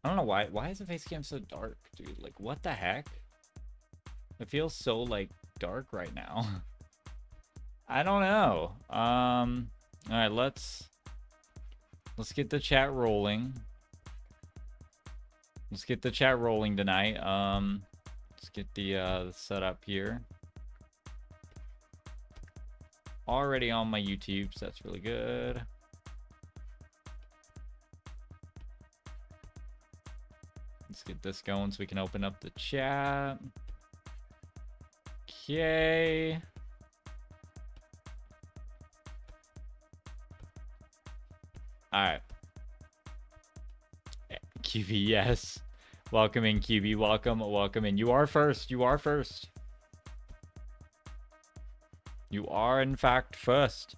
I don't know why. Why is the face cam so dark, dude? Like, what the heck? It feels so, like, dark right now. I don't know. All right, let's get the chat rolling. Let's get the chat rolling tonight. Let's get the setup here. Already on my YouTube, so that's really good. Let's get this going so we can open up the chat. Okay. All right. QB, yes. Welcome in, QB. Welcome in. You are first. You are first. You are, in fact, first.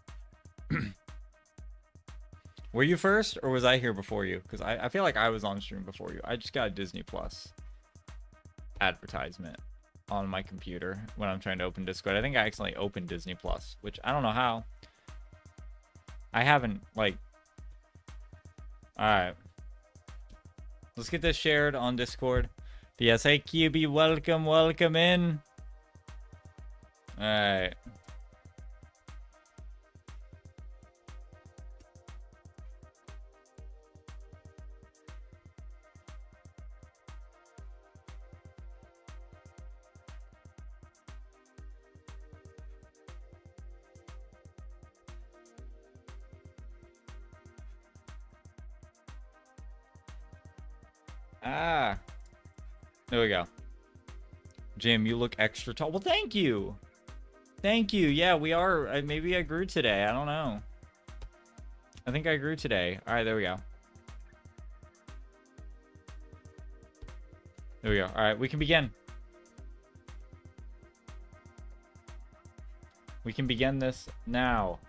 Were you first, or was I here before you? Because I feel like I was on stream before you. I just got a Disney Plus advertisement on my computer when I'm trying to open Discord. I think I accidentally opened Disney Plus, which I don't know how. I haven't, like... Alright. Let's get this shared on Discord. Yes, hey QB, welcome in. Alright. Ah. There we go. Jim, you look extra tall. Well, thank you. Thank you. Yeah, we are. Maybe I grew today. I don't know. I think I grew today. All right, there we go. There we go. All right, we can begin. We can begin this now.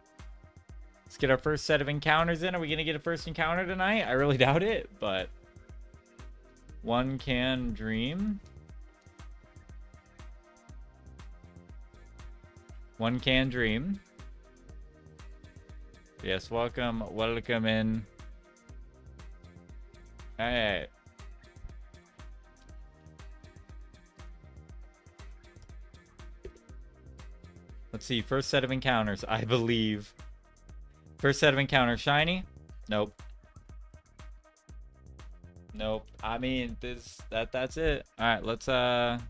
Let's get our first set of encounters in. Are we going to get a first encounter tonight? I really doubt it, but... One can dream. One can dream. Yes, welcome in. Alright. Let's see, first set of encounters, I believe. First set of encounters, shiny? Nope. Nope. I mean, that's it. All right, let's add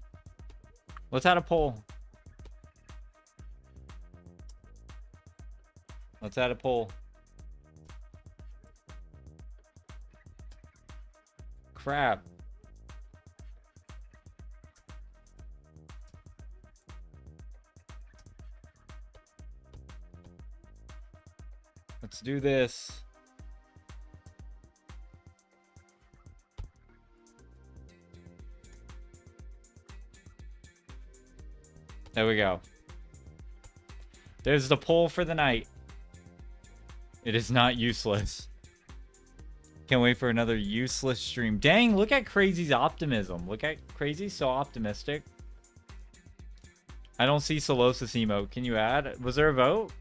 a poll. Let's add a poll. Crap. Let's do this. There we go. There's the poll for the night. It is not useless. Can't wait for another useless stream. Dang, look at Crazy's optimism. Look at Crazy, so optimistic. I don't see Solosis emote. Can you add? Was there a vote?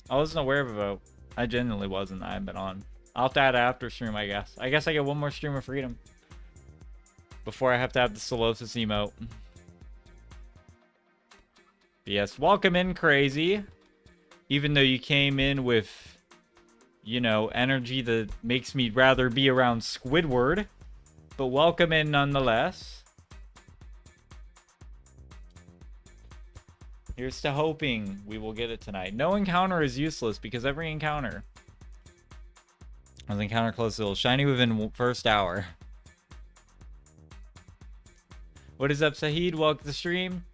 I wasn't aware of a vote. I genuinely wasn't. I haven't been on. I'll have to add after stream, I guess. I guess I get one more stream of freedom before I have to have the Solosis emote. Yes, welcome in, Crazy. Even though you came in with, you know, energy that makes me rather be around Squidward. But welcome in nonetheless. Here's to hoping we will get it tonight. No encounter is useless because every encounter... As encounter close to shiny within first hour. What is up, Sahid? Welcome to the stream.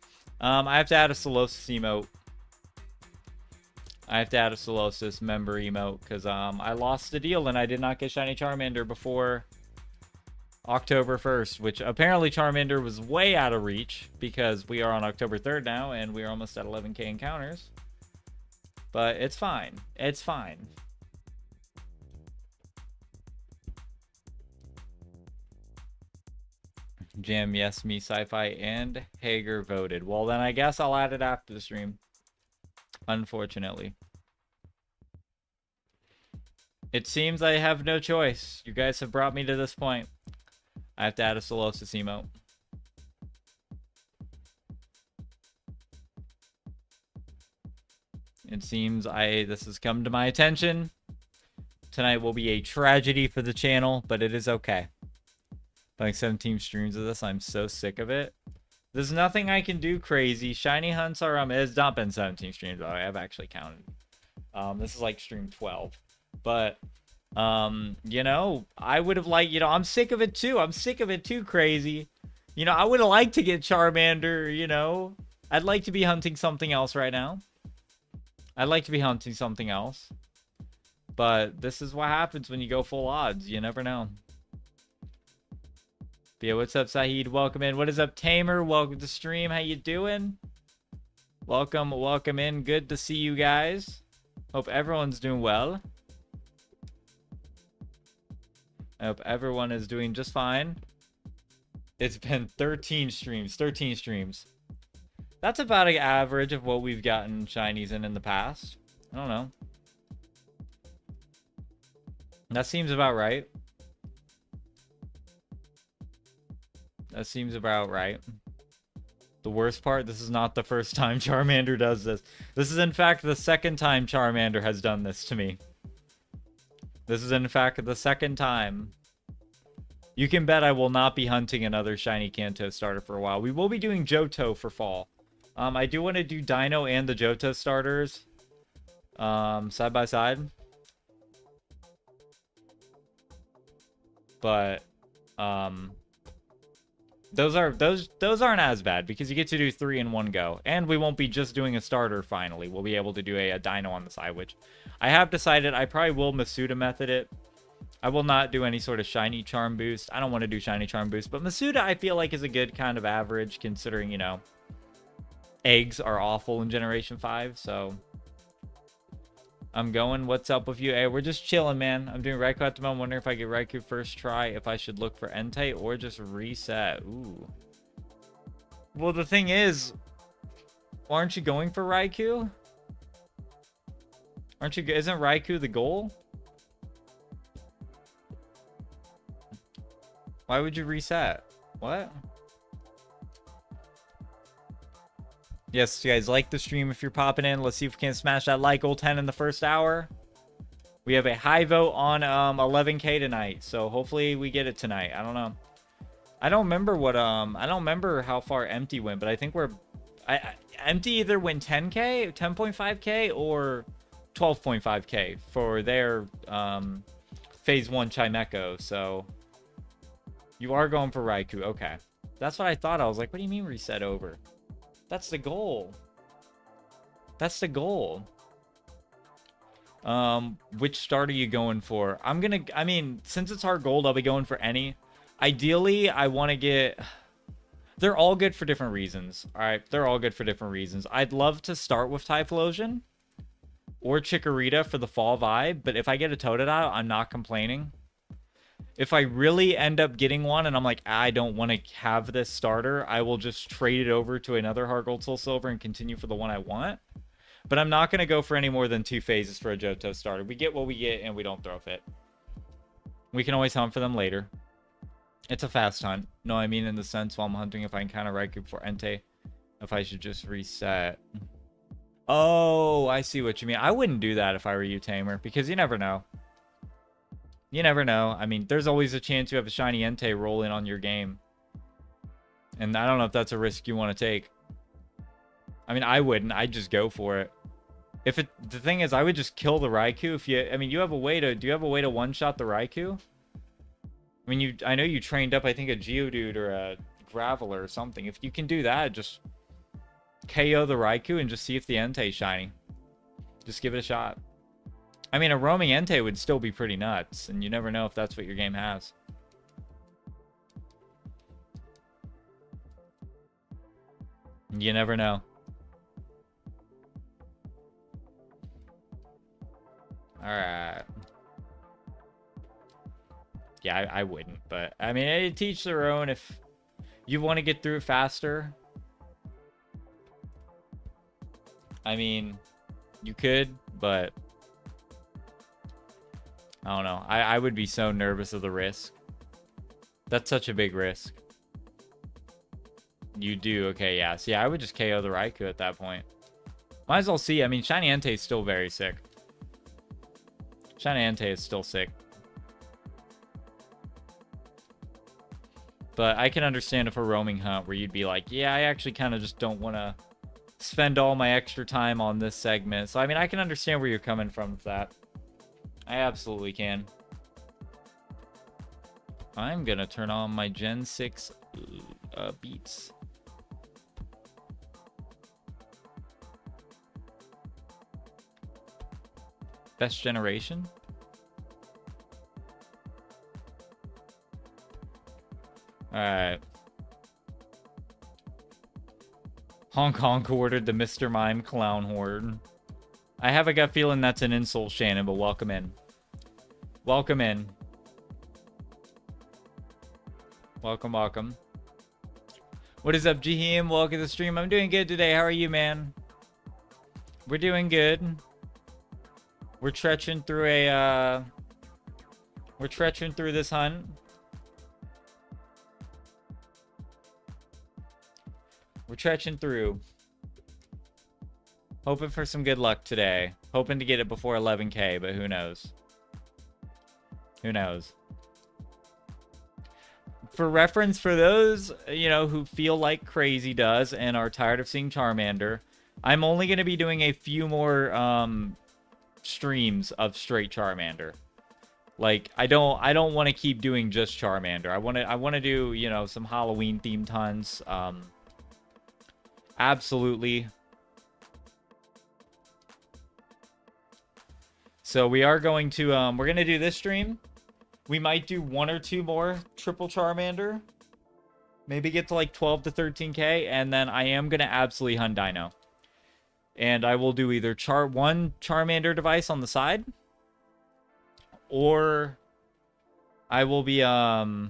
I have to add a Solosis emote. I have to add a Solosis member emote because I lost the deal and I did not get shiny Charmander before October 1st, which apparently Charmander was way out of reach because we are on October 3rd now and we are almost at 11k encounters. But it's fine. It's fine. Jim, yes, me, Sci-Fi, and Hager voted. Well, then I guess I'll add it after the stream. Unfortunately. It seems I have no choice. You guys have brought me to this point. I have to add a Solosis emote. It seems this has come to my attention. Tonight will be a tragedy for the channel, but it is okay. Like 17 streams of this, I'm so sick of it. There's nothing I can do crazy. Shiny hunts are it's not been 17 streams though. I have actually counted. This is like stream 12. But you know, I would have liked, you know, I'm sick of it too. I'm sick of it too crazy. You know, I would have liked to get Charmander, you know. I'd like to be hunting something else right now. I'd like to be hunting something else. But this is what happens when you go full odds. You never know. But yeah, what's up, Saeed? Welcome in. What is up, Tamer? Welcome to stream. How you doing? Welcome in. Good to see you guys. Hope everyone's doing well. I hope everyone is doing just fine. It's been 13 streams. 13 streams. That's about an average of what we've gotten shinies in the past. I don't know. That seems about right. That seems about right. The worst part, this is not the first time Charmander does this. This is in fact the second time Charmander has done this to me. This is in fact the second time. You can bet I will not be hunting another shiny Kanto starter for a while. We will be doing Johto for fall. I do want to do Dino and the Johto starters side by side. But those aren't as bad because you get to do 3 in one go. And we won't be just doing a starter finally. We'll be able to do a Dino on the side, which I have decided I probably will Masuda method it. I will not do any sort of shiny charm boost. I don't want to do shiny charm boost, but Masuda I feel like is a good kind of average considering, you know, eggs are awful in Generation 5, so I'm going. What's up with you? Hey, we're just chilling, man. I'm doing Raikou at the moment. I'm wondering if I get Raikou first try, if I should look for Entei or just reset. Ooh. Well, the thing is, aren't you going for Raikou? Isn't Raikou the goal? Why would you reset? What? Yes, you guys like the stream if you're popping in. Let's see if we can smash that like goal 10 in the first hour. We have a high vote on 11K tonight, so hopefully we get it tonight. I don't know. I don't remember what I don't remember how far Empty went, but I think Empty either went 10K, 10.5K or 12.5K for their phase 1 Chimecho. So you are going for Raikou. Okay. That's what I thought. I was like, what do you mean reset over? That's the goal. That's the goal. Which start are you going for? I mean, since it's hard gold, I'll be going for any. Ideally, I want to get... They're all good for different reasons. Alright, they're all good for different reasons. I'd love to start with Typhlosion or Chikorita for the fall vibe, but if I get a Totodile, I'm not complaining. If I really end up getting one and I'm like, I don't want to have this starter, I will just trade it over to another Heart Gold Soul Silver and continue for the one I want. But I'm not going to go for any more than 2 phases for a Johto starter. We get what we get and we don't throw fit. We can always hunt for them later. It's a fast hunt. No, I mean in the sense while I'm hunting if I can counter Raikou before Entei. If I should just reset. Oh, I see what you mean. I wouldn't do that if I were you, Tamer, because you never know. You never know. I mean, there's always a chance you have a shiny Entei roll in on your game. And I don't know if that's a risk you want to take. I mean, I wouldn't. I'd just go for it. The thing is, I would just kill the Raikou. I mean, do you have a way to one-shot the Raikou? I mean, I know you trained up, I think, a Geodude or a Graveler or something. If you can do that, just KO the Raikou and just see if the Entei's shiny. Just give it a shot. I mean, a roaming Entei would still be pretty nuts, and you never know if that's what your game has. You never know. Alright. Yeah, I wouldn't, but I mean, it teach their own. If you want to get through it faster, I mean, you could, but I don't know. I would be so nervous of the risk. That's such a big risk. You do, okay, yeah. See, I would just KO the Raikou at that point. Might as well see. I mean, Shiny Entei is still very sick. Shiny Entei is still sick. But I can understand if a roaming hunt where you'd be like, yeah, I actually kind of just don't want to spend all my extra time on this segment. So, I mean, I can understand where you're coming from with that. I absolutely can. I'm going to turn on my Gen 6 beats. Best generation? Alright. Hong Kong ordered the Mr. Mime Clown Horde. I have a gut feeling that's an insult, Shannon, but welcome in. Welcome in. Welcome, welcome. What is up, Jaheim? Welcome to the stream. I'm doing good today. How are you, man? We're doing good. We're trekking through a, we're trekking through this hunt. We're trekking through. Hoping for some good luck today. Hoping to get it before 11K, but who knows? Who knows? For reference, for those, you know, who feel like Crazy does and are tired of seeing Charmander, I'm only going to be doing a few more streams of straight Charmander. Like, I don't want to keep doing just Charmander. I want to do, you know, some Halloween themed hunts. Absolutely. So we are going to we're going to do this stream. We might do 1 or 2 more triple Charmander. Maybe get to like 12 to 13K, and then I am going to absolutely hunt Dino. And I will do either one Charmander device on the side, or I will be doing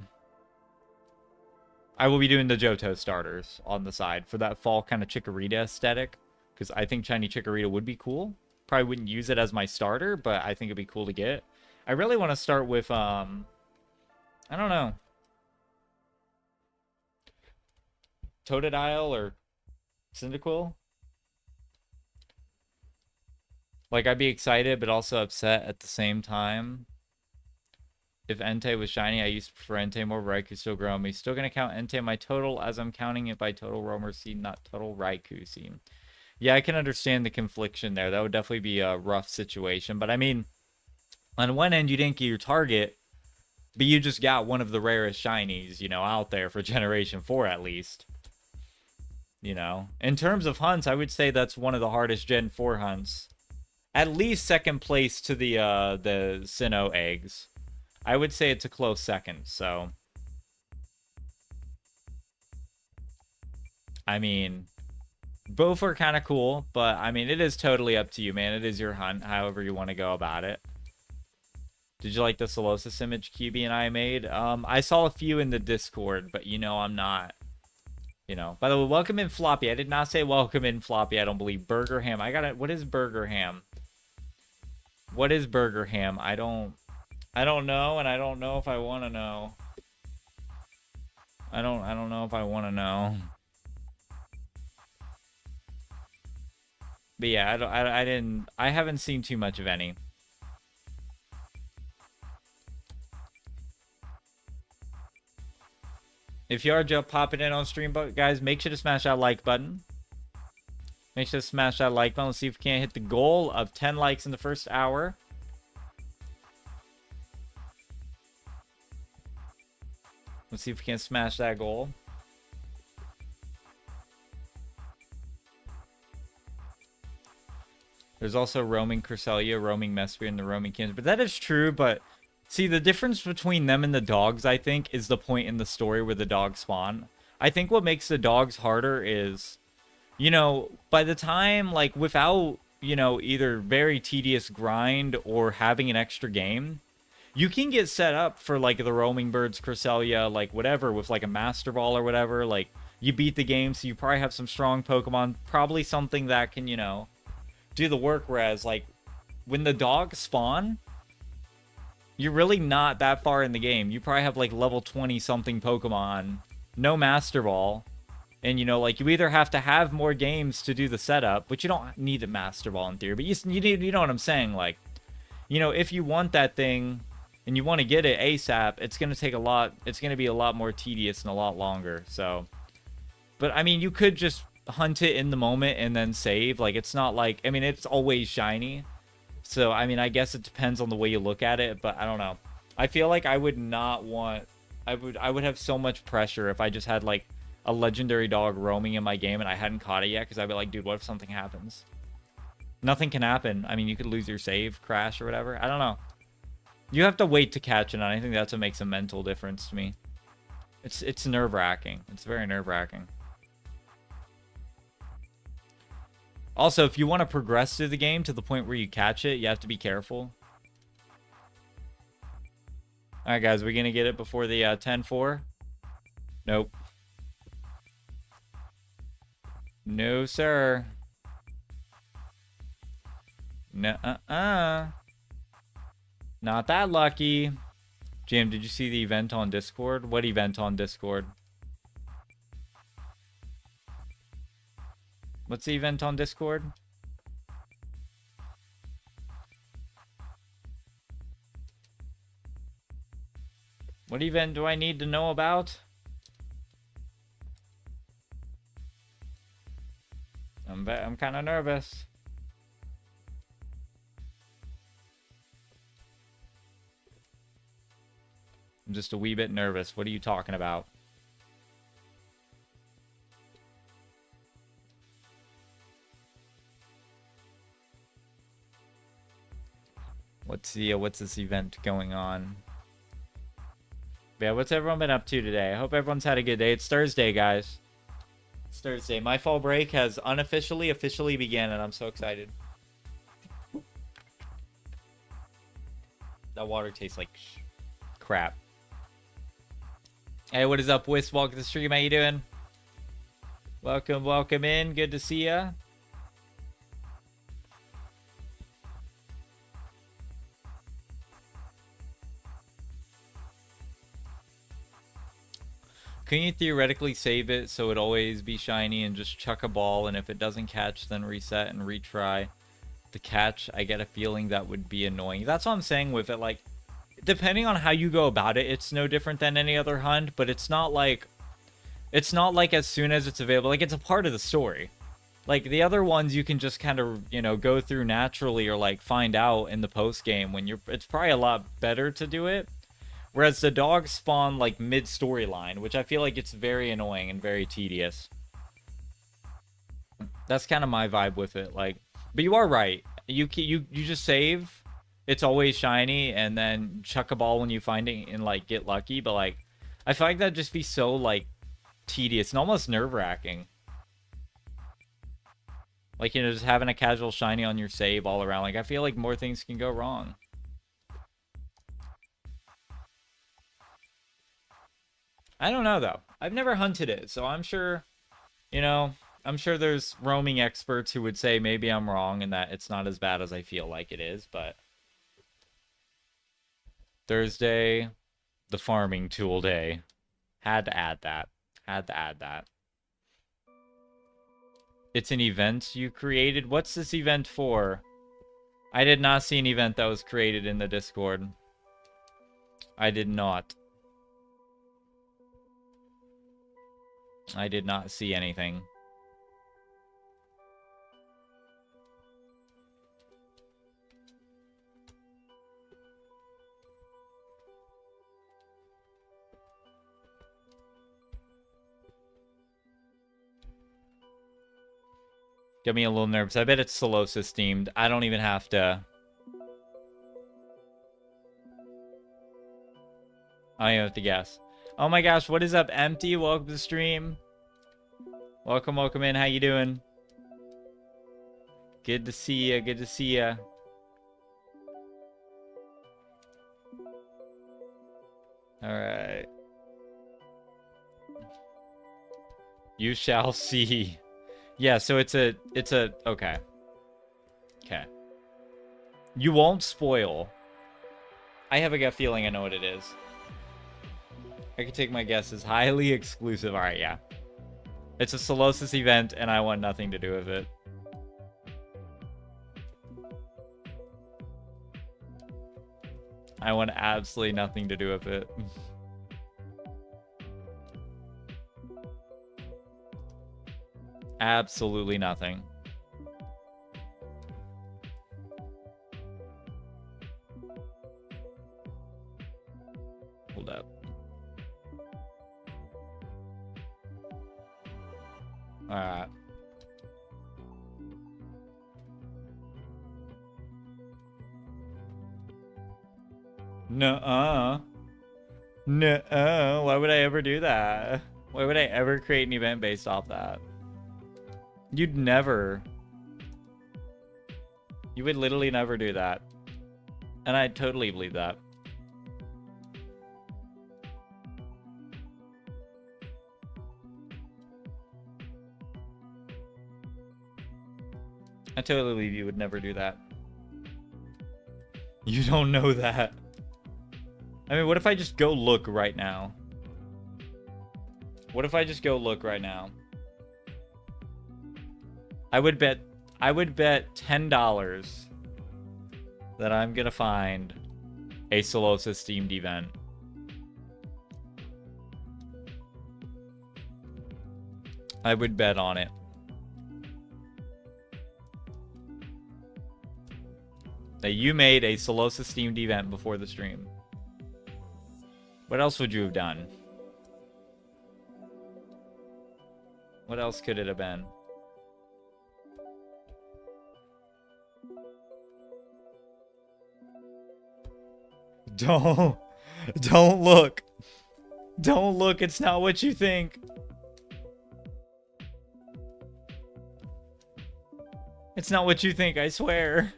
the Johto starters on the side for that fall kind of Chikorita aesthetic, because I think shiny Chikorita would be cool. Probably wouldn't use it as my starter, but I think it'd be cool to get. I really want to start with I don't know, Totodile or Cyndaquil. Like, I'd be excited, but also upset at the same time. If Entei was shiny, I used to prefer Entei more. Raikou still growing me. Still going to count Entei my total as I'm counting it by total Roamer seed, not total Raikou seed. Yeah, I can understand the confliction there. That would definitely be a rough situation. But, I mean, on one end, you didn't get your target, but you just got one of the rarest shinies, you know, out there for Generation 4 at least. You know, in terms of hunts, I would say that's one of the hardest Gen 4 hunts. At least second place to the Sinnoh eggs. I would say it's a close second, so. I mean, both are kind of cool, but I mean, it is totally up to you, man. It is your hunt, however you want to go about it. Did you like the Solosis image QB and I made? I saw a few in the Discord, but you know, I'm not. You know, by the way, welcome in Floppy. I did not say welcome in Floppy. I don't believe. Burger Ham. I got it. What is Burger Ham? What is Burger Ham? I don't know, and I don't know if I want to know. I don't know if I want to know. But yeah, I haven't seen too much of any. If you are just popping in on stream, guys, make sure to smash that like button. Make sure to smash that like button. Let's see if we can't hit the goal of 10 likes in the first hour. Let's see if we can smash that goal. There's also roaming Cresselia, roaming Mesprit, and the roaming Kims. But that is true, but see, the difference between them and the dogs, I think, is the point in the story where the dogs spawn. I think what makes the dogs harder is, you know, by the time, like, without, you know, either very tedious grind or having an extra game, you can get set up for, like, the roaming birds, Cresselia, like, whatever, with, like, a Master Ball or whatever. Like, you beat the game, so you probably have some strong Pokemon. Probably something that can, you know, do the work. Whereas, like, when the dogs spawn, You're really not that far in the game. You probably have like level 20 something Pokemon, no Master Ball, and you know, like you either have to have more games to do the setup, which you don't need a Master Ball in theory, but you need, you know what I'm saying? Like, you know, if you want that thing and you want to get it ASAP, it's gonna take a lot. It's gonna be a lot more tedious and a lot longer. So, but I mean, you could just hunt it in the moment and then save. Like, it's not like, I mean, it's always shiny. So, I mean, I guess it depends on the way you look at it, but I don't know. I feel like I would not want... I would have so much pressure if I just had, like, a legendary dog roaming in my game and I hadn't caught it yet, because I'd be like, dude, what if something happens? Nothing can happen. I mean, you could lose your save, crash, or whatever. I don't know. You have to wait to catch it, and I think that's what makes a mental difference to me. It's nerve-wracking. It's very nerve-wracking. Also, if you want to progress through the game to the point where you catch it, you have to be careful. Alright, guys, we going to get it before the 10-4? Nope. No, sir. Nuh-uh. Not that lucky. Jim, did you see the event on Discord? What event on Discord? What's the event on Discord? What event do I need to know about? I'm kind of nervous. I'm just a wee bit nervous. What are you talking about? What's this event going on? Yeah, what's everyone been up to today? I hope everyone's had a good day. It's Thursday, guys. It's Thursday. My fall break has officially began, and I'm so excited. That water tastes like crap. Hey, what is up, Whis? Welcome to the stream. How you doing? Welcome in. Good to see ya. Can you theoretically save it so it always be shiny and just chuck a ball, and if it doesn't catch, then reset and retry the catch? I get a feeling that would be annoying. That's what I'm saying with it. Like, depending on how you go about it, it's no different than any other hunt, but it's not like as soon as it's available, like, it's a part of the story. Like, the other ones you can just kind of, you know, go through naturally or, like, find out in the post game when it's probably a lot better to do it. Whereas the dogs spawn, like, mid-storyline, which I feel like it's very annoying and very tedious. That's kind of my vibe with it. Like, but you are right. You just save. It's always shiny, and then chuck a ball when you find it and, like, get lucky. But, like, I feel like that'd just be so, like, tedious and almost nerve-wracking. Like, you know, just having a casual shiny on your save all around. Like, I feel like more things can go wrong. I don't know, though. I've never hunted it, so I'm sure, you know, I'm sure there's roaming experts who would say maybe I'm wrong and that it's not as bad as I feel like it is, but... Thursday, the farming tool day. Had to add that. Had to add that. It's an event you created? What's this event for? I did not see an event that was created in the Discord. I did not. I did not see anything. Get me a little nervous. I bet it's Solosis themed. I don't even have to. I don't even have to guess. Oh my gosh, what is up, Empty? Welcome to the stream. Welcome in. How you doing? Good to see ya. Good to see ya. Alright. You shall see. Yeah, so it's a, okay. Okay. You won't spoil. I have a gut feeling I know what it is. I could take my guess as highly exclusive. Alright, yeah. It's a Solosis event, and I want nothing to do with it. I want absolutely nothing to do with it. Absolutely nothing. Hold up. Alright. Nuh-uh. Nuh-uh. Why would I ever do that? Why would I ever create an event based off that? You'd never. You would literally never do that. And I totally believe that. I totally believe you would never do that. You don't know that. I mean, what if I just go look right now? What if I just go look right now? I would bet $10 that I'm gonna find a Solosis themed event. I would bet on it. That you made a Solosis themed event before the stream. What else would you have done? What else could it have been? Don't look. Don't look. It's not what you think. It's not what you think, I swear.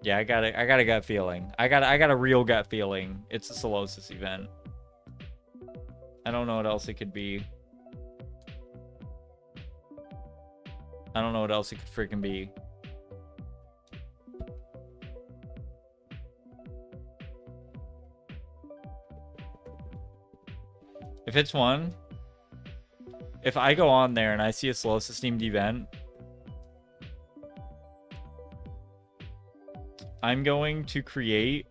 Yeah, I got a gut feeling. I got a real gut feeling. It's a Solosis event. I don't know what else it could be. I don't know what else it could freaking be. If it's one, if I go on there and I see a Solosis themed event, I'm going to create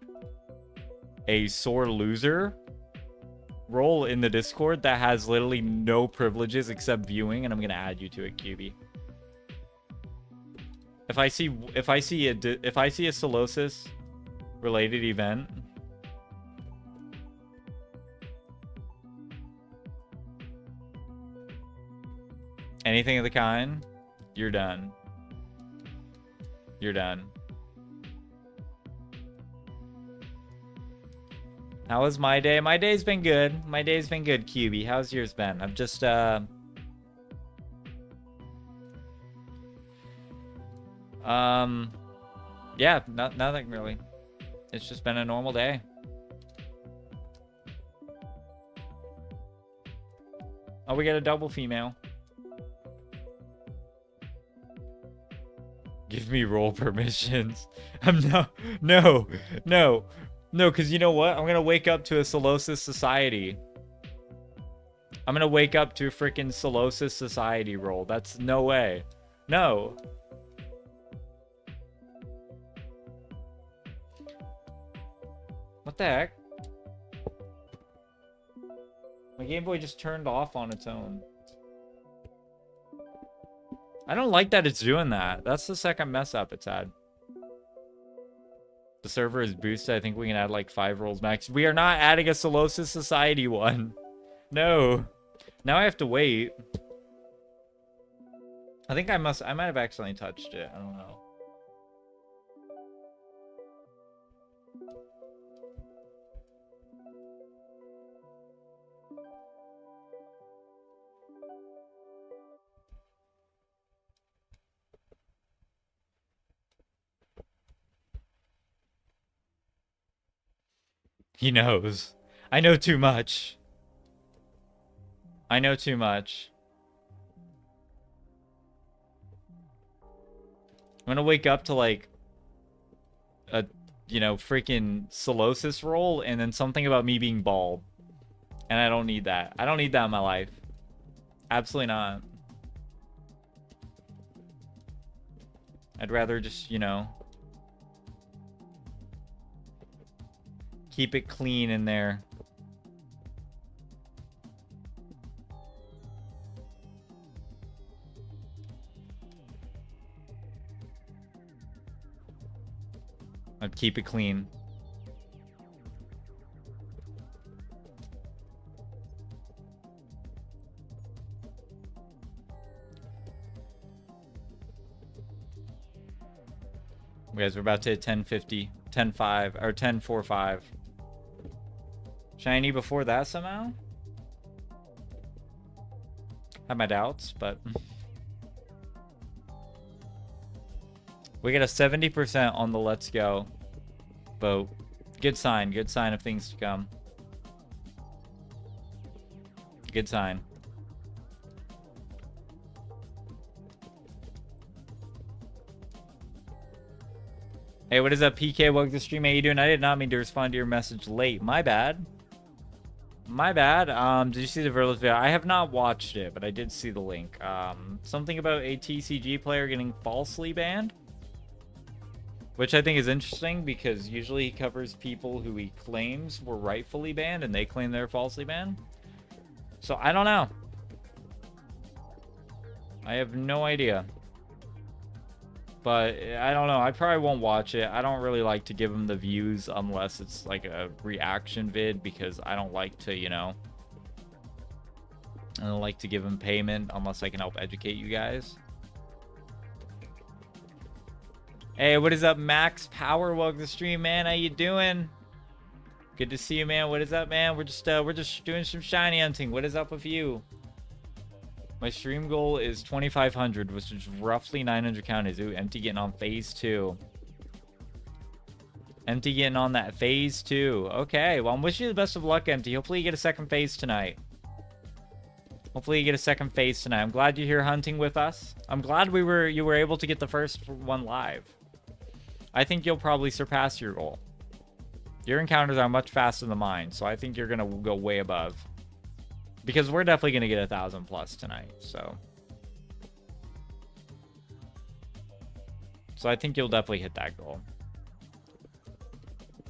a sore loser role in the Discord that has literally no privileges except viewing, and I'm gonna add you to it, QB. If I see a Solosis related event, anything of the kind, you're done. You're done. How was my day? My day's been good. My day's been good, QB. How's yours been? I've just, yeah, nothing really. It's just been a normal day. Oh, we got a double female. Give me role permissions. No, because you know what? I'm gonna wake up to a Solosis society. I'm gonna wake up to a freaking Solosis society role. That's no way. No. What the heck? My Game Boy just turned off on its own. I don't like that it's doing that. That's the second mess up it's had. The server is boosted. I think we can add like 5 roles max. We are not adding a Solosis Society one. No. Now I have to wait. I think I might have accidentally touched it. I don't know. He knows. I know too much. I know too much. I'm gonna wake up to like a, you know, freaking Solosis roll and then something about me being bald. And I don't need that. I don't need that in my life. Absolutely not. I'd rather just, you know, keep it clean in there. I'd keep it clean. Guys, we're about to hit 1050, 10.5, or 10.45. Shiny before that somehow? Have my doubts, but... We get a 70% on the let's go vote. Good sign of things to come. Good sign. Hey, what is up, PK? Welcome to the stream. How you doing? I did not mean to respond to your message late. My bad. My bad. Did you see the Verlis video? I have not watched it, but I did see the link. Something about a TCG player getting falsely banned, which I think is interesting because usually he covers people who he claims were rightfully banned and they claim they're falsely banned. So I don't know. I have no idea. But I don't know. I probably won't watch it. I don't really like to give him the views unless it's like a reaction vid because I don't like to, you know, I don't like to give him payment unless I can help educate you guys. Hey, what is up, Max Power? Welcome to the stream, man. How you doing? Good to see you, man. What is up, man? We're just doing some shiny hunting. What is up with you? My stream goal is 2,500, which is roughly 900 counties. Ooh, Empty getting on phase 2. Empty getting on that phase 2. Okay, well, I'm wishing you the best of luck, Empty. Hopefully you get a second phase tonight. Hopefully you get a second phase tonight. I'm glad you're here hunting with us. I'm glad you were able to get the first one live. I think you'll probably surpass your goal. Your encounters are much faster than mine, so I think you're going to go way above. Because we're definitely going to get 1,000 plus tonight, so. So I think you'll definitely hit that goal.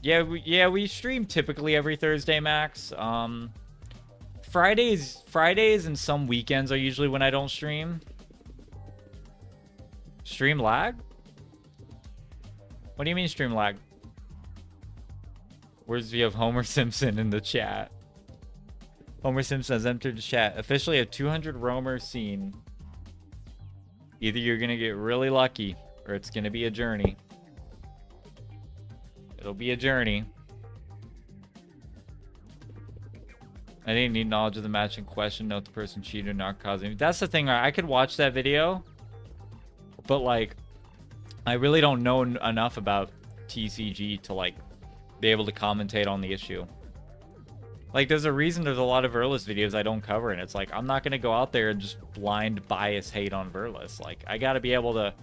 Yeah, we stream typically every Thursday, Max. Fridays and some weekends are usually when I don't stream. Stream lag? What do you mean stream lag? Where's the of Homer Simpson in the chat? Homer Simpson has entered the chat. Officially a 200 roamer scene. Either you're going to get really lucky or it's going to be a journey. It'll be a journey. I didn't need knowledge of the match in question. Note the person cheated or not causing. That's the thing. I could watch that video. But like, I really don't know enough about TCG to like be able to commentate on the issue. Like, there's a reason there's a lot of Verlis videos I don't cover, and it's like, I'm not going to go out there and just blind bias hate on Verlis. Like, I got to be able to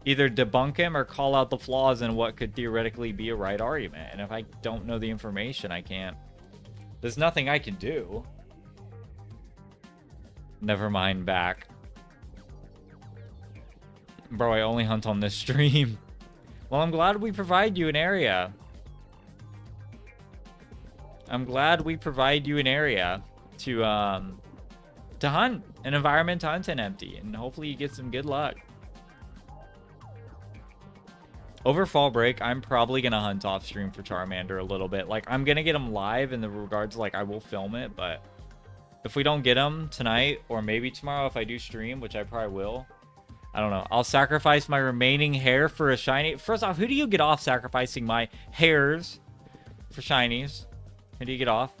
either debunk him or call out the flaws in what could theoretically be a right argument. And if I don't know the information, I can't. There's nothing I can do. Never mind back. Bro, I only hunt on this stream. Well, I'm glad we provide you an area. I'm glad we provide you an area to hunt, an environment to hunt in Empty, and hopefully you get some good luck. Over fall break, I'm probably gonna hunt off stream for Charmander a little bit. Like, I'm gonna get him live in the regards like I will film it, but if we don't get him tonight or maybe tomorrow if I do stream, which I probably will, I don't know. I'll sacrifice my remaining hair for a shiny. First off, who do you get off sacrificing my hairs for shinies? How do you get off?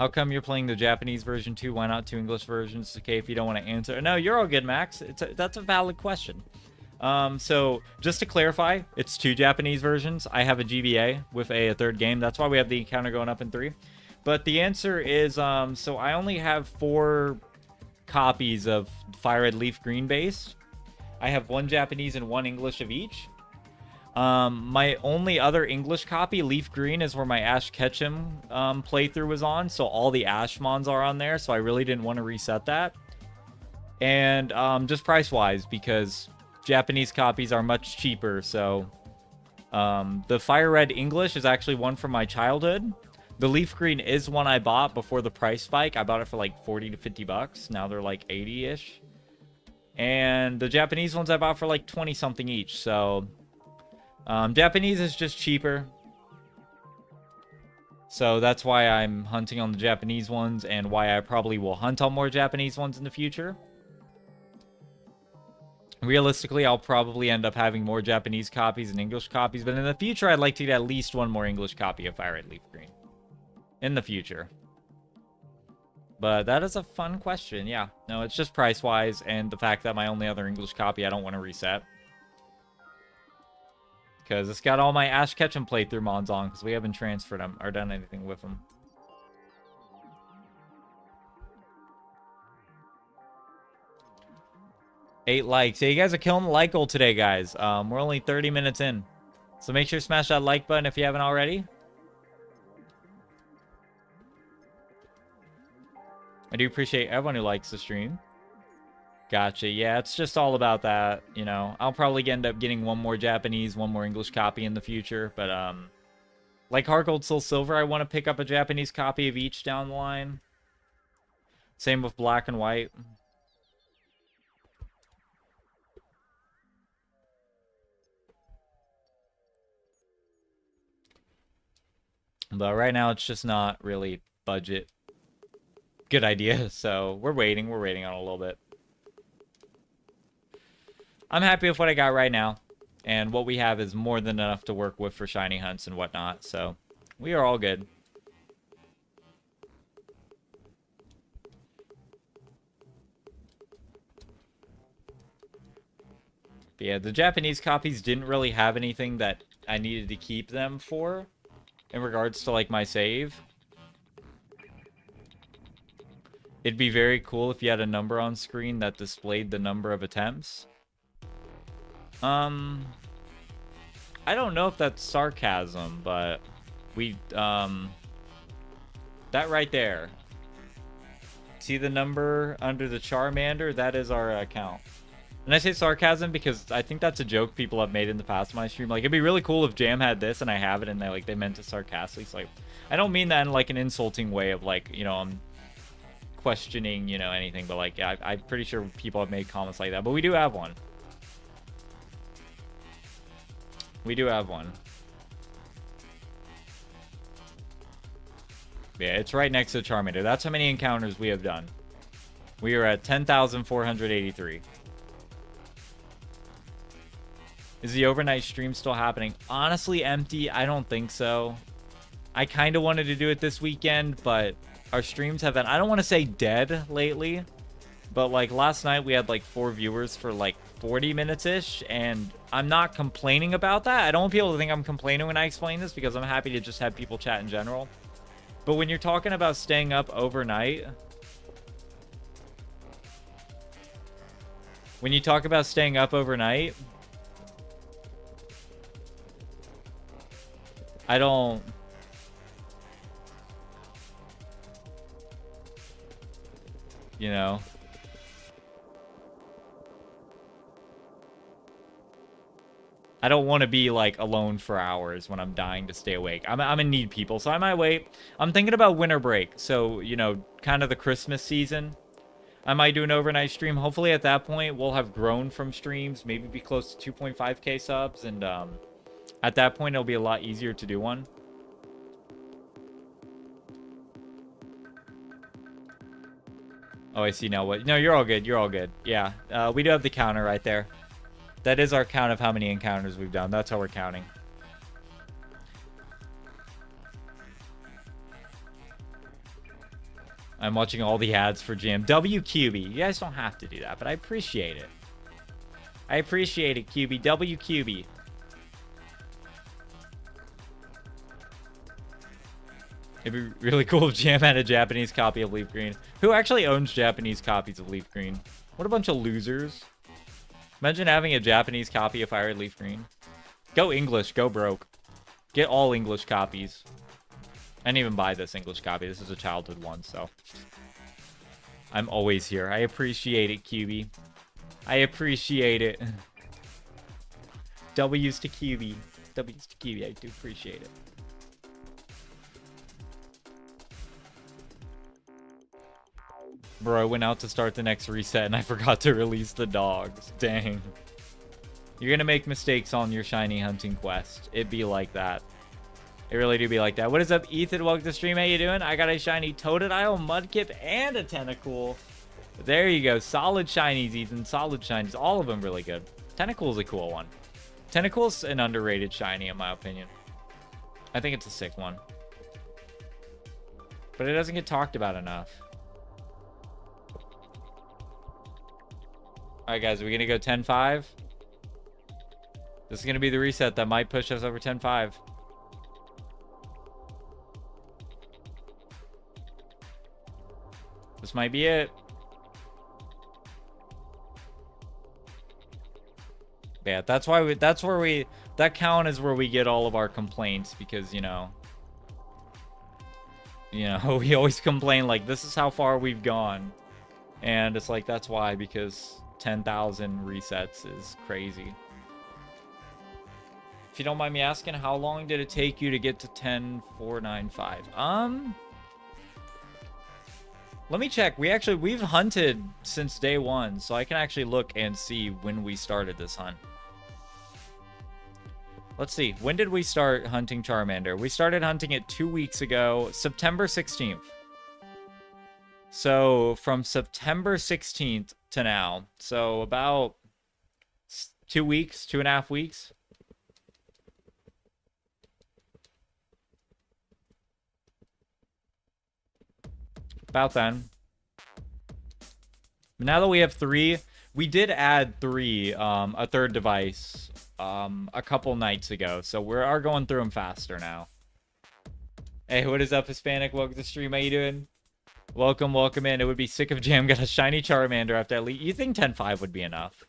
How come you're playing the Japanese version too? Why not 2 English versions? Okay, if you don't want to answer. No, you're all good, Max. That's a valid question. So just to clarify, it's 2 Japanese versions. I have a GBA with a third game. That's why we have the encounter going up in 3. But the answer is, so I only have 4 copies of Firered Leafgreen base. I have 1 Japanese and 1 English of each. My only other English copy, Leafgreen, is where my Ash Ketchum playthrough was on. So all the Ashmons are on there. So I really didn't want to reset that. And just price-wise, because Japanese copies are much cheaper. So the Firered English is actually one from my childhood. The Leafgreen is one I bought before the price spike. I bought it for like 40 to 50 bucks. Now they're like 80-ish. And the Japanese ones I bought for like 20 something each. So Japanese is just cheaper. So that's why I'm hunting on the Japanese ones, and why I probably will hunt on more Japanese ones in the future. Realistically, I'll probably end up having more Japanese copies than English copies, but in the future, I'd like to get at least 1 more English copy of Firered Leafgreen. In the future. But that is a fun question, yeah. No, it's just price-wise, and the fact that my only other English copy I don't want to reset. Because it's got all my Ash Ketchum playthrough mods on, because we haven't transferred them or done anything with them. Eight likes. Hey, you guys are killing the like goal today, guys. We're only 30 minutes in. So make sure to smash that like button if you haven't already. I do appreciate everyone who likes the stream. Gotcha. Yeah, it's just all about that, you know. I'll probably end up getting 1 more Japanese, 1 more English copy in the future, but like Heart Gold, Soul Silver, I want to pick up a Japanese copy of each down the line. Same with Black and White. But right now it's just not really budget good idea, so we're waiting on it a little bit. I'm happy with what I got right now, and what we have is more than enough to work with for shiny hunts and whatnot, so we are all good. But yeah, the Japanese copies didn't really have anything that I needed to keep them for in regards to like my save. It'd be very cool if you had a number on screen that displayed the number of attempts. I don't know if that's sarcasm, but we, that right there. See the number under the Charmander? That is our account. And I say sarcasm because I think that's a joke people have made in the past in my stream. Like, it'd be really cool if Jam had this and I have it and they meant it sarcastically. So, like, I don't mean that in, like, an insulting way of, like, you know, I'm questioning, you know, anything. But, like, yeah, I'm pretty sure people have made comments like that. But we do have one. We do have one. Yeah, it's right next to Charmander. That's how many encounters we have done. We are at 10,483. Is the overnight stream still happening? Honestly, empty. I don't think so. I kind of wanted to do it this weekend, but our streams have been, I don't want to say dead lately, but like last night we had like 4 viewers for like 40 minutes-ish, and I'm not complaining about that. I don't want people to think I'm complaining when I explain this, because I'm happy to just have people chat in general. But when you're talking about staying up overnight, when you talk about staying up overnight, I don't... You know? I don't want to be, like, alone for hours when I'm dying to stay awake. I'm gonna need people, so I might wait. I'm thinking about winter break, so, you know, kind of the Christmas season. I might do an overnight stream. Hopefully at that point, we'll have grown from streams, maybe be close to 2.5k subs, and at that point, it'll be a lot easier to do one. Oh, I see now what... No, you're all good. You're all good. Yeah, we do have the counter right there. That is our count of how many encounters we've done. That's how we're counting. I'm watching all the ads for Jam. WQB. You guys don't have to do that, but I appreciate it. I appreciate it, QB. WQB. It'd be really cool if Jam had a Japanese copy of Leafgreen. Who actually owns Japanese copies of Leafgreen? What a bunch of losers. Imagine having a Japanese copy of Firered Leafgreen. Go English, go broke. Get all English copies. I didn't even buy this English copy. This is a childhood one, so. I'm always here. I appreciate it, QB. I appreciate it. W's to QB. W's to QB. I do appreciate it. Bro, I went out to start the next reset and I forgot to release the dogs. Dang. You're gonna make mistakes on your shiny hunting quest. It be like that. It really do be like that. What is up, Ethan? Welcome to the stream. How you doing? I got a shiny Totodile, Mudkip, and a Tentacool. There you go. Solid shinies, Ethan. Solid shinies. All of them really good. Tentacool's a cool one. Tentacool's an underrated shiny, in my opinion. I think it's a sick one. But it doesn't get talked about enough. Alright, guys. Are we going to go 10-5? This is going to be the reset that might push us over 10-5. This might be it. Yeah, that's why that count is where we get all of our complaints, because, you know, we always complain like this is how far we've gone. And it's like, that's why, because 10,000 resets is crazy. If you don't mind me asking, how long did it take you to get to 10,495? Let me check. We've hunted since day one, so I can actually look and see when we started this hunt. Let's see. When did we start hunting Charmander? We started hunting it 2 weeks ago, September 16th. So from September 16th to now, so about 2 weeks, 2.5 weeks. About then. Now that we have 3, we did add 3, a third device, a couple nights ago. So we are going through them faster now. Hey, what is up, Hispanic? Welcome to the stream. How you doing? Welcome, welcome in. It would be sick if Jam got a shiny Charmander after at least. You think 10-5 would be enough?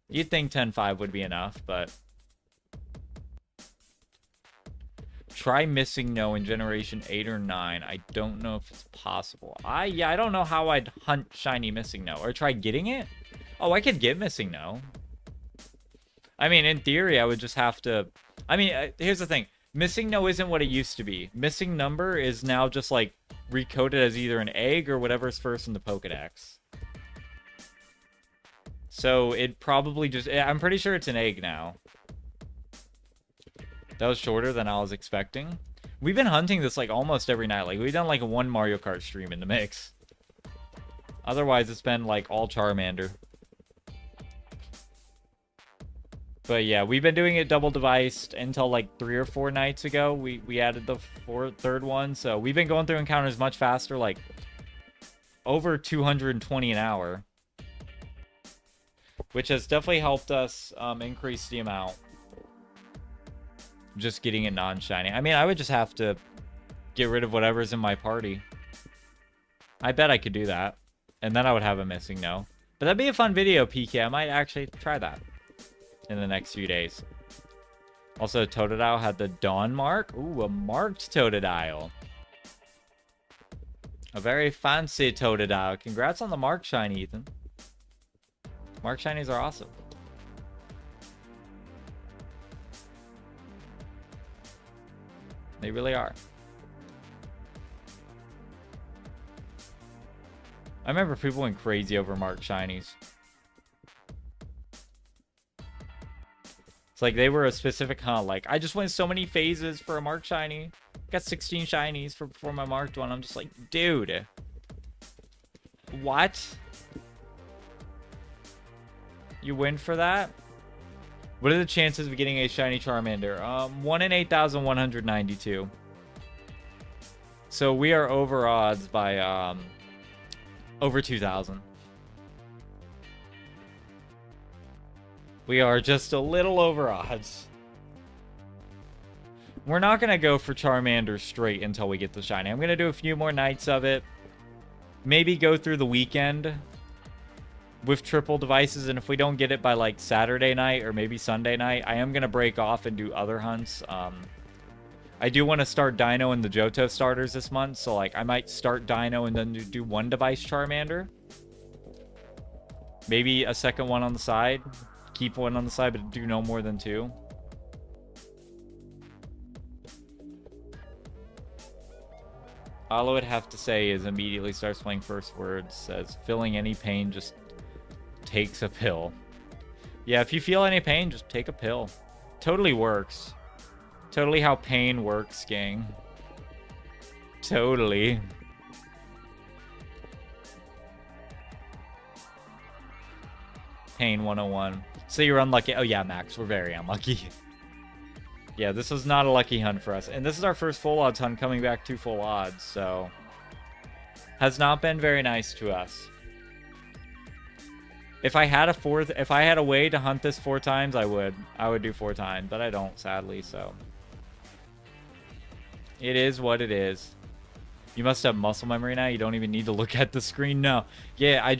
You'd think 10-5 would be enough, but. Try missing no in generation 8 or 9. I don't know if it's possible. I don't know how I'd hunt shiny missing no. Or try getting it? Oh, I could get missing no. I mean, in theory, I would just have to... I mean, here's the thing. Missing no isn't what it used to be. Missing number is now just, like, recoded as either an egg or whatever's first in the Pokedex. So, it probably just... I'm pretty sure it's an egg now. That was shorter than I was expecting. We've been hunting this like almost every night. Like we've done like one Mario Kart stream in the mix. Otherwise, it's been like all Charmander. But yeah, we've been doing it double deviced until like 3 or 4 nights ago. We added the third one. So we've been going through encounters much faster, like over 220 an hour. Which has definitely helped us increase the amount. Just getting it non-shiny. I mean, I would just have to get rid of whatever's in my party. I bet I could do that. And then I would have a missing no. But that'd be a fun video, PK. I might actually try that in the next few days. Also, Totodile had the Dawn mark. Ooh, a marked Totodile. A very fancy Totodile. Congrats on the mark shiny, Ethan. Mark shinies are awesome. They really are. I remember people went crazy over marked shinies. It's like they were a specific hunt. Like, I just went so many phases for a marked shiny. Got 16 shinies for my marked one. I'm just like, dude. What? You win for that? What are the chances of getting a shiny Charmander? 1 in 8,192. So we are over odds by over 2,000. We are just a little over odds. We're not going to go for Charmander straight until we get the shiny. I'm going to do a few more nights of it. Maybe go through the weekend with triple devices, and if we don't get it by like Saturday night or maybe Sunday night, I am going to break off and do other hunts. I do want to start Dino and the Johto starters this month, so like I might start Dino and then do one device Charmander. Maybe a second one on the side. Keep one on the side, but do no more than 2. All I would have to say is immediately starts playing first words, says, feeling any pain, just takes a pill. Yeah, if you feel any pain, just take a pill. Totally works. Totally how pain works, gang. Totally. Pain 101. So you're unlucky. Oh yeah, Max, we're very unlucky. Yeah, this was not a lucky hunt for us. And this is our first full odds hunt coming back to full odds, so has not been very nice to us. If I had a way to hunt this 4 times, I would do 4 times, but I don't, sadly, so it is what it is. You must have muscle memory now. You don't even need to look at the screen now. Yeah,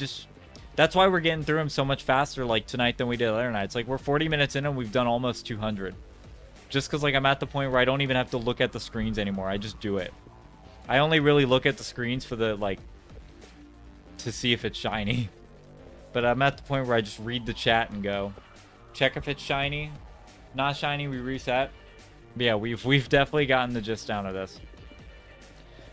that's why we're getting through them so much faster like tonight than we did the other night. It's like we're 40 minutes in and we've done almost 200. Just because like I'm at the point where I don't even have to look at the screens anymore. I just do it. I only really look at the screens for the like to see if it's shiny. But I'm at the point where I just read the chat and go. Check if it's shiny. Not shiny, we reset. But yeah, we've definitely gotten the gist down of this.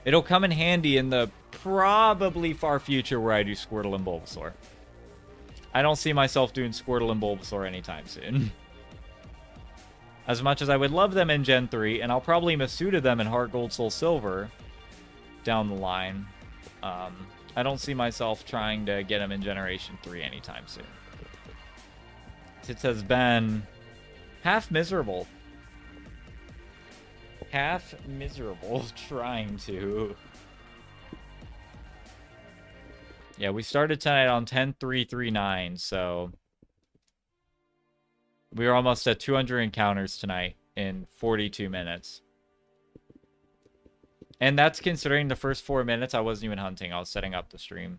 It'll come in handy in the probably far future where I do Squirtle and Bulbasaur. I don't see myself doing Squirtle and Bulbasaur anytime soon. As much as I would love them in Gen 3, and I'll probably Masuda them in Heart Gold Soul Silver down the line. I don't see myself trying to get them in Generation 3 anytime soon. It has been half miserable. Half miserable trying to. Yeah, we started tonight on 10-3-3-9, so we were almost at 200 encounters tonight in 42 minutes. And that's considering the first 4 minutes I wasn't even hunting. I was setting up the stream.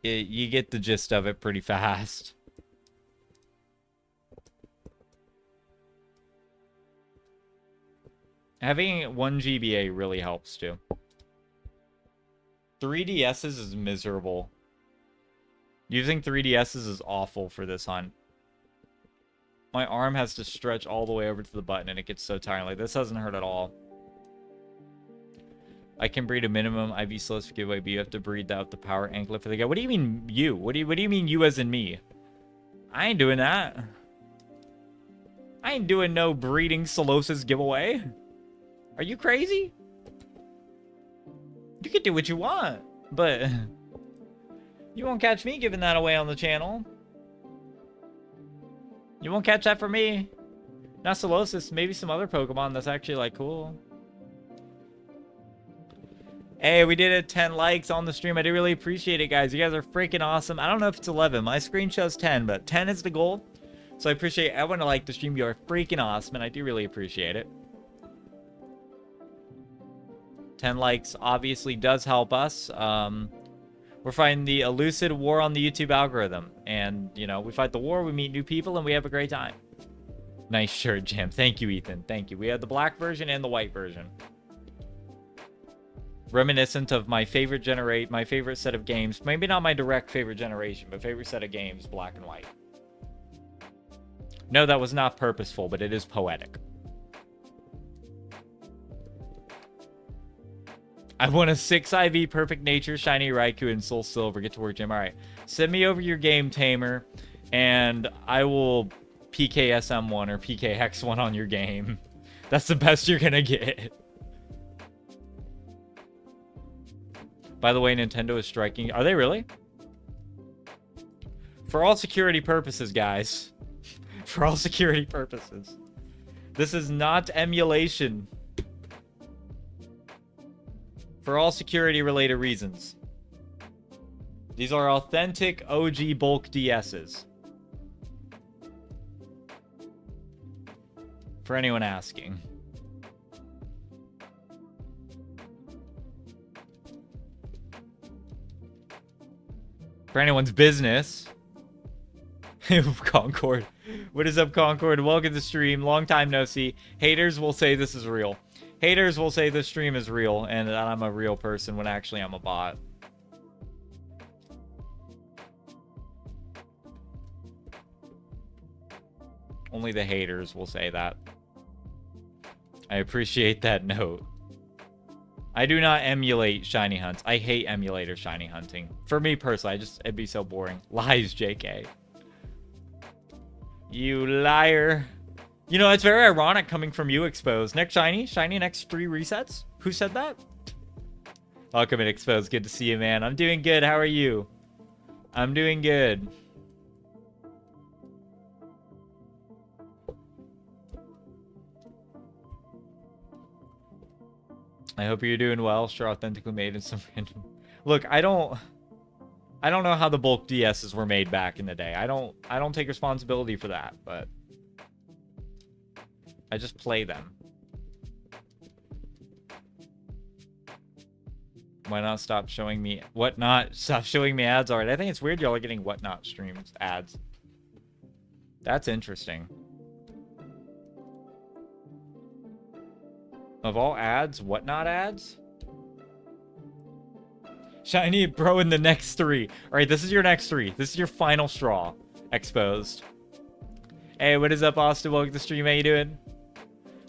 You get the gist of it pretty fast. Having 1 GBA really helps too. 3DSs is miserable. Using 3DSs is awful for this hunt. My arm has to stretch all the way over to the button and it gets so tiring. Like, this doesn't hurt at all. I can breed a minimum IV slows for giveaway, but you have to breed out the power anklet for the guy. What do you mean you? What do you mean you as in me? I ain't doing that. I ain't doing no breeding Solosis giveaway. Are you crazy? You can do what you want, but you won't catch me giving that away on the channel. You won't catch that for me. Not Solosis, maybe some other Pokemon that's actually like cool. Hey, we did it 10 likes on the stream. I do really appreciate it, guys. You guys are freaking awesome. I don't know if it's 11. My screen shows 10, but 10 is the goal. So I appreciate everyone to like the stream. You are freaking awesome, and I do really appreciate it. 10 likes obviously does help us. We're fighting the elusive war on the YouTube algorithm. And, you know, we fight the war, we meet new people, and we have a great time. Nice shirt, Jim. Thank you, Ethan. Thank you. We have the black version and the white version. Reminiscent of my favorite set of games. Maybe not my direct favorite generation, but favorite set of games, black and white. No, that was not purposeful, but it is poetic. I want a 6 IV Perfect Nature, Shiny Raikou, and Soul Silver. Get to work, Jim. Alright. Send me over your game, Tamer, and I will PKSM1 or PKX1 on your game. That's the best you're gonna get. By the way, Nintendo is striking. Are they really? For all security purposes, guys. For all security purposes. This is not emulation. For all security-related reasons. These are authentic OG bulk DSs. For anyone asking. For anyone's business. Concord. What is up, Concord? Welcome to the stream. Long time no see. Haters will say this is real. Haters will say this stream is real and that I'm a real person when actually I'm a bot. Only the haters will say that. I appreciate that note. I do not emulate shiny hunts. I hate emulator shiny hunting. For me personally, it'd be so boring. Lies, JK. You liar. You know, it's very ironic coming from you, Exposed. Next shiny? Shiny next 3 resets? Who said that? Welcome in, Exposed. Good to see you, man. I'm doing good. How are you? I'm doing good. I hope you're doing well. Sure, authentically made in some random... Look, I don't know how the bulk DSs were made back in the day. I don't take responsibility for that, but I just play them. Why not stop showing me whatnot? Stop showing me ads already. I think it's weird y'all are getting whatnot streams ads. That's interesting. Of all ads, whatnot ads? Shiny bro in the next 3. Alright, this is your next 3. This is your final straw. Exposed. Hey, what is up, Austin? Welcome to the stream. How you doing?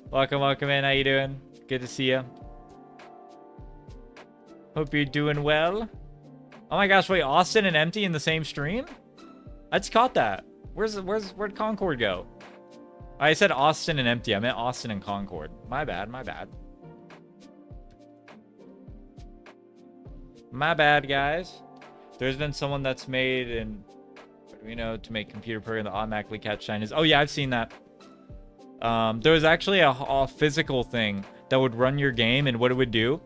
Welcome in. How you doing? Good to see you. Hope you're doing well. Oh my gosh, wait, Austin and Empty in the same stream? I just caught that. Where'd Concord go? I said Austin and Empty. I meant Austin and Concord. My bad, my bad. My bad, guys. There's been someone that's made and you know to make computer program that automatically catch shinies. Oh yeah, I've seen that. There was actually a physical thing that would run your game, and what it would do.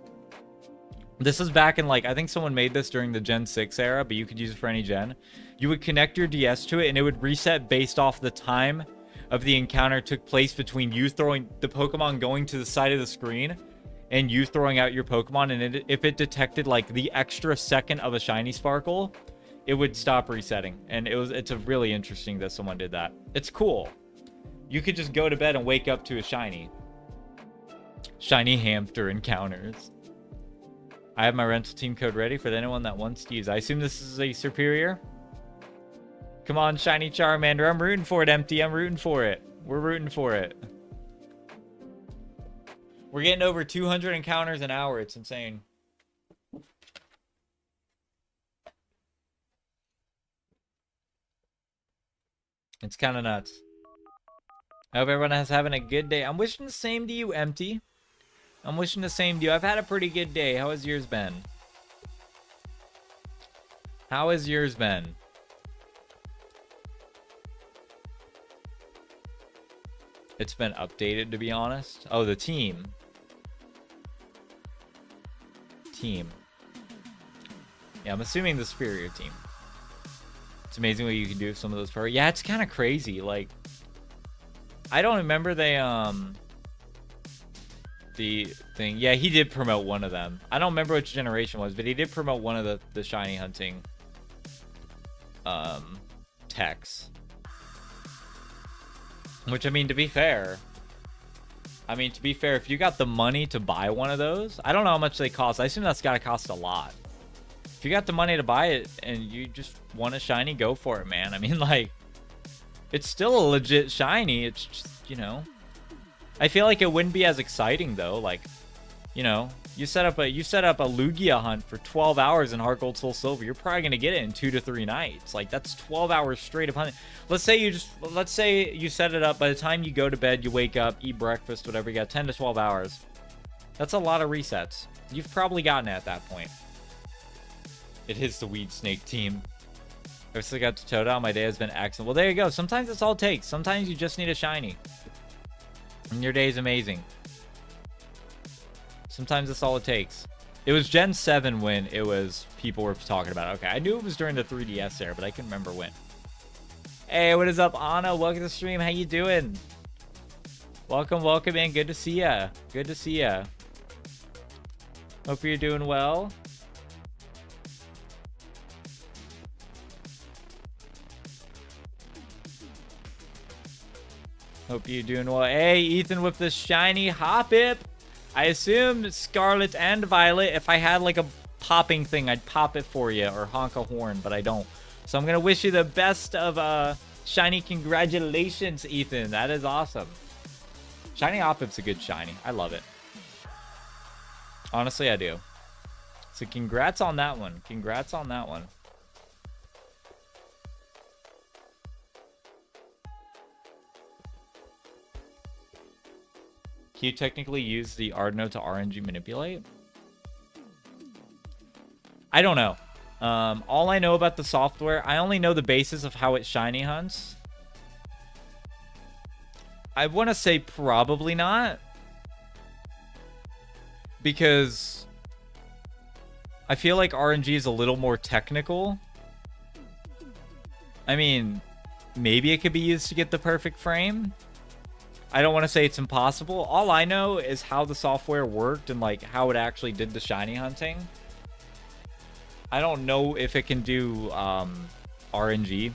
This is back in like I think someone made this during the Gen 6 era, but you could use it for any gen. You would connect your DS to it, and it would reset based off the time of the encounter took place between you throwing the Pokemon going to the side of the screen and you throwing out your Pokemon, and if it detected like the extra second of a shiny sparkle, it would stop resetting. And it's a really interesting that someone did that. It's cool. You could just go to bed and wake up to a shiny hamster encounters. I have my rental team code ready for anyone that wants to use. I assume this is a superior. Come on, shiny Charmander. I'm rooting for it, Empty. I'm rooting for it. We're rooting for it. We're getting over 200 encounters an hour. It's insane. It's kind of nuts. I hope everyone is having a good day. I'm wishing the same to you, Empty. I'm wishing the same to you. I've had a pretty good day. How has yours been? How has yours been? It's been updated, to be honest. Oh, the team. Yeah, I'm assuming the superior team. It's amazing what you can do with some of those powers. Yeah, it's kind of crazy. Like, I don't remember the thing. Yeah, he did promote one of them. I don't remember which generation it was, but he did promote one of the shiny hunting techs. Which, I mean, to be fair, if you got the money to buy one of those, I don't know how much they cost. I assume that's got to cost a lot. If you got the money to buy it and you just want a shiny, go for it, man. I mean, like, it's still a legit shiny. It's just, you know, I feel like it wouldn't be as exciting though. Like, you know, you set up a Lugia hunt for 12 hours in Heart Gold Soul Silver. You're probably gonna get it in 2 to 3 nights. Like, that's 12 hours straight of hunting. Let's say you set it up. By the time you go to bed, you wake up, eat breakfast, whatever. You got 10 to 12 hours. That's a lot of resets. You've probably gotten it at that point. It is the Weed Snake team. I've still got to Totodile. My day has been excellent. Well, there you go. Sometimes that's all it takes. Sometimes you just need a shiny. And your day is amazing. Sometimes that's all it takes. It was Gen 7 when it was people were talking about it. Okay, I knew it was during the 3DS era, but I couldn't remember when. Hey, what is up, Anna? Welcome to the stream. How you doing? Welcome, welcome in. Good to see ya. Good to see ya. Hope you're doing well. Hope you're doing well. Hey, Ethan with the shiny Hoppip. I assumed Scarlet and Violet. If I had like a popping thing, I'd pop it for you or honk a horn, but I don't. So I'm going to wish you the best of shiny. Congratulations, Ethan. That is awesome. Shiny Hoppip's a good shiny. I love it. Honestly, I do. So congrats on that one. Congrats on that one. Can you technically use the Ardenno to RNG manipulate? I don't know. All I know about the software, I only know the basis of how it shiny hunts. I want to say probably not. Because I feel like RNG is a little more technical. I mean, maybe it could be used to get the perfect frame. I don't want to say it's impossible. All I know is how the software worked and like how it actually did the shiny hunting. I don't know if it can do RNG.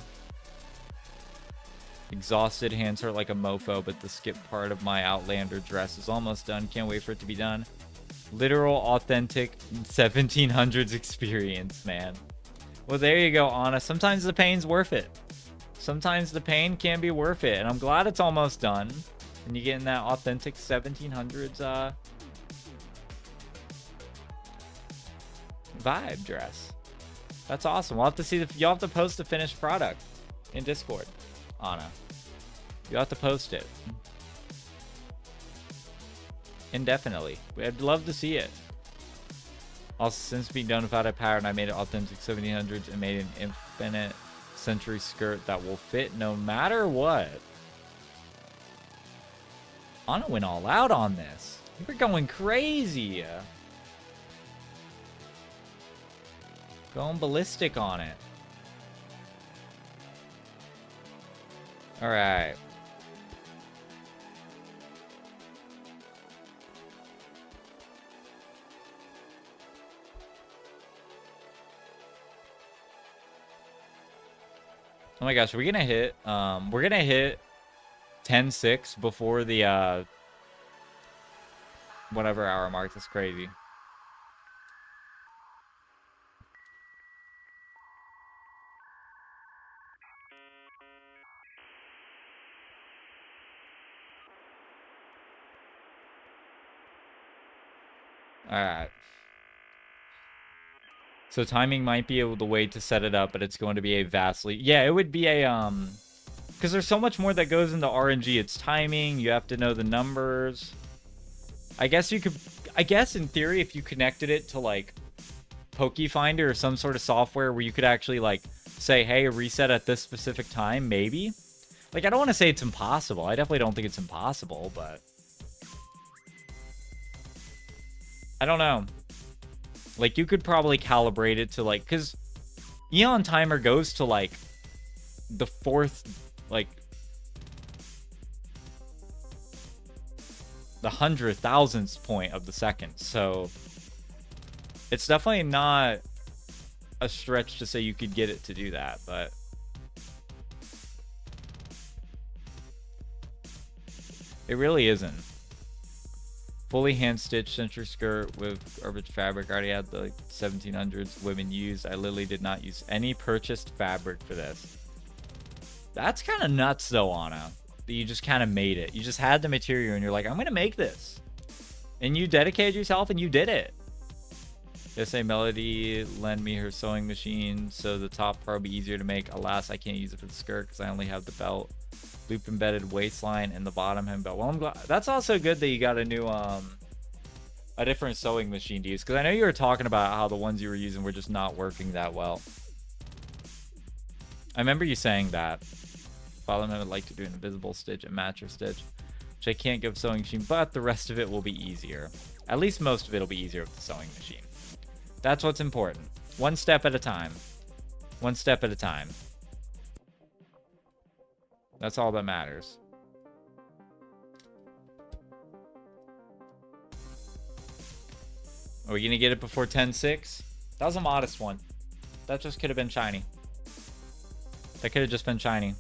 Exhausted, hands hurt like a mofo, but the skip part of my Outlander dress is almost done. Can't wait for it to be done. Literal, authentic 1700s experience, man. Well, there you go, Anna. Sometimes the pain's worth it. Sometimes the pain can be worth it, and I'm glad it's almost done. And you get in that authentic 1700s vibe dress. That's awesome. We'll have to see you'll have to post the finished product in Discord, Anna. You'll have to post it. Indefinitely. I'd love to see it. Also, since being done without a pattern, I made an authentic 1700s and made an infinite century skirt that will fit no matter what. Anna went all out on this. You were going crazy. Going ballistic on it. All right. Oh my gosh, we're gonna hit 10:06 before the whatever hour mark. That's crazy. All right. So timing might be the way to set it up, but it's going to be a vastly... Yeah, it would be a... Because there's so much more that goes into RNG. It's timing. You have to know the numbers. I guess you could... I guess, in theory, if you connected it to, like, PokeFinder or some sort of software where you could actually, like, say, hey, reset at this specific time, maybe. Like, I don't want to say it's impossible. I definitely don't think it's impossible, but... I don't know. Like, you could probably calibrate it to, like... Because Eon Timer goes to, like, the fourth... Like... the 100,000th point of the second. So... it's definitely not a stretch to say you could get it to do that, but... it really isn't. Fully hand-stitched century skirt with garbage fabric. I already had the 1700s women used. I literally did not use any purchased fabric for this. That's kind of nuts, though, Anna. That you just kind of made it. You just had the material, and you're like, I'm going to make this. And you dedicated yourself, and you did it. Just say Melody lend me her sewing machine, so the top part will be easier to make. Alas, I can't use it for the skirt because I only have the belt. Loop embedded waistline and the bottom hem belt. Well, I'm glad. That's also good that you got a new a different sewing machine to use, because I know you were talking about how the ones you were using were just not working that well. I remember you saying that. Father would like to do an invisible stitch and matcher stitch, which I can't give sewing machine, but the rest of it will be easier. At least most of it will be easier with the sewing machine. That's what's important. One step at a time. One step at a time. That's all that matters. Are we gonna get it before 10-6? That was a modest one. That just could have been shiny. That could have just been shiny.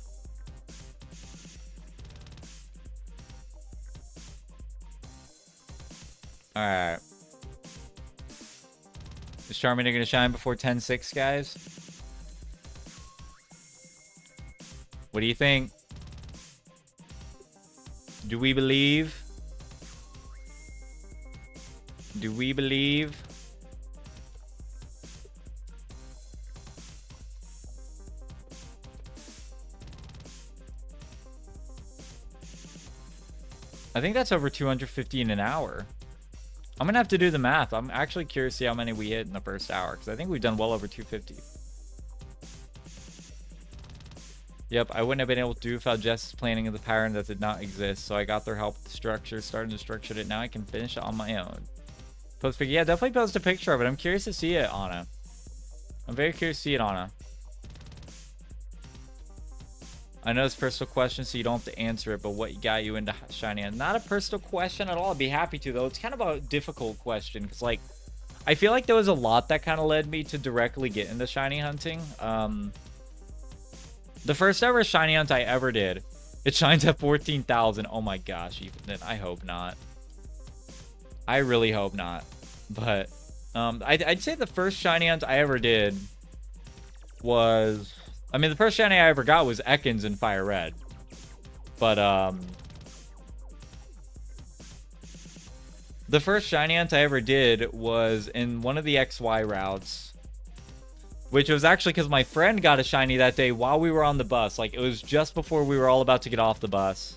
Alright. Is Charmander gonna shine before 10-6, guys? What do you think? Do we believe? Do we believe? I think that's over 250 in an hour. I'm gonna have to do the math. I'm actually curious to see how many we hit in the first hour, because I think we've done well over 250. Yep, I wouldn't have been able to do without Jess's planning of the pattern that did not exist, so I got their help with the structure, starting to structure it. Now I can finish it on my own. Post picture. Yeah, definitely post a picture of it. I'm curious to see it, Anna. I'm very curious to see it, Anna. I know it's a personal question, so you don't have to answer it, but what got you into shiny? Not a personal question at all. I'd be happy to, though. It's kind of a difficult question, because, like, I feel like there was a lot that kind of led me to directly get into shiny hunting. The first ever shiny hunt I ever did, it shines at 14,000. Oh my gosh, even I hope not. I really hope not. But I'd say the first shiny hunt I ever did was... I mean, the first shiny I ever got was Ekans in Firered. But, the first shiny hunt I ever did was in one of the XY routes. Which was actually because my friend got a shiny that day while we were on the bus. Like, it was just before we were all about to get off the bus.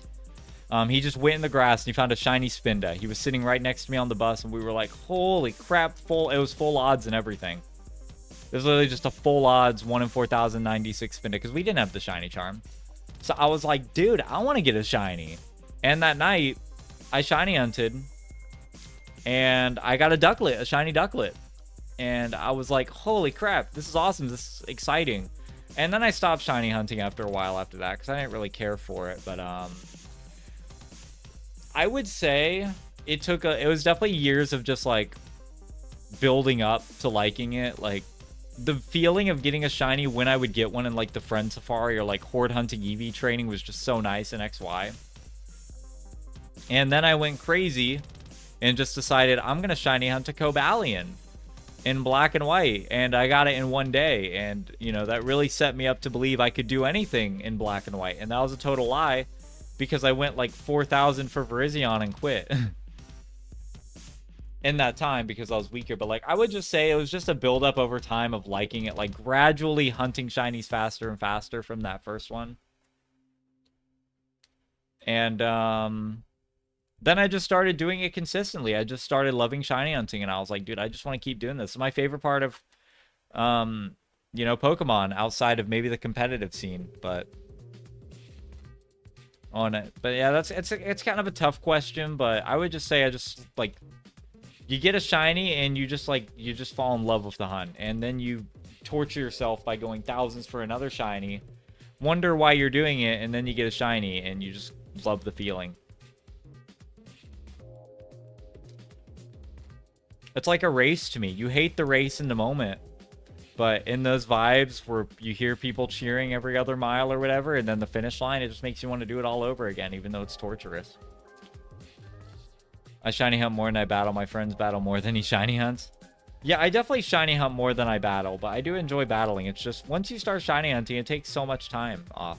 He just went in the grass and he found a shiny Spinda. He was sitting right next to me on the bus and we were like, holy crap, it was full odds and everything. It was literally just a full odds 1 in 4,096 Spinda because we didn't have the shiny charm. So I was like, dude, I want to get a shiny. And that night, I shiny hunted and I got a ducklet, a shiny ducklet. And I was like, holy crap, this is awesome. This is exciting. And then I stopped shiny hunting after a while after that because I didn't really care for it. But I would say it was definitely years of just like building up to liking it. Like the feeling of getting a shiny when I would get one in like the friend safari or like horde hunting EV training was just so nice in XY. And then I went crazy and just decided I'm going to shiny hunt a Cobalion in black and white, and I got it in one day, and you know that really set me up to believe I could do anything in black and white, and that was a total lie because I went like 4,000 for Virizion and quit in that time because I was weaker. But like I would just say it was just a build up over time of liking it, like gradually hunting shinies faster and faster from that first one. And then I just started doing it consistently. I just started loving shiny hunting, and I was like, dude, I just want to keep doing this. It's my favorite part of, you know, Pokemon outside of maybe the competitive scene. But on it, but yeah, it's kind of a tough question. But I would just say I just like you get a shiny and you just fall in love with the hunt, and then you torture yourself by going thousands for another shiny, wonder why you're doing it, and then you get a shiny and you just love the feeling. It's like a race to me. You hate the race in the moment, but in those vibes where you hear people cheering every other mile or whatever, and then the finish line, it just makes you want to do it all over again, even though it's torturous. I shiny hunt more than I battle. My friends battle more than he shiny hunts. Yeah, I definitely shiny hunt more than I battle, but I do enjoy battling. It's just once you start shiny hunting, it takes so much time off.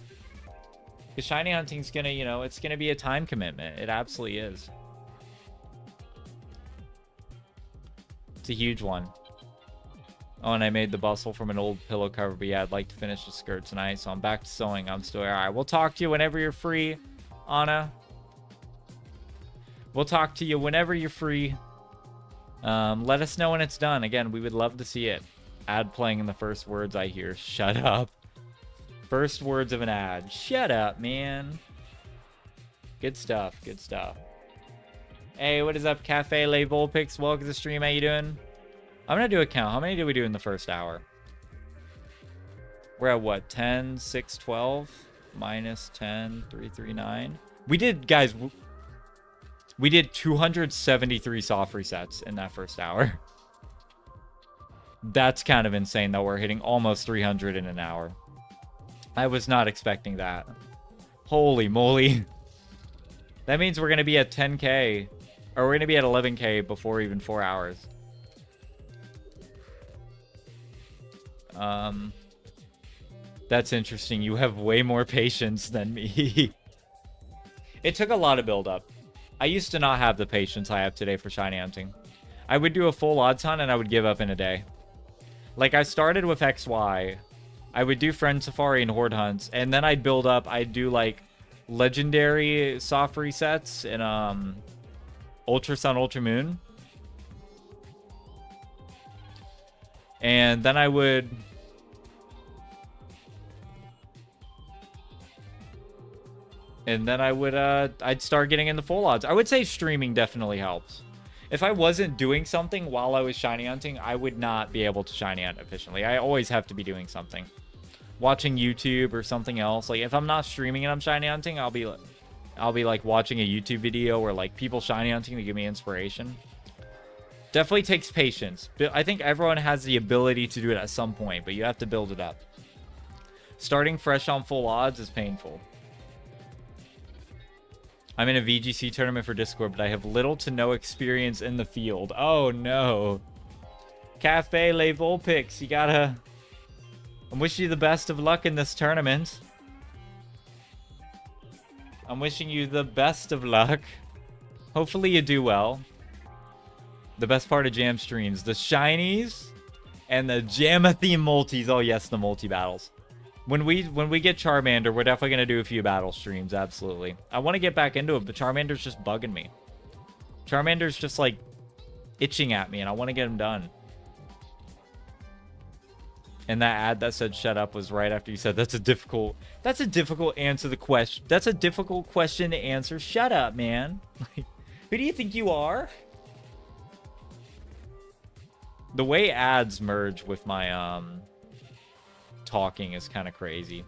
Because shiny hunting's gonna, you know, it's gonna be a time commitment. It absolutely is. It's a huge one. Oh, and I made the bustle from an old pillow cover, but yeah, I'd like to finish the skirt tonight, so I'm back to sewing. I'm still all right. We'll talk to you whenever you're free, Anna. We'll talk to you whenever you're free. Let us know when it's done. Again, we would love to see it. Ad playing in the first words I hear. Shut up. First words of an ad. Shut up, man. Good stuff. Good stuff. Hey, what is up, Cafe Le Volpix? Welcome to the stream. How you doing? I'm going to do a count. How many did we do in the first hour? We're at what? 10, 6, 12? Minus 10, 3, 3, 9. We did, guys, we did 273 soft resets in that first hour. That's kind of insane that we're hitting almost 300 in an hour. I was not expecting that. Holy moly. That means we're going to be at 10k. Or we're going to be at 11k before even 4 hours. That's interesting. You have way more patience than me. It took a lot of build up. I used to not have the patience I have today for shiny hunting. I would do a full odds hunt and I would give up in a day. Like, I started with XY. I would do Friend Safari and Horde hunts. And then I'd build up. I'd do, like, legendary soft resets and, Ultra Sun, Ultra Moon. And then I would... I'd start getting in the full odds. I would say streaming definitely helps. If I wasn't doing something while I was shiny hunting, I would not be able to shiny hunt efficiently. I always have to be doing something. Watching YouTube or something else. Like, if I'm not streaming and I'm shiny hunting, I'll be like watching a YouTube video or like people shiny hunting to give me inspiration. Definitely takes patience. But I think everyone has the ability to do it at some point, but you have to build it up. Starting fresh on full odds is painful. I'm in a VGC tournament for Discord, but I have little to no experience in the field. Oh, no. Cafe Le Volpix, you gotta... I'm wishing you the best of luck in this tournament. I'm wishing you the best of luck. Hopefully you do well. The best part of Jam streams. The shinies and the Jamma theme multis. Oh, yes, the multi-battles. When we get Charmander, we're definitely going to do a few battle streams, absolutely. I want to get back into it, but Charmander's just bugging me. Charmander's just, like, itching at me, and I want to get him done. And that ad that said shut up was right after you said that's a difficult answer the question. That's a difficult question to answer. Shut up, man. Like, who do you think you are? The way ads merge with my, talking is kind of crazy.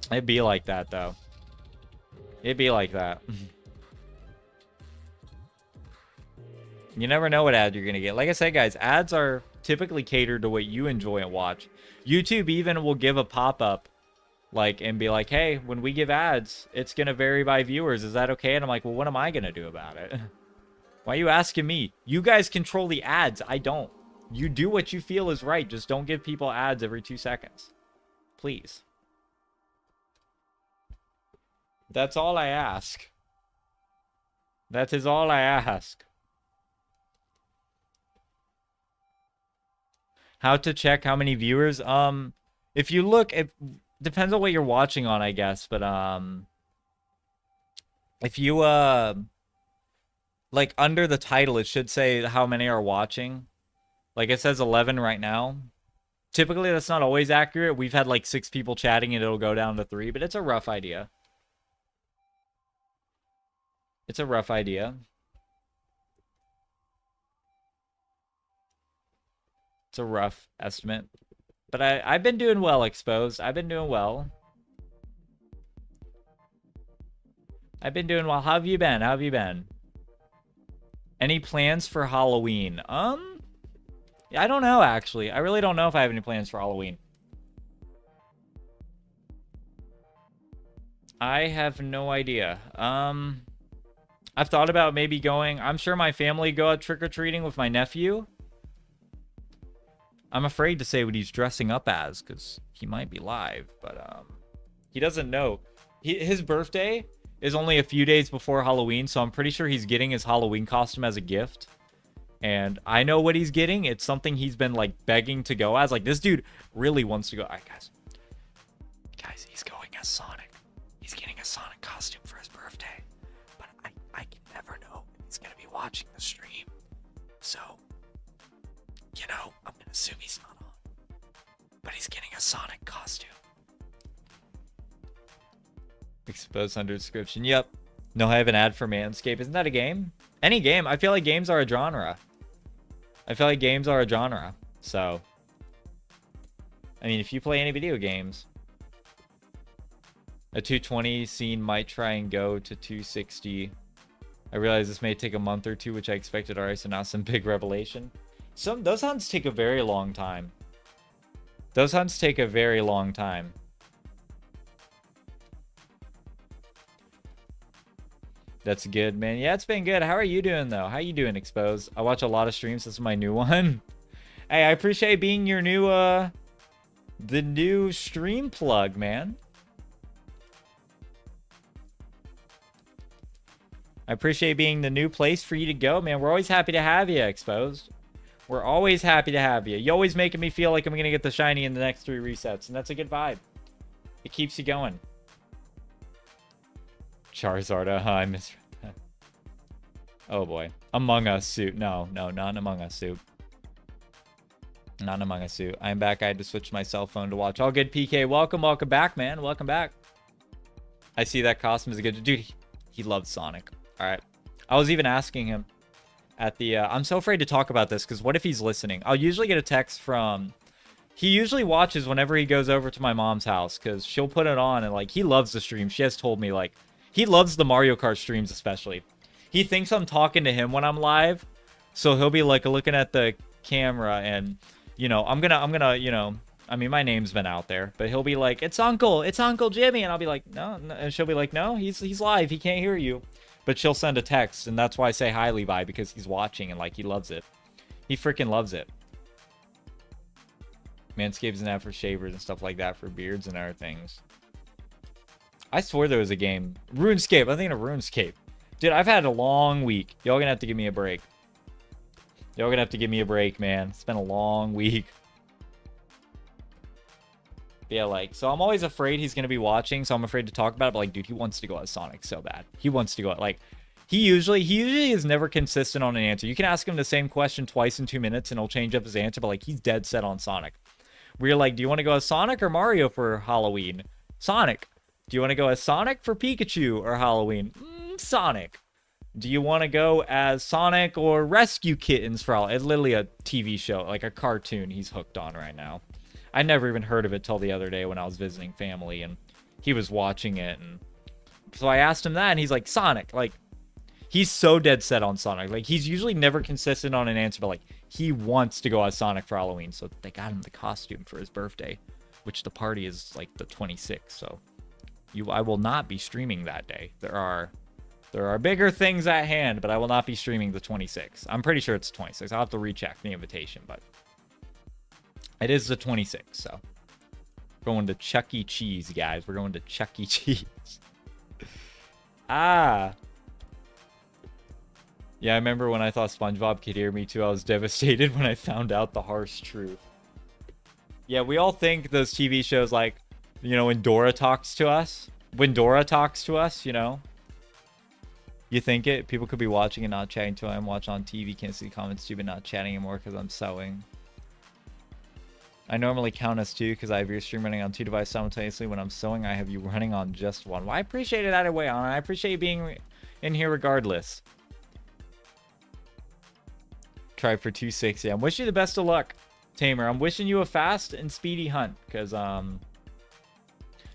It'd be like that, though. It'd be like that. You never know what ad you're gonna get. Like I said, guys, ads are typically catered to what you enjoy and watch. YouTube even will give a pop-up, like, and be like, hey, when we give ads, it's gonna vary by viewers. Is that okay? And I'm like, well, what am I gonna do about it? Why are you asking me? You guys control the ads. I don't. You do what you feel is right. Just don't give people ads every 2 seconds. Please. That's all I ask. That is all I ask. How to check how many viewers? If you look, it depends on what you're watching on, I guess. But, if you, like, under the title, it should say how many are watching. Like, it says 11 right now. Typically, that's not always accurate. We've had, like, 6 people chatting, and it'll go down to 3. But it's a rough idea. It's a rough idea. It's a rough estimate. But I've been doing well, Exposed. I've been doing well. I've been doing well. How have you been? How have you been? Any plans for Halloween? I don't know, actually. I really don't know if I have any plans for Halloween. I have no idea. I've thought about maybe going... I'm sure my family go out trick-or-treating with my nephew. I'm afraid to say what he's dressing up as, because he might be live, but he doesn't know. His birthday is only a few days before Halloween, so I'm pretty sure he's getting his Halloween costume as a gift. And I know what he's getting. It's something he's been, like, begging to go as. Like, this dude really wants to go. All right, guys, he's going as Sonic. He's getting a Sonic costume for his birthday. But I can never know if he's going to be watching the stream. So, you know, I'm going to assume he's not on. But he's getting a Sonic costume. Exposed under description. Yep. No, I have an ad for Manscaped. Isn't that a game? Any game. I feel like games are a genre. So, I mean, if you play any video games, a 220 scene might try and go to 260. I realize this may take a month or two, which I expected already, so not some big revelation. Those hunts take a very long time. Those hunts take a very long time. That's good, man. Yeah, it's been good. How are you doing, though? How you doing, Exposed? I watch a lot of streams. This is my new one. Hey, I appreciate being your new, the new stream plug, man. I appreciate being the new place for you to go, man. We're always happy to have you, Exposed. We're always happy to have you. You're always making me feel like I'm going to get the shiny in the next 3 resets, and that's a good vibe. It keeps you going. Charizard, I miss. Oh boy. Among Us suit. No, not Among Us suit. Not an Among Us suit. I'm back. I had to switch my cell phone to watch. All good, PK. Welcome back, man. Welcome back. I see that costume is a good... Dude, he loves Sonic. All right. I was even asking him at the... I'm so afraid to talk about this, because what if he's listening? I'll usually get a text from... He usually watches whenever he goes over to my mom's house, because she'll put it on, and, like, he loves the stream. She has told me, like... He loves the Mario Kart streams, especially. He thinks I'm talking to him when I'm live, so he'll be, like, looking at the camera, and... You know, I'm gonna, you know, I mean, my name's been out there, but he'll be like, it's Uncle Jimmy. And I'll be like, no. And she'll be like, no, he's live. He can't hear you. But she'll send a text. And that's why I say hi, Levi, because he's watching and, like, he loves it. He freaking loves it. Manscaped's an app for shavers and stuff like that for beards and other things. I swore there was a game. RuneScape. I'm thinking of RuneScape. Dude, I've had a long week. Y'all gonna have to give me a break. Y'all gonna have to give me a break, man. It's been a long week. But yeah, like, so I'm always afraid he's gonna be watching, so I'm afraid to talk about it. But, like, dude, he wants to go as Sonic so bad. He wants to go, like, he usually is never consistent on an answer. You can ask him the same question twice in 2 minutes, and he'll change up his answer. But, like, he's dead set on Sonic. We're like, do you want to go as Sonic or Mario for Halloween? Sonic. Do you want to go as Sonic for Pikachu or Halloween? Sonic. Do you want to go as Sonic or Rescue Kittens for all? It's literally a TV show, like a cartoon he's hooked on right now. I never even heard of it till the other day when I was visiting family and he was watching it. And so I asked him that and he's like, Sonic. Like, he's so dead set on Sonic. Like, he's usually never consistent on an answer, but, like, he wants to go as Sonic for Halloween. So they got him the costume for his birthday, which the party is like the 26th. So I will not be streaming that day. There are bigger things at hand, but I will not be streaming the 26th. I'm pretty sure it's 26. I'll have to recheck the invitation, but it is the 26th, so. We're going to Chuck E. Cheese, guys. We're going to Chuck E. Cheese. Ah. Yeah, I remember when I thought SpongeBob could hear me, too. I was devastated when I found out the harsh truth. Yeah, we all think those TV shows, like, you know, when Dora talks to us. When Dora talks to us, you know. You think it? People could be watching and not chatting till I'm watching on TV. Can't see comments too, but not chatting anymore because I'm sewing. I normally count as 2 because I have your stream running on 2 devices simultaneously. When I'm sewing, I have you running on just 1. Well, I appreciate it that way, on. I appreciate you being in here regardless. Try for 260. I'm wishing you the best of luck, Tamer. I'm wishing you a fast and speedy hunt because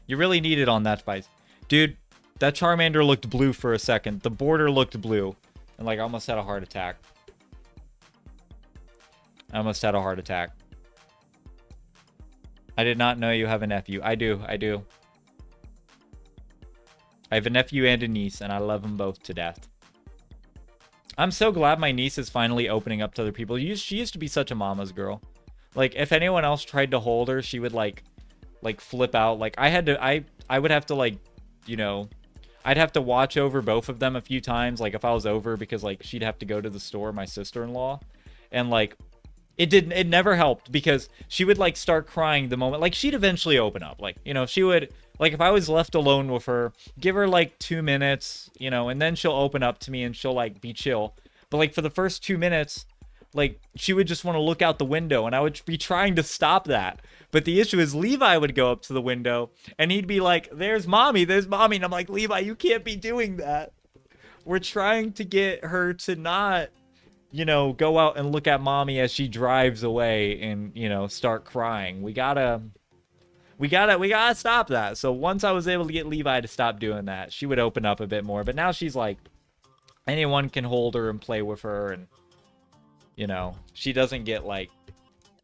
you really need it on that device. Dude, that Charmander looked blue for a second. The border looked blue. And, like, I almost had a heart attack. I almost had a heart attack. I did not know you have a nephew. I do. I have a nephew and a niece, and I love them both to death. I'm so glad my niece is finally opening up to other people. She used to be such a mama's girl. Like, if anyone else tried to hold her, she would, like flip out. Like, I would have to, like, you know... I'd have to watch over both of them a few times, like, if I was over, because, like, she'd have to go to the store, my sister-in-law. And, like, it never helped, because she would, like, start crying the moment, like, she'd eventually open up. Like, you know, she would, like, if I was left alone with her, give her, like, 2 minutes, you know, and then she'll open up to me and she'll, like, be chill. But, like, for the first 2 minutes, like, she would just want to look out the window, and I would be trying to stop that. But the issue is Levi would go up to the window, and he'd be like, there's mommy. And I'm like, Levi, you can't be doing that. We're trying to get her to not, you know, go out and look at mommy as she drives away and, you know, start crying. We gotta stop that. So once I was able to get Levi to stop doing that, she would open up a bit more. But now she's like, anyone can hold her and play with her, and You know, she doesn't get like,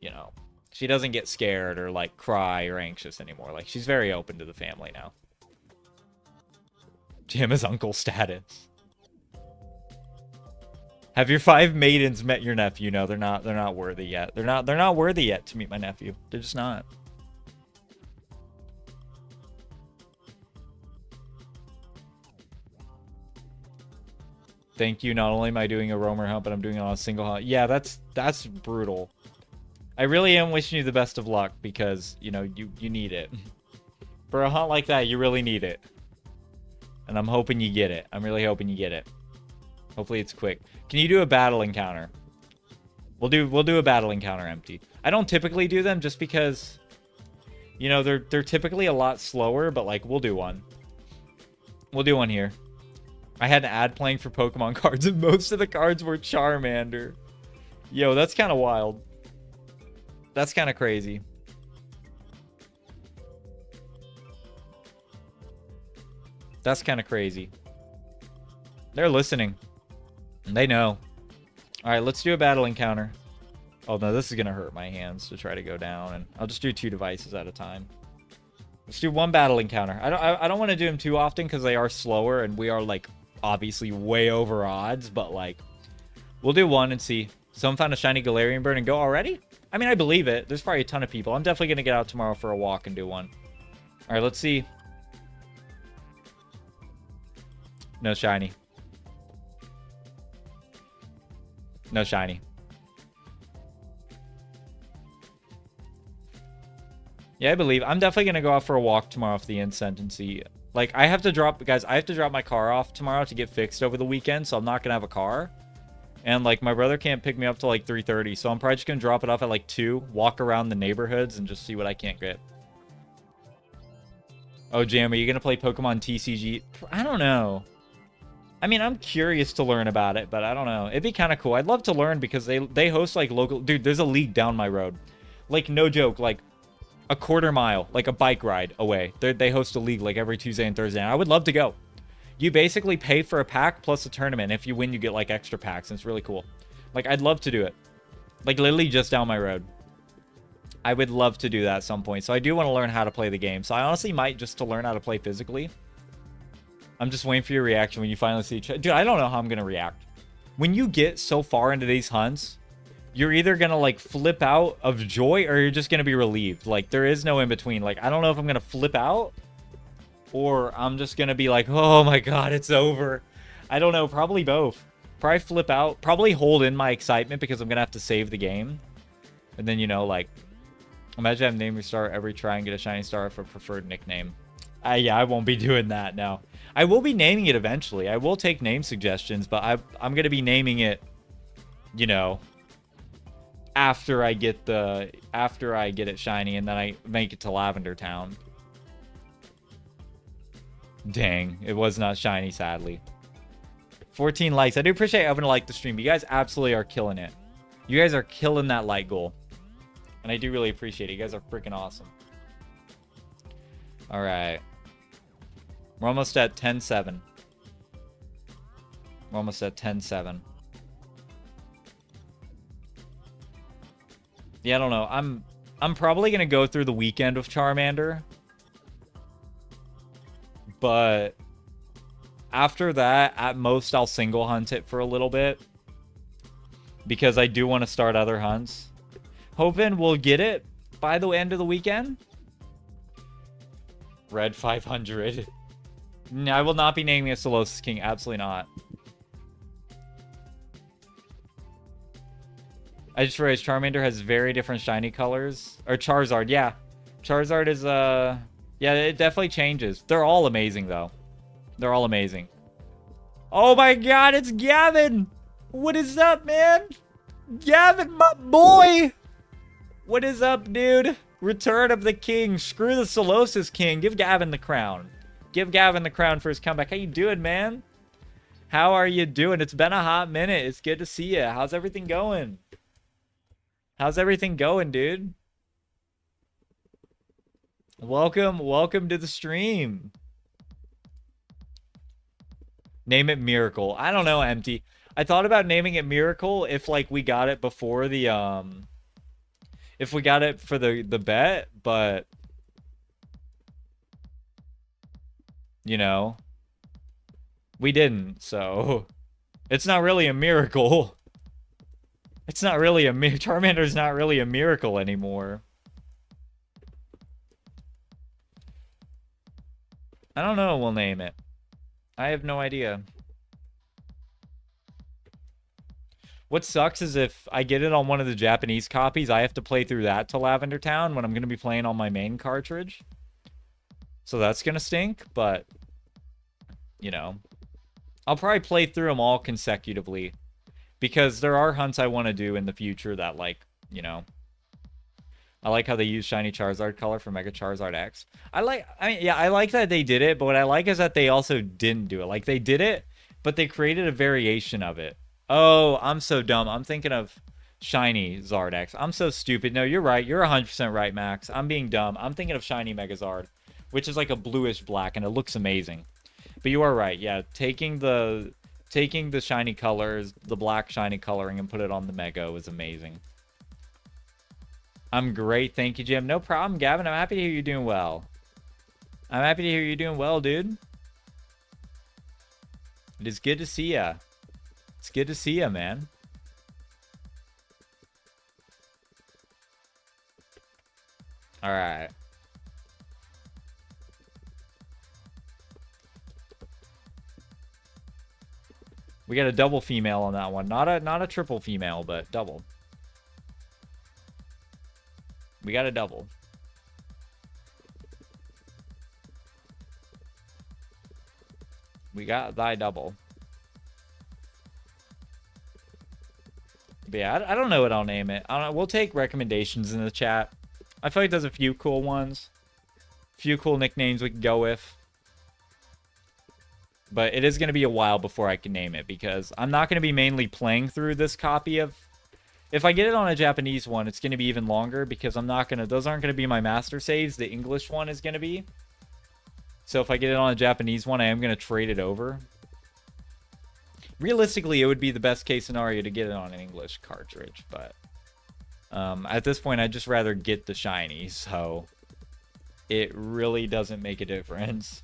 you know, she doesn't get scared or like cry or anxious anymore. Like she's very open to the family now. Jim is uncle status. Have your 5 maidens met your nephew? No, they're not worthy yet. They're not worthy yet to meet my nephew. They're just not. Thank you. Not only am I doing a roamer hunt, but I'm doing it on a single hunt. Yeah, that's brutal. I really am wishing you the best of luck because, you know, you need it. For a hunt like that, you really need it. And I'm hoping you get it. I'm really hoping you get it. Hopefully it's quick. Can you do a battle encounter? We'll do a battle encounter empty. I don't typically do them just because, you know, they're typically a lot slower, but like we'll do one. We'll do one here. I had an ad playing for Pokemon cards, and most of the cards were Charmander. Yo, that's kind of wild. That's kind of crazy. That's kind of crazy. They're listening. They know. Alright, let's do a battle encounter. Oh, no, this is going to hurt my hands to try to go down. And I'll just do 2 devices at a time. Let's do 1 battle encounter. I don't want to do them too often because they are slower. And we are, like, obviously way over odds. But, like, we'll do 1 and see. Someone found a shiny Galarian bird and go already? I mean, I believe it. There's probably a ton of people. I'm definitely going to get out tomorrow for a walk and do 1. Alright, let's see. No shiny. No shiny. Yeah, I believe. I'm definitely going to go out for a walk tomorrow off the incense and see. Like, I have to drop... Guys, I have to drop my car off tomorrow to get fixed over the weekend, so I'm not going to have a car. And, like, my brother can't pick me up till, like, 3:30, so I'm probably just going to drop it off at, like, 2, walk around the neighborhoods, and just see what I can't get. Oh, Jam, are you going to play Pokemon TCG? I don't know. I mean, I'm curious to learn about it, but I don't know. It'd be kind of cool. I'd love to learn because they host, like, local... Dude, there's a league down my road. Like, no joke, like, a quarter mile, like a bike ride away. They host a league, like, every Tuesday and Thursday, and I would love to go. You basically pay for a pack plus a tournament. If you win, you get, like, extra packs, and it's really cool. Like, I'd love to do it. Like, literally just down my road. I would love to do that at some point. So I do want to learn how to play the game. So I honestly might just to learn how to play physically. I'm just waiting for your reaction when you finally see... Dude, I don't know how I'm going to react. When you get so far into these hunts, you're either going to, like, flip out of joy or you're just going to be relieved. Like, there is no in-between. Like, I don't know if I'm going to flip out or I'm just going to be like, oh my god, it's over. I don't know. Probably both. Probably flip out. Probably hold in my excitement because I'm going to have to save the game. And then, you know, like... Imagine having name your star every try and get a shiny star for preferred nickname. Yeah, I won't be doing that now. I will be naming it eventually. I will take name suggestions, but I'm going to be naming it, you know, after I get it shiny and then I make it to Lavender Town. Dang, it was not shiny, sadly. 14 likes. I do appreciate everyone to like the stream. You guys absolutely are killing it. You guys are killing that like goal. And I do really appreciate it. You guys are freaking awesome. All right. We're almost at 10-7. We're almost at 10-7. Yeah, I don't know. I'm probably going to go through the weekend with Charmander. But after that, at most, I'll single hunt it for a little bit. Because I do want to start other hunts. Hoping we'll get it by the end of the weekend. Red 500. No, I will not be naming a Solosis King. Absolutely not. I just realized Charmander has very different shiny colors. Or Charizard, yeah. Charizard is, yeah, it definitely changes. They're all amazing, though. They're all amazing. Oh my god, it's Gavin! What is up, man? Gavin, my boy! What is up, dude? Return of the King. Screw the Solosis King. Give Gavin the crown. Give Gavin the crown for his comeback. How you doing, man? How are you doing? It's been a hot minute. It's good to see you. How's everything going? How's everything going, dude? Welcome to the stream. Name it Miracle. I don't know, Empty. I thought about naming it Miracle if like we got it before the if we got it for the bet, but you know, we didn't, so it's not really a miracle. It's not really a Charmander's not really a miracle anymore. I don't know what we'll name it. I have no idea. What sucks is if I get it on one of the Japanese copies, I have to play through that to Lavender Town when I'm going to be playing on my main cartridge. So that's going to stink, but, you know. I'll probably play through them all consecutively. Because there are hunts I want to do in the future that, like, you know. I like how they use Shiny Charizard color for Mega Charizard X. I like that they did it, but what I like is that they also didn't do it. Like, they did it, but they created a variation of it. Oh, I'm so dumb. I'm thinking of Shiny Zard X. I'm so stupid. No, you're right. You're 100% right, Max. I'm being dumb. I'm thinking of Shiny Megazard, which is like a bluish black, and it looks amazing. But you are right. Yeah, taking the shiny colors, the black shiny coloring, and put it on the Mega was amazing. I'm great. Thank you, Jim. No problem, Gavin. I'm happy to hear you're doing well. I'm happy to hear you're doing well, dude. It is good to see ya. It's good to see ya, man. All right. We got a double female on that one. Not a triple female, but double. We got a double. We got thy double. But yeah, I don't know what I'll name it. I don't know. We'll take recommendations in the chat. I feel like there's a few cool ones. A few cool nicknames we can go with. But it is going to be a while before I can name it, because I'm not going to be mainly playing through this copy of... If I get it on a Japanese one, it's going to be even longer, because I'm not going to... Those aren't going to be my master saves. The English one is going to be. So if I get it on a Japanese one, I am going to trade it over. Realistically, it would be the best case scenario to get it on an English cartridge, but... at this point, I'd just rather get the shiny, so... It really doesn't make a difference.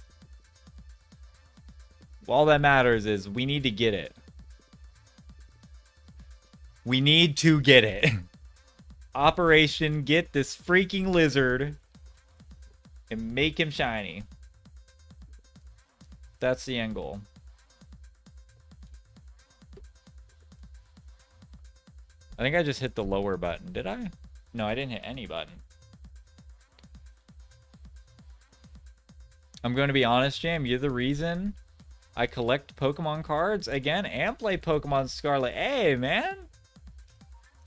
All that matters is we need to get it. We need to get it. Operation get this freaking lizard and make him shiny. That's the end goal. I think I just hit the lower button. Did I? No, I didn't hit any button. I'm going to be honest, Jam. You're the reason I collect Pokemon cards again and play Pokemon Scarlet. Hey, man.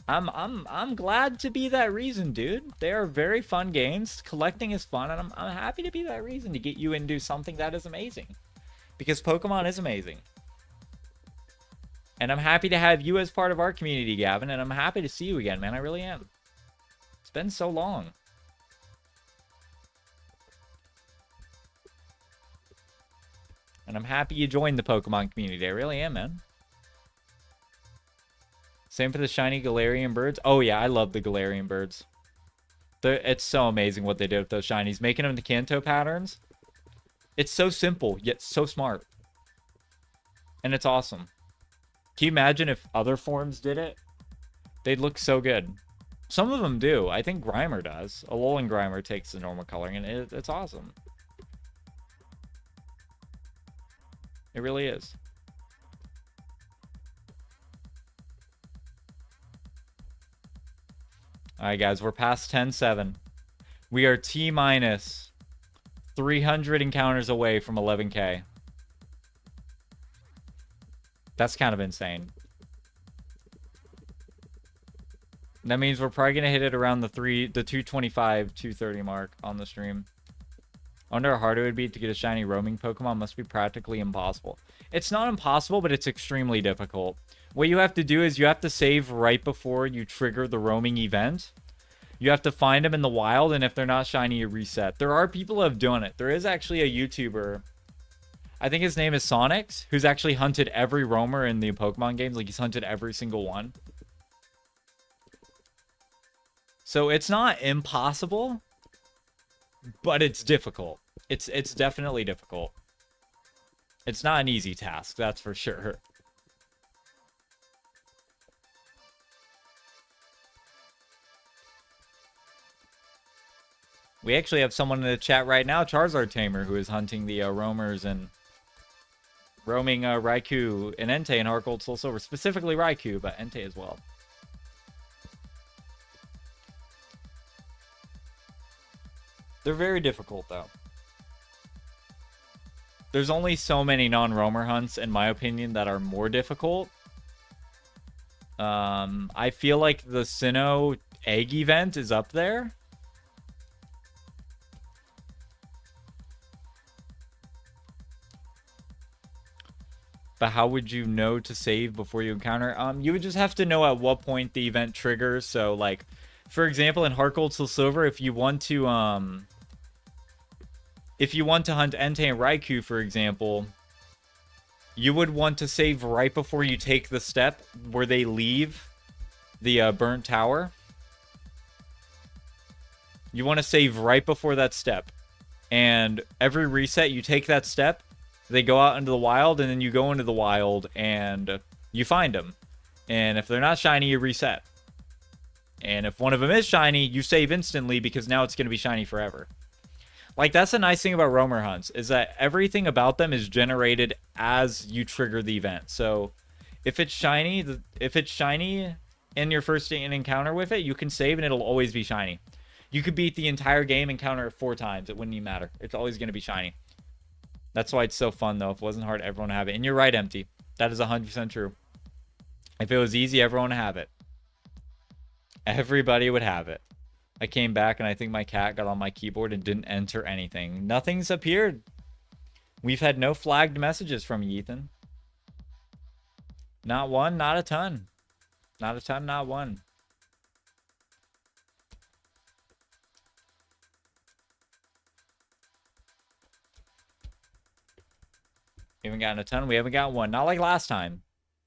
I'm glad to be that reason, dude. They are very fun games. Collecting is fun, and I'm happy to be that reason to get you into something that is amazing. Because Pokemon is amazing. And I'm happy to have you as part of our community, Gavin, and I'm happy to see you again, man. I really am. It's been so long. And I'm happy you joined the Pokemon community. I really am, man. Same for the shiny Galarian birds. Oh, yeah, I love the Galarian birds. It's so amazing what they did with those shinies. Making them the Kanto patterns. It's so simple, yet so smart. And it's awesome. Can you imagine if other forms did it? They'd look so good. Some of them do. I think Grimer does. Alolan Grimer takes the normal coloring, and it's awesome. It really is. Alright, guys. We're past 10-7. We are T-minus 300 encounters away from 11K. That's kind of insane. That means we're probably going to hit it around the 225, 230 mark on the stream. I wonder how hard it would be to get a shiny roaming Pokemon. Must be practically impossible. It's not impossible, but it's extremely difficult. What you have to do is you have to save right before you trigger the roaming event. You have to find them in the wild, and if they're not shiny, you reset. There are people who have done it. There is actually a YouTuber. I think his name is Sonics, who's actually hunted every roamer in the Pokemon games. Like, he's hunted every single one. So it's not impossible, but it's difficult. It's definitely difficult. It's not an easy task, that's for sure. We actually have someone in the chat right now, Charizard Tamer, who is hunting the roamers and roaming Raikou and Entei in Heart Gold Soul Silver. Specifically Raikou, but Entei as well. They're very difficult, though. There's only so many non-roamer hunts, in my opinion, that are more difficult. I feel like the Sinnoh egg event is up there. But how would you know to save before you encounter? You would just have to know at what point the event triggers. So, like, for example, in Heart Gold Soul Silver, if you want to hunt Entei and Raikou, for example, you would want to save right before you take the step where they leave the burnt tower. You want to save right before that step. And every reset, you take that step, they go out into the wild, and then you go into the wild and you find them. And if they're not shiny, you reset. And if one of them is shiny, you save instantly because now it's going to be shiny forever. Like, that's the nice thing about roamer hunts, is that everything about them is generated as you trigger the event. So if it's shiny in your first encounter with it, you can save and it'll always be shiny. You could beat the entire game and counter it 4 times. It wouldn't even matter. It's always going to be shiny. That's why it's so fun, though. If it wasn't hard, everyone would have it. And you're right, Empty. That is 100% true. If it was easy, everyone would have it. Everybody would have it. I came back, and I think my cat got on my keyboard and didn't enter anything. Nothing's appeared. We've had no flagged messages from you, Ethan. Not one, not a ton. Not a ton, not one. We haven't gotten a ton. We haven't got one. Not like last time.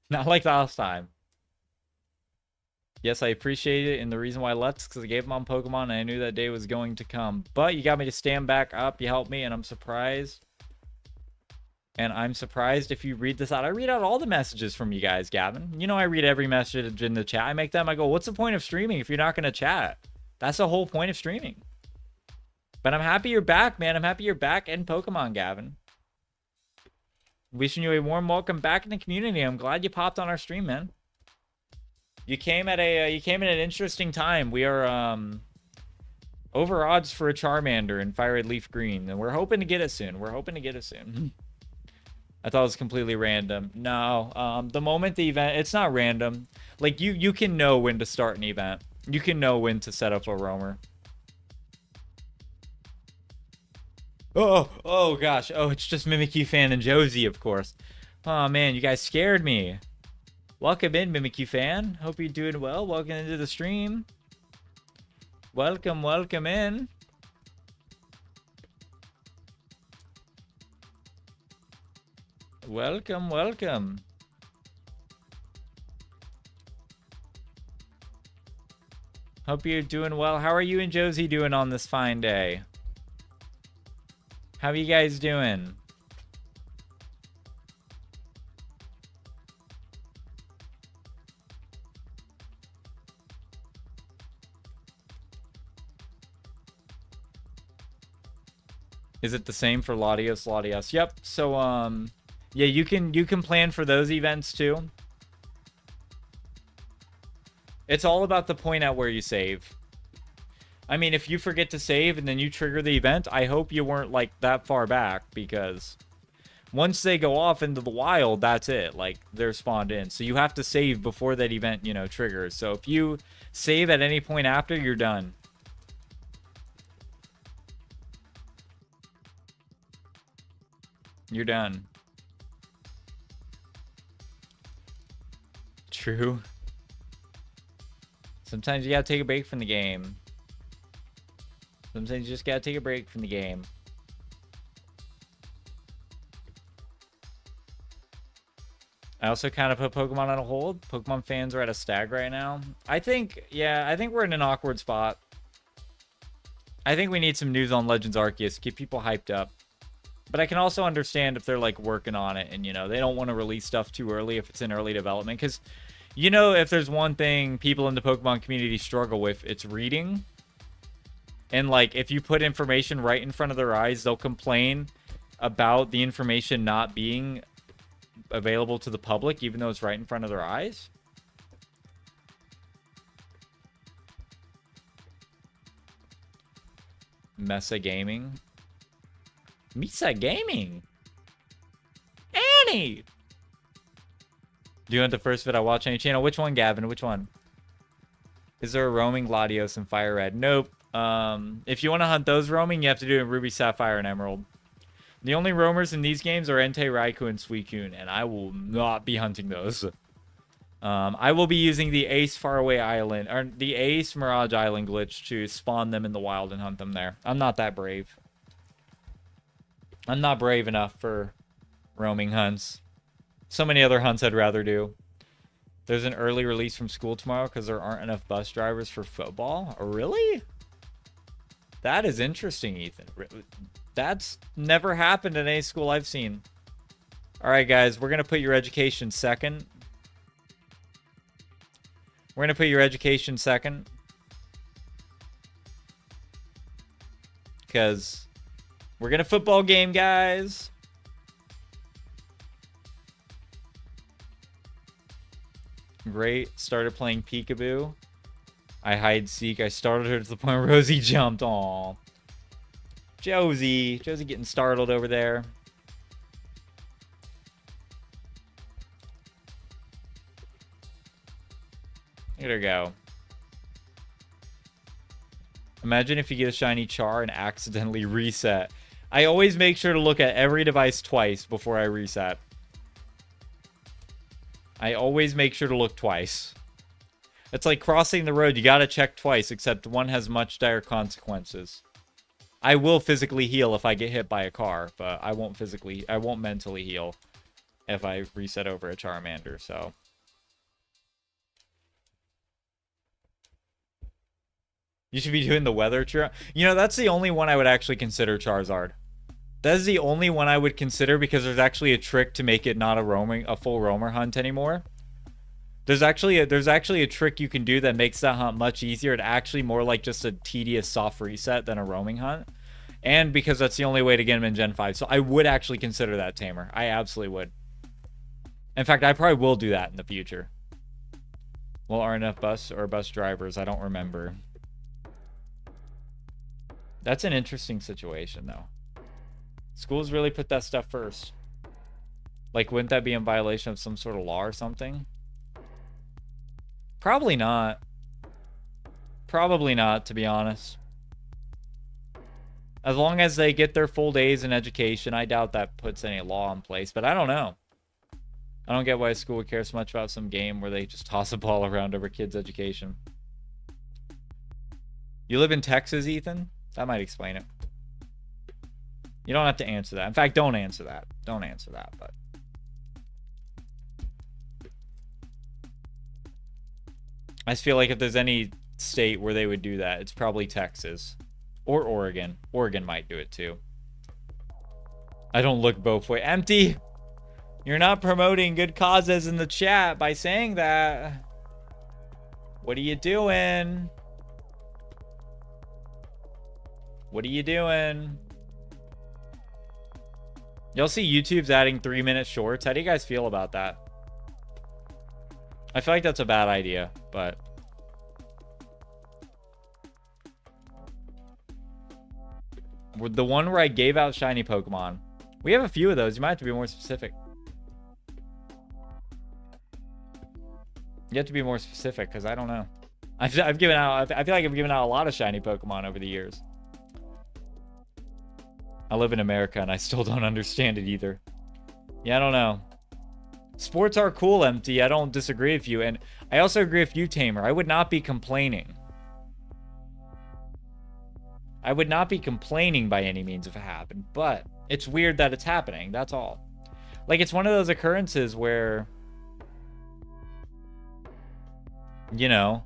Not like last time. Yes, I appreciate it. And the reason why I left is because I gave him on Pokemon and I knew that day was going to come. But you got me to stand back up. You helped me and I'm surprised. And I'm surprised if you read this out. I read out all the messages from you guys, Gavin. You know I read every message in the chat. I make them. I go, what's the point of streaming if you're not going to chat? That's the whole point of streaming. But I'm happy you're back, man. I'm happy you're back in Pokemon, Gavin. Wishing you a warm welcome back in the community. I'm glad you popped on our stream, man. You came at an interesting time. We are over odds for a Charmander in Firered Leafgreen, and we're hoping to get it soon. We're hoping to get it soon. I thought it was completely random. No, the moment the event, it's not random. Like you can know when to start an event. You can know when to set up a roamer. Oh gosh. Oh, it's just Mimikyu Fan and Josie, of course. Oh man, you guys scared me. Welcome in, Mimikyu Fan. Hope you're doing well. Welcome into the stream. Welcome in. Welcome. Hope you're doing well. How are you and Josie doing on this fine day? How are you guys doing? Is it the same for Latios? Latios. Yep. So yeah, you can plan for those events too. It's all about the point at where you save. I mean, if you forget to save and then you trigger the event, I hope you weren't like that far back, because once they go off into the wild, that's it. Like, they're spawned in. So you have to save before that event, you know, triggers. So if you save at any point after, you're done. You're done. True. Sometimes you gotta take a break from the game. Sometimes you just gotta take a break from the game. I also kind of put Pokemon on a hold. Pokemon fans are at a stag right now. I think we're in an awkward spot. I think we need some news on Legends Arceus to keep people hyped up. But I can also understand if they're like working on it and, you know, they don't want to release stuff too early if it's in early development. Because, you know, if there's one thing people in the Pokemon community struggle with, it's reading. And like, if you put information right in front of their eyes, they'll complain about the information not being available to the public, even though it's right in front of their eyes. Mesa Gaming. Mesa Gaming? Annie! Do you want the first vid I watch on your channel? Which one, Gavin? Which one? Is there a roaming Latios and Firered? Nope. If you want to hunt those roaming, you have to do it in Ruby, Sapphire, and Emerald. The only roamers in these games are Entei, Raikou, and Suicune, and I will not be hunting those. I will be using the Ace Faraway Island, or the Ace Mirage Island glitch to spawn them in the wild and hunt them there. I'm not that brave. I'm not brave enough for roaming hunts. So many other hunts I'd rather do. There's an early release from school tomorrow because there aren't enough bus drivers for football. Oh, really? That is interesting, Ethan. That's never happened in any school I've seen. All right, guys, we're going to put your education second. We're going to put your education second. Because we're going to football game, guys. Great. Started playing peekaboo. I hide seek. I startled her to the point where Rosie jumped. Aw. Josie getting startled over there. Look at her go. Imagine if you get a shiny Char and accidentally reset. I always make sure to look at every device twice before I reset. I always make sure to look twice. It's like crossing the road. You gotta check twice, except one has much dire consequences. I will physically heal if I get hit by a car, but I won't mentally heal if I reset over a Charmander, so. You should be doing the weather cheer. You know, that's the only one I would actually consider Charizard. That is the only one I would consider because there's actually a trick to make it not a full roamer hunt anymore. There's actually a trick you can do that makes that hunt much easier. It's actually more like just a tedious soft reset than a roaming hunt. And because that's the only way to get him in Gen 5. So I would actually consider that, Tamer. I absolutely would. In fact, I probably will do that in the future. Well, aren't enough bus drivers? I don't remember. That's an interesting situation, though. Schools really put that stuff first. Like, wouldn't that be in violation of some sort of law or something? Probably not. Probably not, to be honest. As long as they get their full days in education, I doubt that puts any law in place. But I don't know. I don't get why a school would care so much about some game where they just toss a ball around over kids' education. You live in Texas, Ethan? That might explain it. You don't have to answer that. In fact, don't answer that. Don't answer that, but... I just feel like if there's any state where they would do that, it's probably Texas. Or Oregon. Oregon might do it too. I don't look both ways. Empty! You're not promoting good causes in the chat by saying that. What are you doing? What are you doing? You'll see YouTube's adding 3-minute shorts. How do you guys feel about that? I feel like that's a bad idea, but... The one where I gave out shiny Pokemon. We have a few of those. You might have to be more specific. You have to be more specific, because I don't know. I've given out... I feel like I've given out a lot of shiny Pokemon over the years. I live in America, and I still don't understand it either. Yeah, I don't know. Sports are cool, Empty. I don't disagree with you. And I also agree with you, Tamer. I would not be complaining. I would not be complaining by any means if it happened. But it's weird that it's happening. That's all. Like, it's one of those occurrences where You know,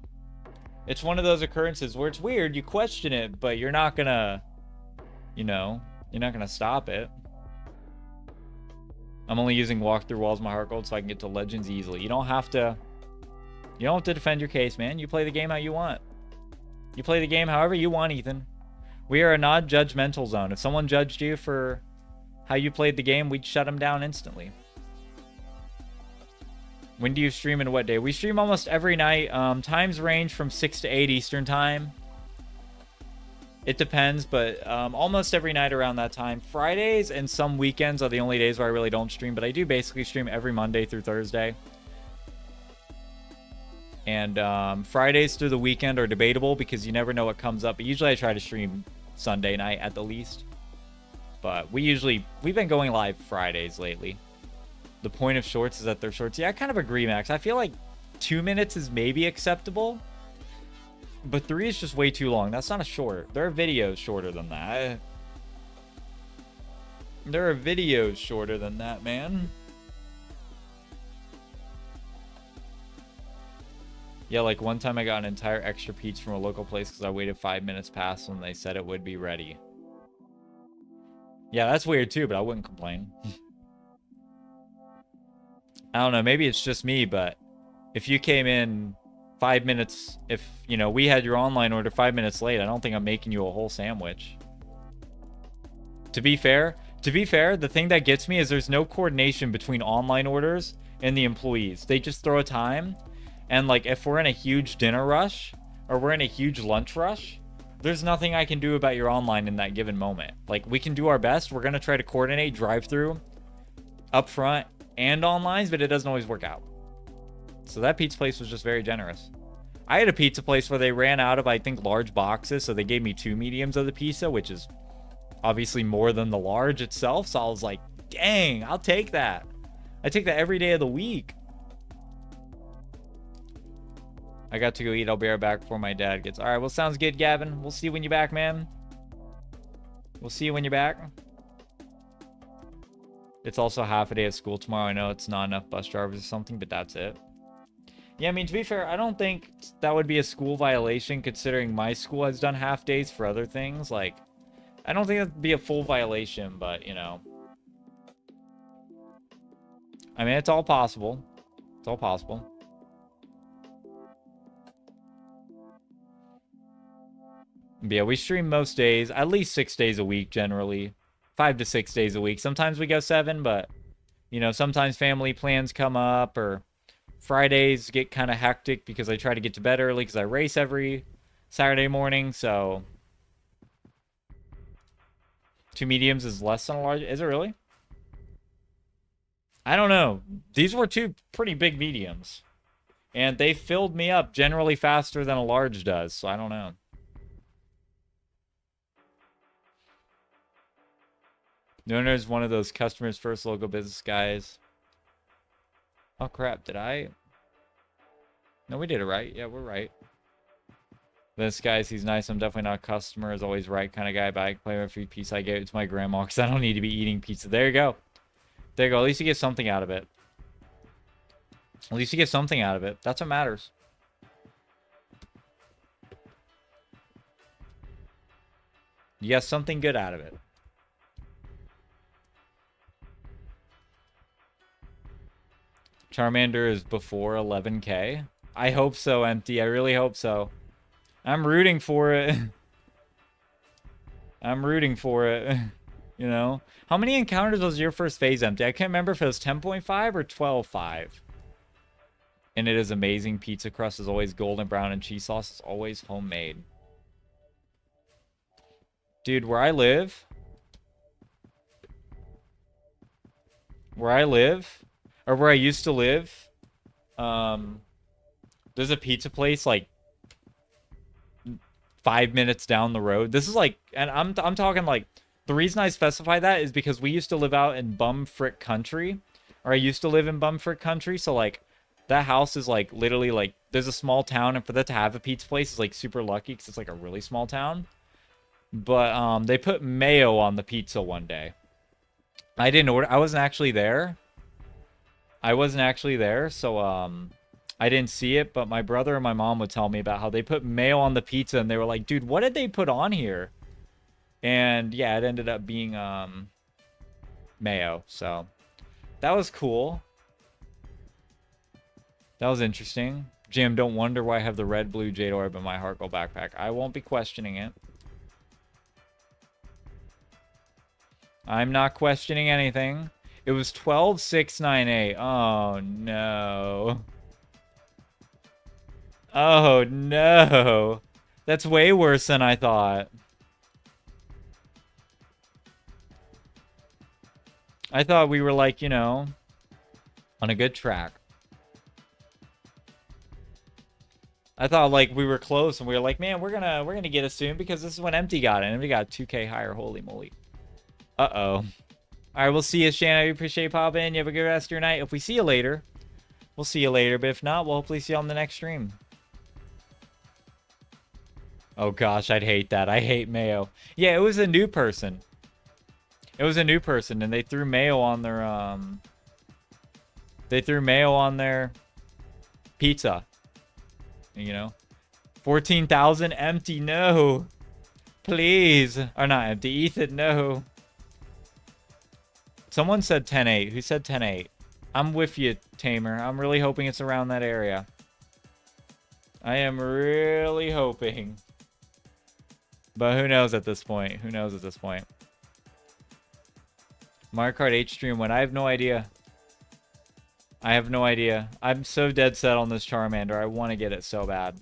it's one of those occurrences where it's weird, you question it, but you're not gonna, you know, you're not gonna stop it. I'm only using walkthrough walls my heart gold so I can get to legends easily. You don't have to defend your case, man. You play the game how you want. You play the game however you want, Ethan. We are a non-judgmental zone. If someone judged you for how you played the game, we'd shut them down instantly. When do you stream and what day? We stream almost every night. Times range from 6 to 8 Eastern time. It depends, but almost every night around that time. Fridays and some weekends are the only days where I really don't stream, but I do basically stream every Monday through Thursday. And Fridays through the weekend are debatable because you never know what comes up. But usually I try to stream Sunday night at the least. But we've been going live Fridays lately. The point of shorts is that they're shorts. Yeah, I kind of agree, Max. I feel like 2 minutes is maybe acceptable. But 3 is just way too long. That's not a short. There are videos shorter than that. There are videos shorter than that, man. Yeah, like one time I got an entire extra pizza from a local place because I waited 5 minutes past when they said it would be ready. Yeah, that's weird too, but I wouldn't complain. I don't know, maybe it's just me, but if you came in 5 minutes, if, you know, we had your online order 5 minutes late, I don't think I'm making you a whole sandwich. To be fair, the thing that gets me is there's no coordination between online orders and the employees. They just throw a time, and like if we're in a huge dinner rush or we're in a huge lunch rush, there's nothing I can do about your online in that given moment. Like, we can do our best. We're going to try to coordinate drive-through up front and online, but it doesn't always work out. So that pizza place was just very generous. I had a pizza place where they ran out of, I think, large boxes, so they gave me 2 mediums of the pizza, which is obviously more than the large itself. So I was like, dang, I'll take that. I take that every day of the week. I got to go eat. I'll be right back before my dad gets... All right, well, sounds good, Gavin. We'll see you when you're back, man. We'll see you when you're back. It's also half a day of school tomorrow. I know it's not enough bus drivers or something, but that's it. Yeah, I mean, to be fair, I don't think that would be a school violation considering my school has done half days for other things. Like, I don't think that'd be a full violation, but, you know. I mean, it's all possible. It's all possible. But yeah, we stream most days, at least 6 days a week generally. 5 to 6 days a week. Sometimes we go 7, but, you know, sometimes family plans come up, or Fridays get kind of hectic because I try to get to bed early because I race every Saturday morning, so 2 mediums is less than a large. Is it really? I don't know. These were 2 pretty big mediums, and they filled me up generally faster than a large does, so I don't know. The owner is one of those customers' first local business guys. Oh, crap. Did I? No, we did it right. Yeah, we're right. This guy, he's nice. I'm definitely not a customer. Is always right kind of guy. But I can play every piece I gave it to my grandma because I don't need to be eating pizza. There you go. There you go. At least you get something out of it. At least you get something out of it. That's what matters. You get something good out of it. Charmander is before 11K. I hope so, Empty. I really hope so. I'm rooting for it. I'm rooting for it. You know? How many encounters was your first phase, Empty? I can't remember if it was 10.5 or 12.5. And it is amazing. Pizza crust is always golden brown and cheese sauce is always homemade. Dude, where I live... or where I used to live, there's a pizza place like 5 minutes down the road. This is like, and I'm talking like, the reason I specify that is because we used to live out in bumfrick country, or I used to live in bumfrick country. So like, that house is like literally like, there's a small town, and for that to have a pizza place is like super lucky because it's like a really small town. But they put mayo on the pizza one day. I didn't order. I wasn't actually there. So I didn't see it, but my brother and my mom would tell me about how they put mayo on the pizza, and they were like, dude, what did they put on here? And yeah, it ended up being mayo. So that was cool. That was interesting. Jim, don't wonder why I have the red blue jade orb in my Heart Gold backpack. I won't be questioning it. I'm not questioning anything. It was 12,698. Oh no. Oh no. That's way worse than I thought. I thought we were like, you know, on a good track. I thought like we were close and we were like, man, we're gonna get it soon because this is when Empty got it. And we got 2K higher. Holy moly. Uh-oh. All right, we'll see you, Shannon. I appreciate you popping in. You have a good rest of your night. If we see you later, we'll see you later. But if not, we'll hopefully see you on the next stream. Oh gosh, I'd hate that. I hate mayo. Yeah, it was a new person. It was a new person, and they threw mayo on their They threw mayo on their pizza. You know, 14,000 empty. No, please, or not empty. Ethan, no. Someone said 10-8. Who said 10-8? I'm with you, Tamer. I'm really hoping it's around that area. I am really hoping. But who knows at this point? Who knows at this point? Mario Kart 8 stream when I have no idea. I have no idea. I'm so dead set on this Charmander. I want to get it so bad.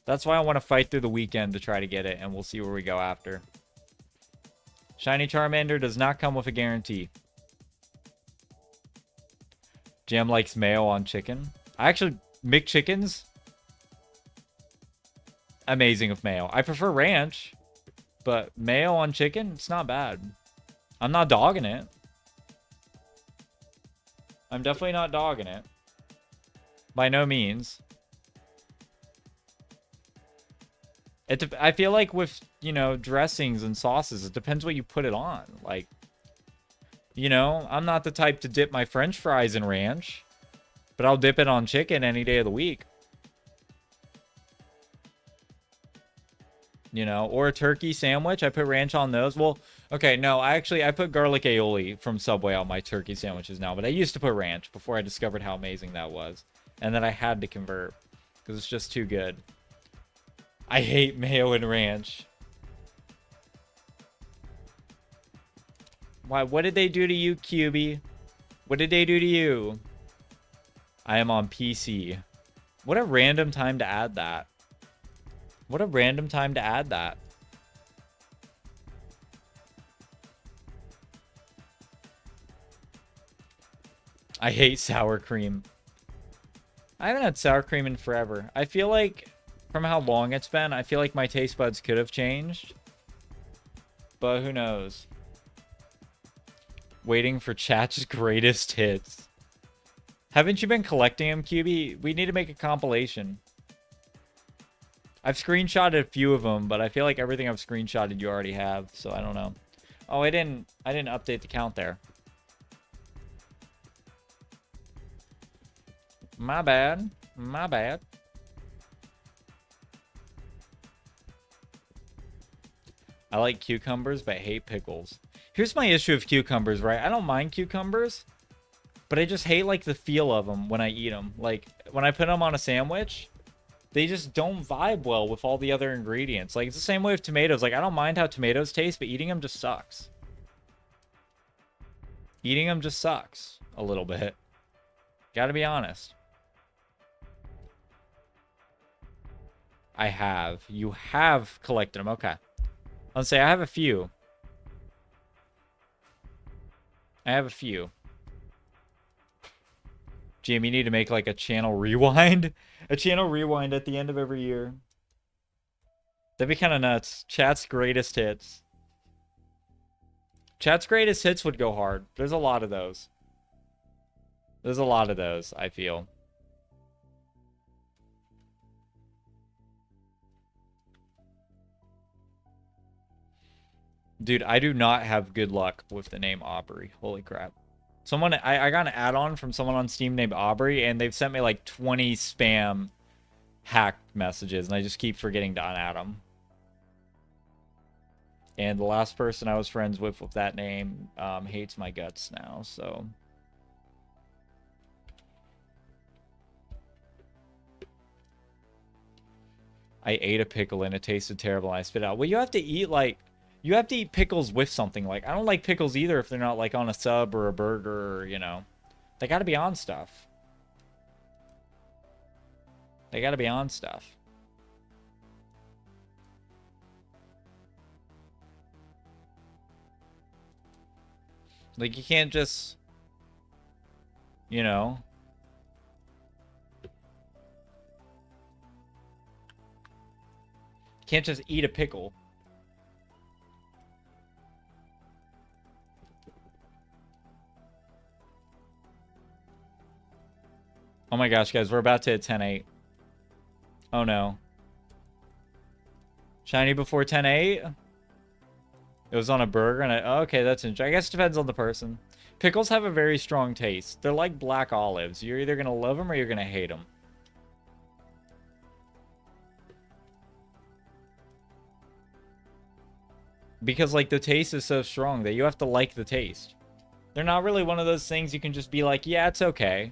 That's why I want to fight through the weekend to try to get it, and we'll see where we go after. Shiny Charmander does not come with a guarantee. Jam likes mayo on chicken. I actually McChickens. Amazing with mayo. I prefer ranch, but mayo on chicken, it's not bad. I'm not dogging it. I'm definitely not dogging it. By no means. I feel like with, you know, dressings and sauces, it depends what you put it on. Like, you know, I'm not the type to dip my French fries in ranch, but I'll dip it on chicken any day of the week. You know, or a turkey sandwich. I put ranch on those. Well, okay, no, I put garlic aioli from Subway on my turkey sandwiches now, but I used to put ranch before I discovered how amazing that was. And then I had to convert because it's just too good. I hate mayo and ranch. Why? What did they do to you, QB? What did they do to you? I am on PC. What a random time to add that. What a random time to add that. I hate sour cream. I haven't had sour cream in forever. I feel like, from how long it's been, I feel like my taste buds could have changed. But who knows? Waiting for chat's greatest hits. Haven't you been collecting them, QB? We need to make a compilation. I've screenshotted a few of them, but I feel like everything I've screenshotted you already have, so I don't know. Oh, I didn't update the count there. My bad. My bad. I like cucumbers, but hate pickles. Here's my issue with cucumbers, right? I don't mind cucumbers, but I just hate, like, the feel of them when I eat them. Like, when I put them on a sandwich, they just don't vibe well with all the other ingredients. Like, it's the same way with tomatoes. Like, I don't mind how tomatoes taste, but eating them just sucks. Eating them just sucks a little bit. Gotta be honest. I have. You have collected them. Okay. I'll say I have a few. I have a few. Jim, you need to make like a channel rewind. A channel rewind at the end of every year. That'd be kind of nuts. Chat's greatest hits. Chat's greatest hits would go hard. There's a lot of those. There's a lot of those, I feel. Dude, I do not have good luck with the name Aubrey. Holy crap. Someone, I got an add-on from someone on Steam named Aubrey, and they've sent me like 20 spam hacked messages, and I just keep forgetting to unadd them. And the last person I was friends with that name hates my guts now, so... I ate a pickle and it tasted terrible and I spit it out. Well, you have to eat, like... You have to eat pickles with something. Like, I don't like pickles either if they're not, like, on a sub or a burger or, you know. They gotta be on stuff. They gotta be on stuff. Like, you can't just... You know... Can't just eat a pickle. Oh my gosh, guys, we're about to hit 10-8. Oh no. Shiny before 10-8? It was on a burger and oh, okay, that's interesting. I guess it depends on the person. Pickles have a very strong taste. They're like black olives. You're either going to love them or you're going to hate them. Because, like, the taste is so strong that you have to like the taste. They're not really one of those things you can just be like, yeah, it's okay.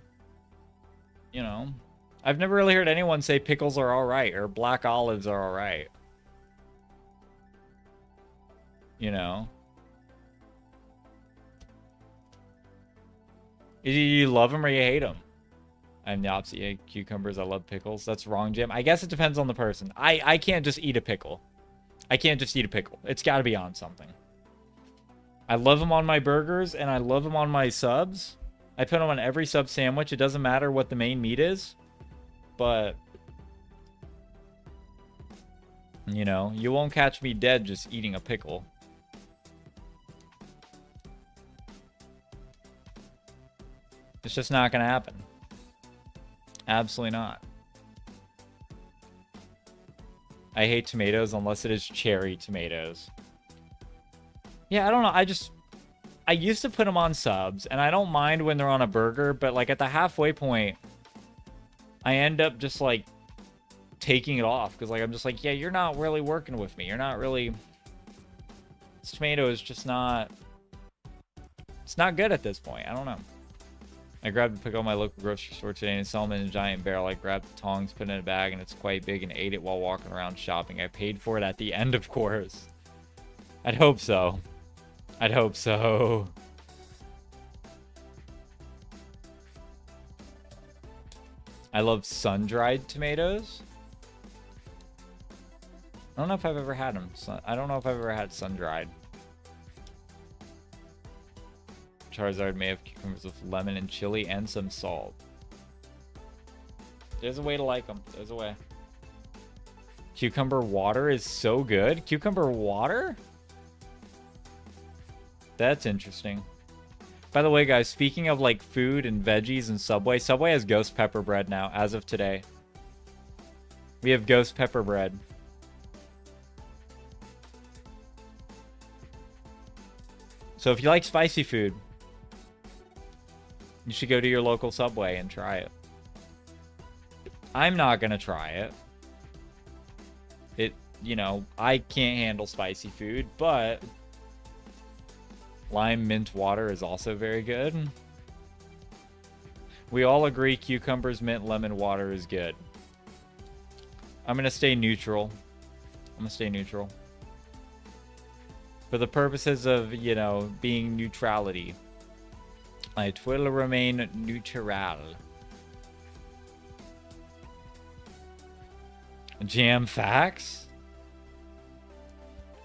You know? I've never really heard anyone say pickles are alright or black olives are alright. You know? You love them or you hate them. I'm the opposite. Yeah, cucumbers, I love pickles. That's wrong, Jim. I guess it depends on the person. I can't just eat a pickle. I can't just eat a pickle. It's got to be on something. I love them on my burgers, and I love them on my subs. I put them on every sub sandwich. It doesn't matter what the main meat is. But, you know, you won't catch me dead just eating a pickle. It's just not going to happen. Absolutely not. I hate tomatoes unless it is cherry tomatoes. Yeah, I don't know. I used to put them on subs, and I don't mind when they're on a burger, but like at the halfway point, I end up just like taking it off because like I'm just like, yeah, you're not really working with me. You're not really. This tomato is just not. It's not good at this point. I don't know. I grabbed a pickle at my local grocery store today and saw them in a giant barrel. I grabbed the tongs, put it in a bag, and it's quite big, and ate it while walking around shopping. I paid for it at the end, of course. I'd hope so. I'd hope so. I love sun-dried tomatoes. I don't know if I've ever had them. I don't know if I've ever had sun-dried. Charizard may have cucumbers with lemon and chili and some salt. There's a way to like them. There's a way. Cucumber water is so good. Cucumber water? That's interesting. By the way, guys, speaking of like food and veggies and Subway, Subway has ghost pepper bread now, as of today. We have ghost pepper bread. So if you like spicy food, you should go to your local Subway and try it. I'm not gonna try it. You know, I can't handle spicy food, but lime mint water is also very good. We all agree cucumbers, mint, lemon water is good. I'm gonna stay neutral. I'm gonna stay neutral. For the purposes of, you know, being neutrality. It will remain neutral. Jam facts?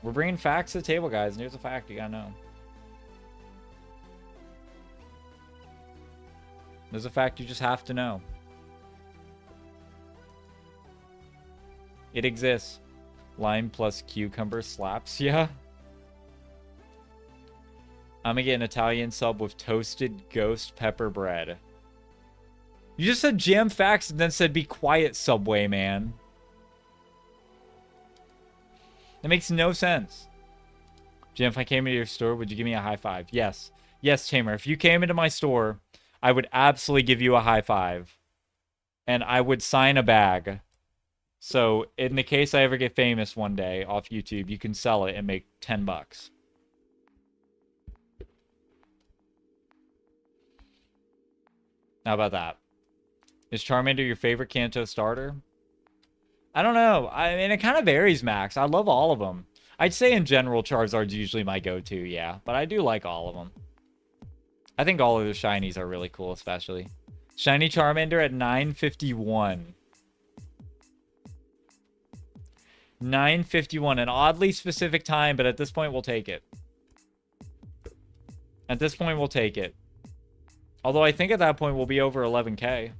We're bringing facts to the table, guys. And here's a fact you gotta know. There's a fact you just have to know. It exists. Lime plus cucumber slaps ya. I'm gonna get an Italian sub with toasted ghost pepper bread. You just said jam facts and then said be quiet, Subway man. That makes no sense. Jam, if I came into your store, would you give me a high five? Yes. Yes, Tamer, if you came into my store, I would absolutely give you a high five. And I would sign a bag. So in the case I ever get famous one day off YouTube, you can sell it and make 10 bucks. How about that? Is Charmander your favorite Kanto starter? I don't know. I mean, it kind of varies, Max. I love all of them. I'd say in general, Charizard's usually my go-to, yeah. But I do like all of them. I think all of the shinies are really cool, especially. Shiny Charmander at 951. 951, an oddly specific time, but at this point, we'll take it. At this point, we'll take it. Although I think at that point, we'll be over 11K.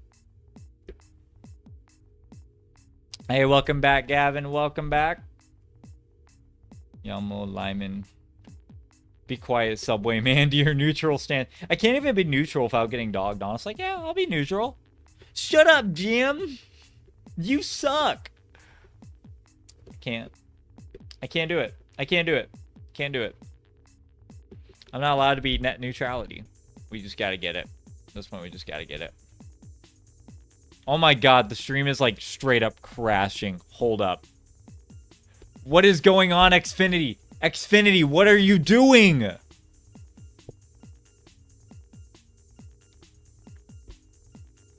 Hey, welcome back, Gavin. Welcome back. Yamo Lyman. Be quiet, Subway man. To your neutral stand. I can't even be neutral without getting dogged on. It's like, yeah, I'll be neutral. Shut up, Jim. You suck. I can't do it. I can't do it. Can't do it. I'm not allowed to be net neutrality. We just gotta get it. At this point, we just gotta get it. Oh my god, the stream is like straight up crashing. Hold up. What is going on, Xfinity? Xfinity, what are you doing?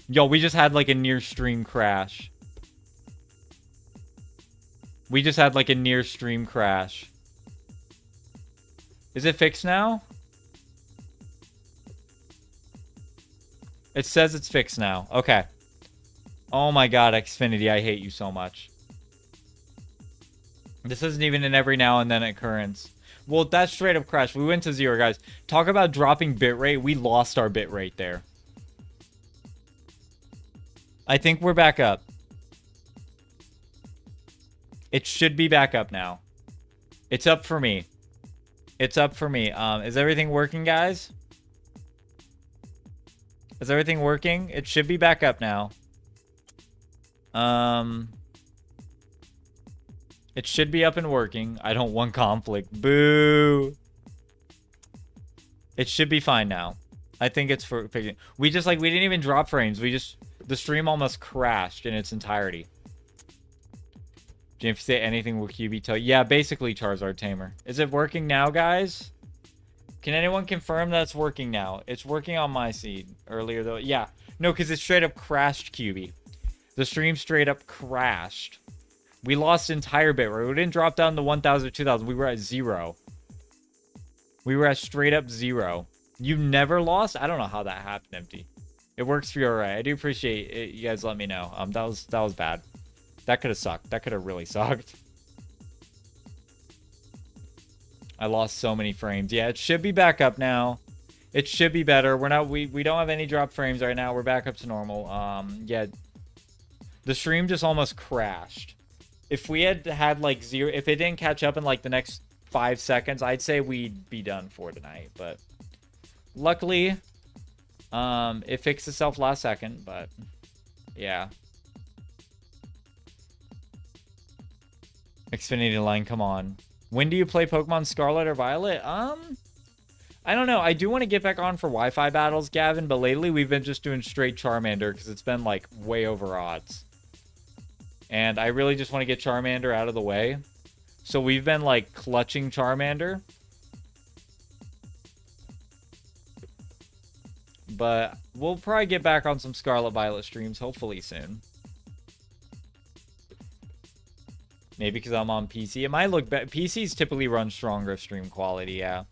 Yo, we just had like a near stream crash. We just had like a near stream crash. Is it fixed now? It says it's fixed now. Okay. Oh my god, Xfinity, I hate you so much. This isn't even an every now and then occurrence. Well, that straight up crashed. We went to 0, guys. Talk about dropping bitrate. We lost our bitrate there. I think we're back up. It should be back up now. It's up for me. It's up for me. Is everything working, guys? Is everything working? It should be back up now. It should be up and working. I don't want conflict. Boo. It should be fine now. I think it's for... We didn't even drop frames. The stream almost crashed in its entirety. Jim, if you say anything, will QB tell you? Yeah, basically Charizard Tamer. Is it working now, guys? Can anyone confirm that it's working now? It's working on my seed earlier, though. Yeah. No, because it straight up crashed, QB. The stream straight up crashed. We lost entire bitrate. We didn't drop down to 1,000 or 2,000. We were at 0. We were at straight up 0. You never lost? I don't know how that happened, Empty. It works for you all right. I do appreciate it. You guys let me know. That was bad. That could have sucked. That could have really sucked. I lost so many frames. Yeah, it should be back up now. It should be better. We don't have any drop frames right now. We're back up to normal. Yeah. The stream just almost crashed. If we had like 0, if it didn't catch up in like the next 5 seconds, I'd say we'd be done for tonight. But luckily, it fixed itself last second. But yeah. Xfinity line, come on. When do you play Pokemon Scarlet or Violet? I don't know. I do want to get back on for Wi-Fi battles, Gavin, but lately we've been just doing straight Charmander because it's been like way over odds. And I really just want to get Charmander out of the way. So we've been like clutching Charmander. But we'll probably get back on some Scarlet Violet streams hopefully soon. Maybe because I'm on PC. It might look better. PCs typically run stronger stream quality, yeah.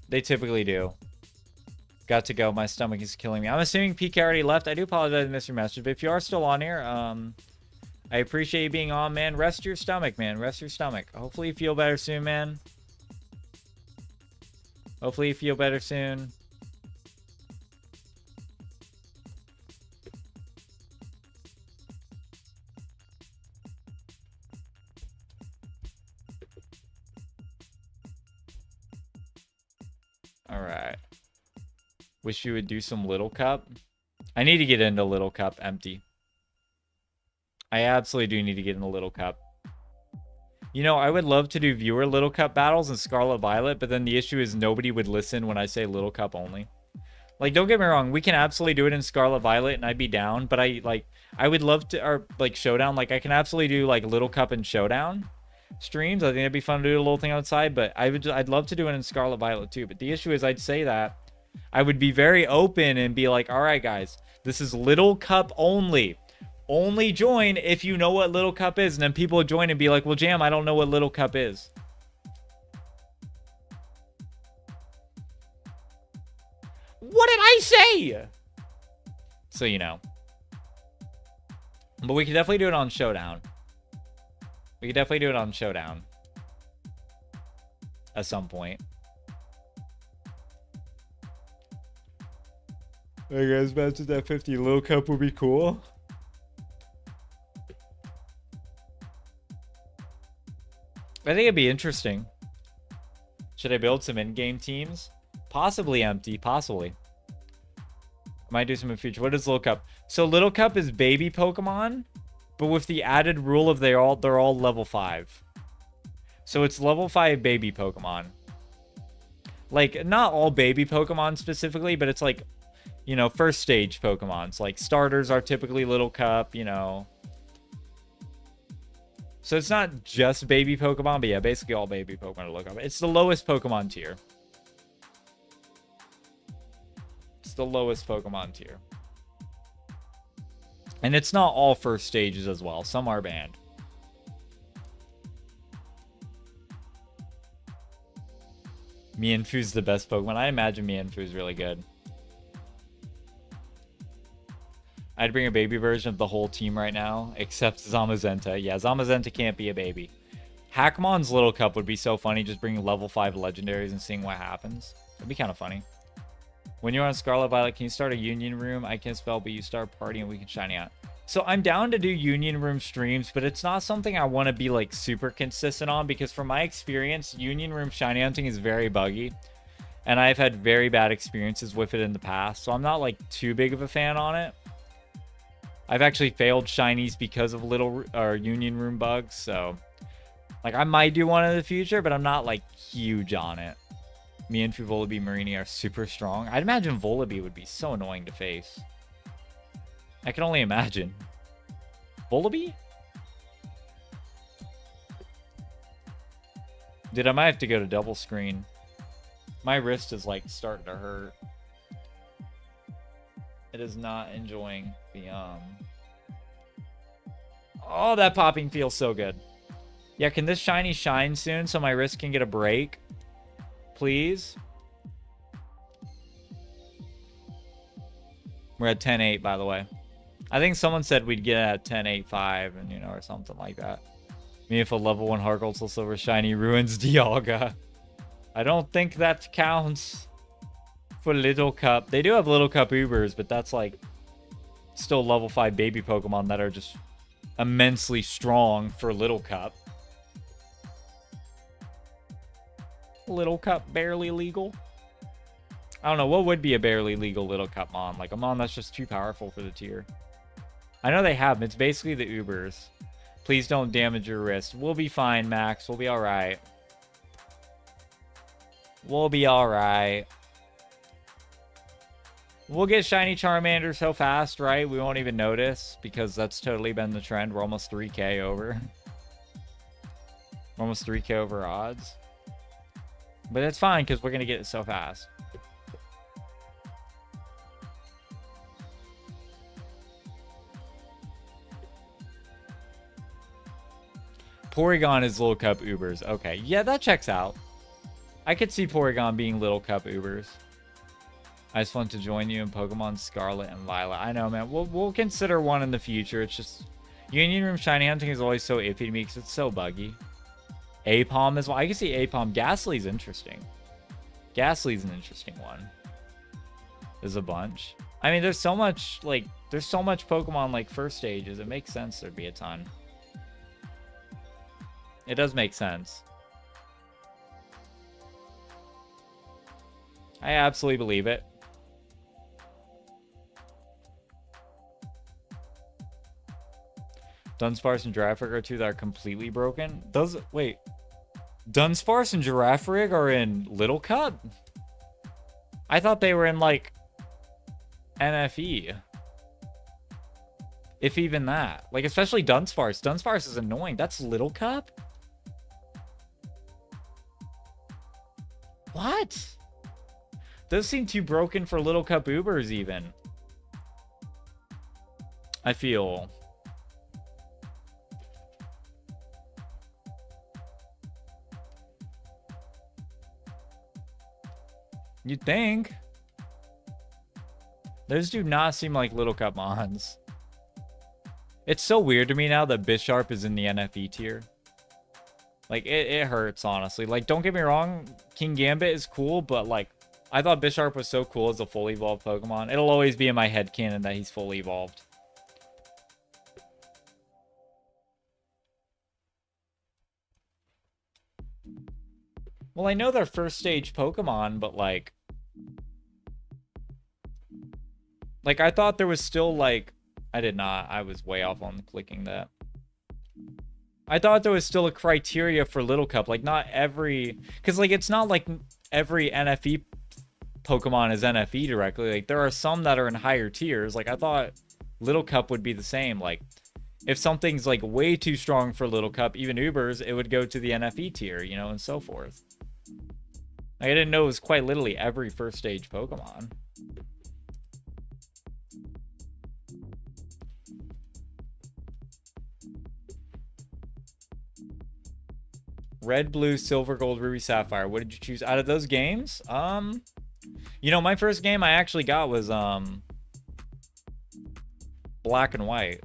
They typically do. Got to go. My stomach is killing me. I'm assuming PK already left. I do apologize I missed your message. But if you are still on here, I appreciate you being on, man. Rest your stomach, man. Rest your stomach. Hopefully you feel better soon, man. Hopefully you feel better soon. Alright. Wish you would do some Little Cup. I need to get into Little Cup empty. I absolutely do need to get in the Little Cup. You know, I would love to do viewer Little Cup battles in Scarlet Violet, but then the issue is nobody would listen when I say Little Cup only. Like, don't get me wrong, we can absolutely do it in Scarlet Violet, and I'd be down. But I would love to, or like Showdown. Like, I can absolutely do like Little Cup and Showdown streams. I think it'd be fun to do a little thing outside. But I'd love to do it in Scarlet Violet too. But the issue is, I'd say that I would be very open and be like, all right, guys, this is Little Cup only. Only join if you know what Little Cup is. And then people would join and be like, well, Jam, I don't know what Little Cup is. What did I say? So, you know. But we could definitely do it on Showdown. We could definitely do it on Showdown. At some point. Hey guys, imagine that 50 Little Cup would be cool. I think it'd be interesting. Should I build some in-game teams? Possibly empty, possibly. Might do some in the future. What is Little Cup? So Little Cup is baby Pokemon, but with the added rule of they're all level 5. So it's level 5 baby Pokemon. Like, not all baby Pokemon specifically, but it's like, you know, first stage Pokemons. Like, starters are typically Little Cup, you know. So it's not just baby Pokemon, but yeah, basically all baby Pokemon to look up. It's the lowest Pokemon tier. It's the lowest Pokemon tier. And it's not all first stages as well. Some are banned. Mienfu's the best Pokemon. I imagine Mienfu's really good. I'd bring a baby version of the whole team right now, except Zamazenta. Yeah, Zamazenta can't be a baby. Hackmon's Little Cup would be so funny, just bringing level 5 legendaries and seeing what happens. It'd be kind of funny. When you're on Scarlet Violet, can you start a Union Room? I can't spell, but you start party and we can shiny out. So I'm down to do Union Room streams, but it's not something I want to be like super consistent on, because from my experience, Union Room shiny hunting is very buggy. And I've had very bad experiences with it in the past, so I'm not like too big of a fan on it. I've actually failed shinies because of Union Room bugs, so like I might do one in the future, but I'm not like huge on it. Mienfoo, Volibee, Marini are super strong. I'd imagine Volibee would be so annoying to face. I can only imagine. Volibee? Dude, I might have to go to double screen. My wrist is like starting to hurt. It is not enjoying the Oh, that popping feels so good. Yeah, can this shiny shine soon so my wrist can get a break? Please. We're at 10-8, by the way. I think someone said we'd get at 10-8-5, and you know, or something like that. Me if a level 1 Heart Gold Soul Silver shiny ruins Dialga. I don't think that counts for Little Cup. They do have Little Cup Ubers, but that's like still level 5 baby Pokemon that are just immensely strong for Little Cup. Little Cup barely legal. I don't know, what would be a barely legal Little Cup Mon? Like a Mon that's just too powerful for the tier. I know they have them. It's basically the Ubers. Please don't damage your wrist. We'll be fine, Max. We'll be alright. We'll be alright. We'll get shiny Charmander so fast, right? We won't even notice, because that's totally been the trend. We're almost 3k over. We're almost 3k over odds. But it's fine, because we're going to get it so fast. Porygon is Little Cup Ubers. Okay, yeah, that checks out. I could see Porygon being Little Cup Ubers. I just want to join you in Pokemon Scarlet and Violet. I know, man. We'll consider one in the future. It's just Union Room shiny hunting is always so iffy to me because it's so buggy. Apom as well. I can see Apom. Ghastly's interesting. Ghastly's an interesting one. There's a bunch. I mean, there's so much Pokemon like first stages. It makes sense there'd be a ton. It does make sense. I absolutely believe it. Dunsparce and Girafarig are two that are completely broken. Wait. Dunsparce and Girafarig are in Little Cup? I thought they were in, like, NFE. If even that. Like, especially Dunsparce. Dunsparce is annoying. That's Little Cup? What? Those seem too broken for Little Cup Ubers, even. I feel. You'd think. Those do not seem like Little Cup mons. It's so weird to me now that Bisharp is in the NFE tier. Like, it hurts, honestly. Like, don't get me wrong, King Gambit is cool, but, like, I thought Bisharp was so cool as a fully evolved Pokemon. It'll always be in my headcanon that he's fully evolved. Well, I know they're first stage Pokemon, but, like, I thought there was still, like, I did not. I was way off on clicking that. I thought there was still a criteria for Little Cup. Like, not every... Because, like, it's not like every NFE Pokemon is NFE directly. Like, there are some that are in higher tiers. Like, I thought Little Cup would be the same. Like, if something's, like, way too strong for Little Cup, even Ubers, it would go to the NFE tier, you know, and so forth. Like, I didn't know it was quite literally every first stage Pokemon. Red, blue, silver, gold, ruby, sapphire. What did you choose out of those games? You know, my first game I actually got was black and white.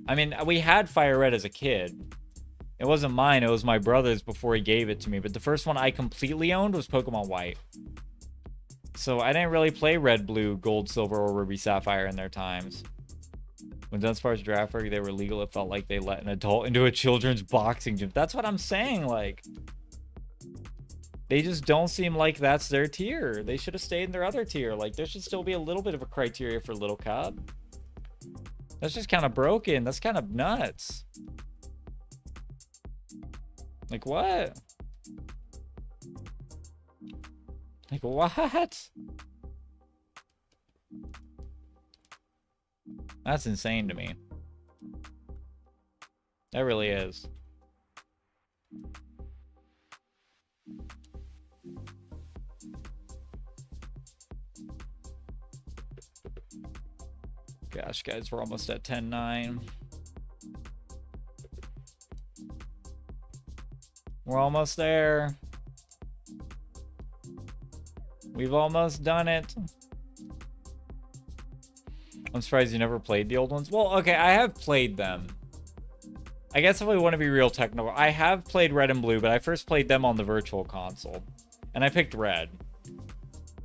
I mean, we had Firered as a kid. It wasn't mine, it was my brother's before he gave it to me. But the first one I completely owned was Pokemon White. So I didn't really play red, blue, gold, silver, or ruby, sapphire in their times. When Dunsparce Girafarig, they were legal, it felt like they let an adult into a children's boxing gym. That's what I'm saying, like... They just don't seem like that's their tier. They should have stayed in their other tier. Like, there should still be a little bit of a criteria for Little Cup. That's just kind of broken. That's kind of nuts. Like, what? Like, what? That's insane to me. That really is. Gosh, guys, we're almost at 10-9. We're almost there. We've almost done it. I'm surprised you never played the old ones. Well, okay, I have played them. I guess if we want to be real technical, I have played Red and Blue, but I first played them on the Virtual Console. And I picked Red.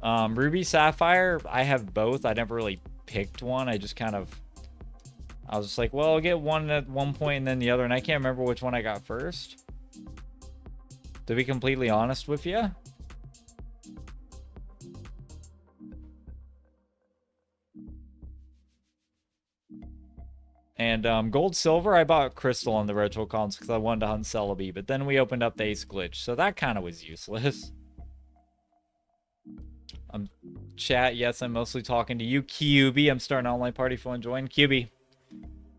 Ruby, Sapphire, I have both. I never really picked one. I just kind of... I was just like, well, I'll get one at one point and then the other. And I can't remember which one I got first. To be completely honest with you. And Gold Silver, I bought Crystal on the Virtual Console because I wanted to hunt Celebi. But then we opened up the Ace Glitch, so that kind of was useless. Chat, yes, I'm mostly talking to you. QB, I'm starting an online party if you want to join. QB,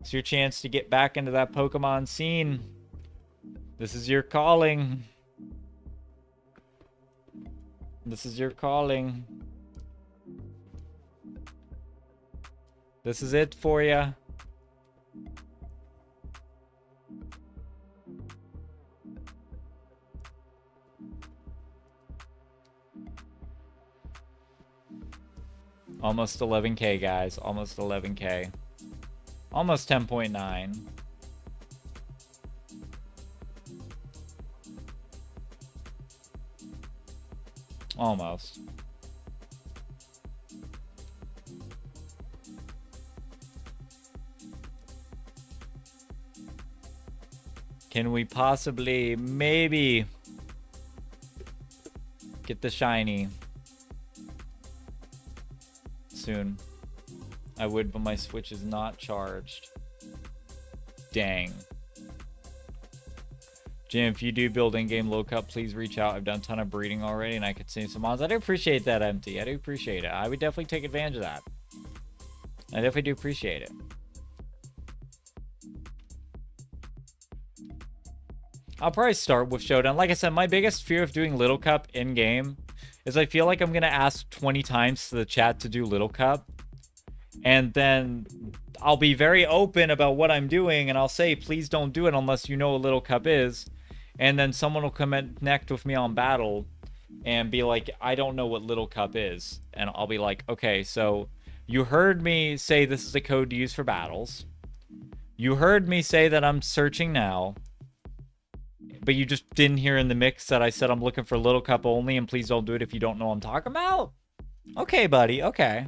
it's your chance to get back into that Pokemon scene. This is your calling. This is your calling. This is it for you. Almost 11k, guys. Almost 11k. Almost 10.9. Almost. Can we possibly, maybe, get the shiny soon? I would, but my Switch is not charged. Dang. Jim, if you do build in-game low cup, please reach out. I've done a ton of breeding already, and I could save some mods. I do appreciate that, MT. I do appreciate it. I would definitely take advantage of that. I definitely do appreciate it. I'll probably start with Showdown. Like I said, my biggest fear of doing Little Cup in-game is I feel like I'm going to ask 20 times to the chat to do Little Cup. And then I'll be very open about what I'm doing, and I'll say, please don't do it unless you know what Little Cup is. And then someone will connect with me on Battle and be like, I don't know what Little Cup is. And I'll be like, okay, so you heard me say this is a code to use for battles. You heard me say that I'm searching now. But you just didn't hear in the mix that I said I'm looking for Little Cup only, and please don't do it if you don't know what I'm talking about? Okay, buddy, okay.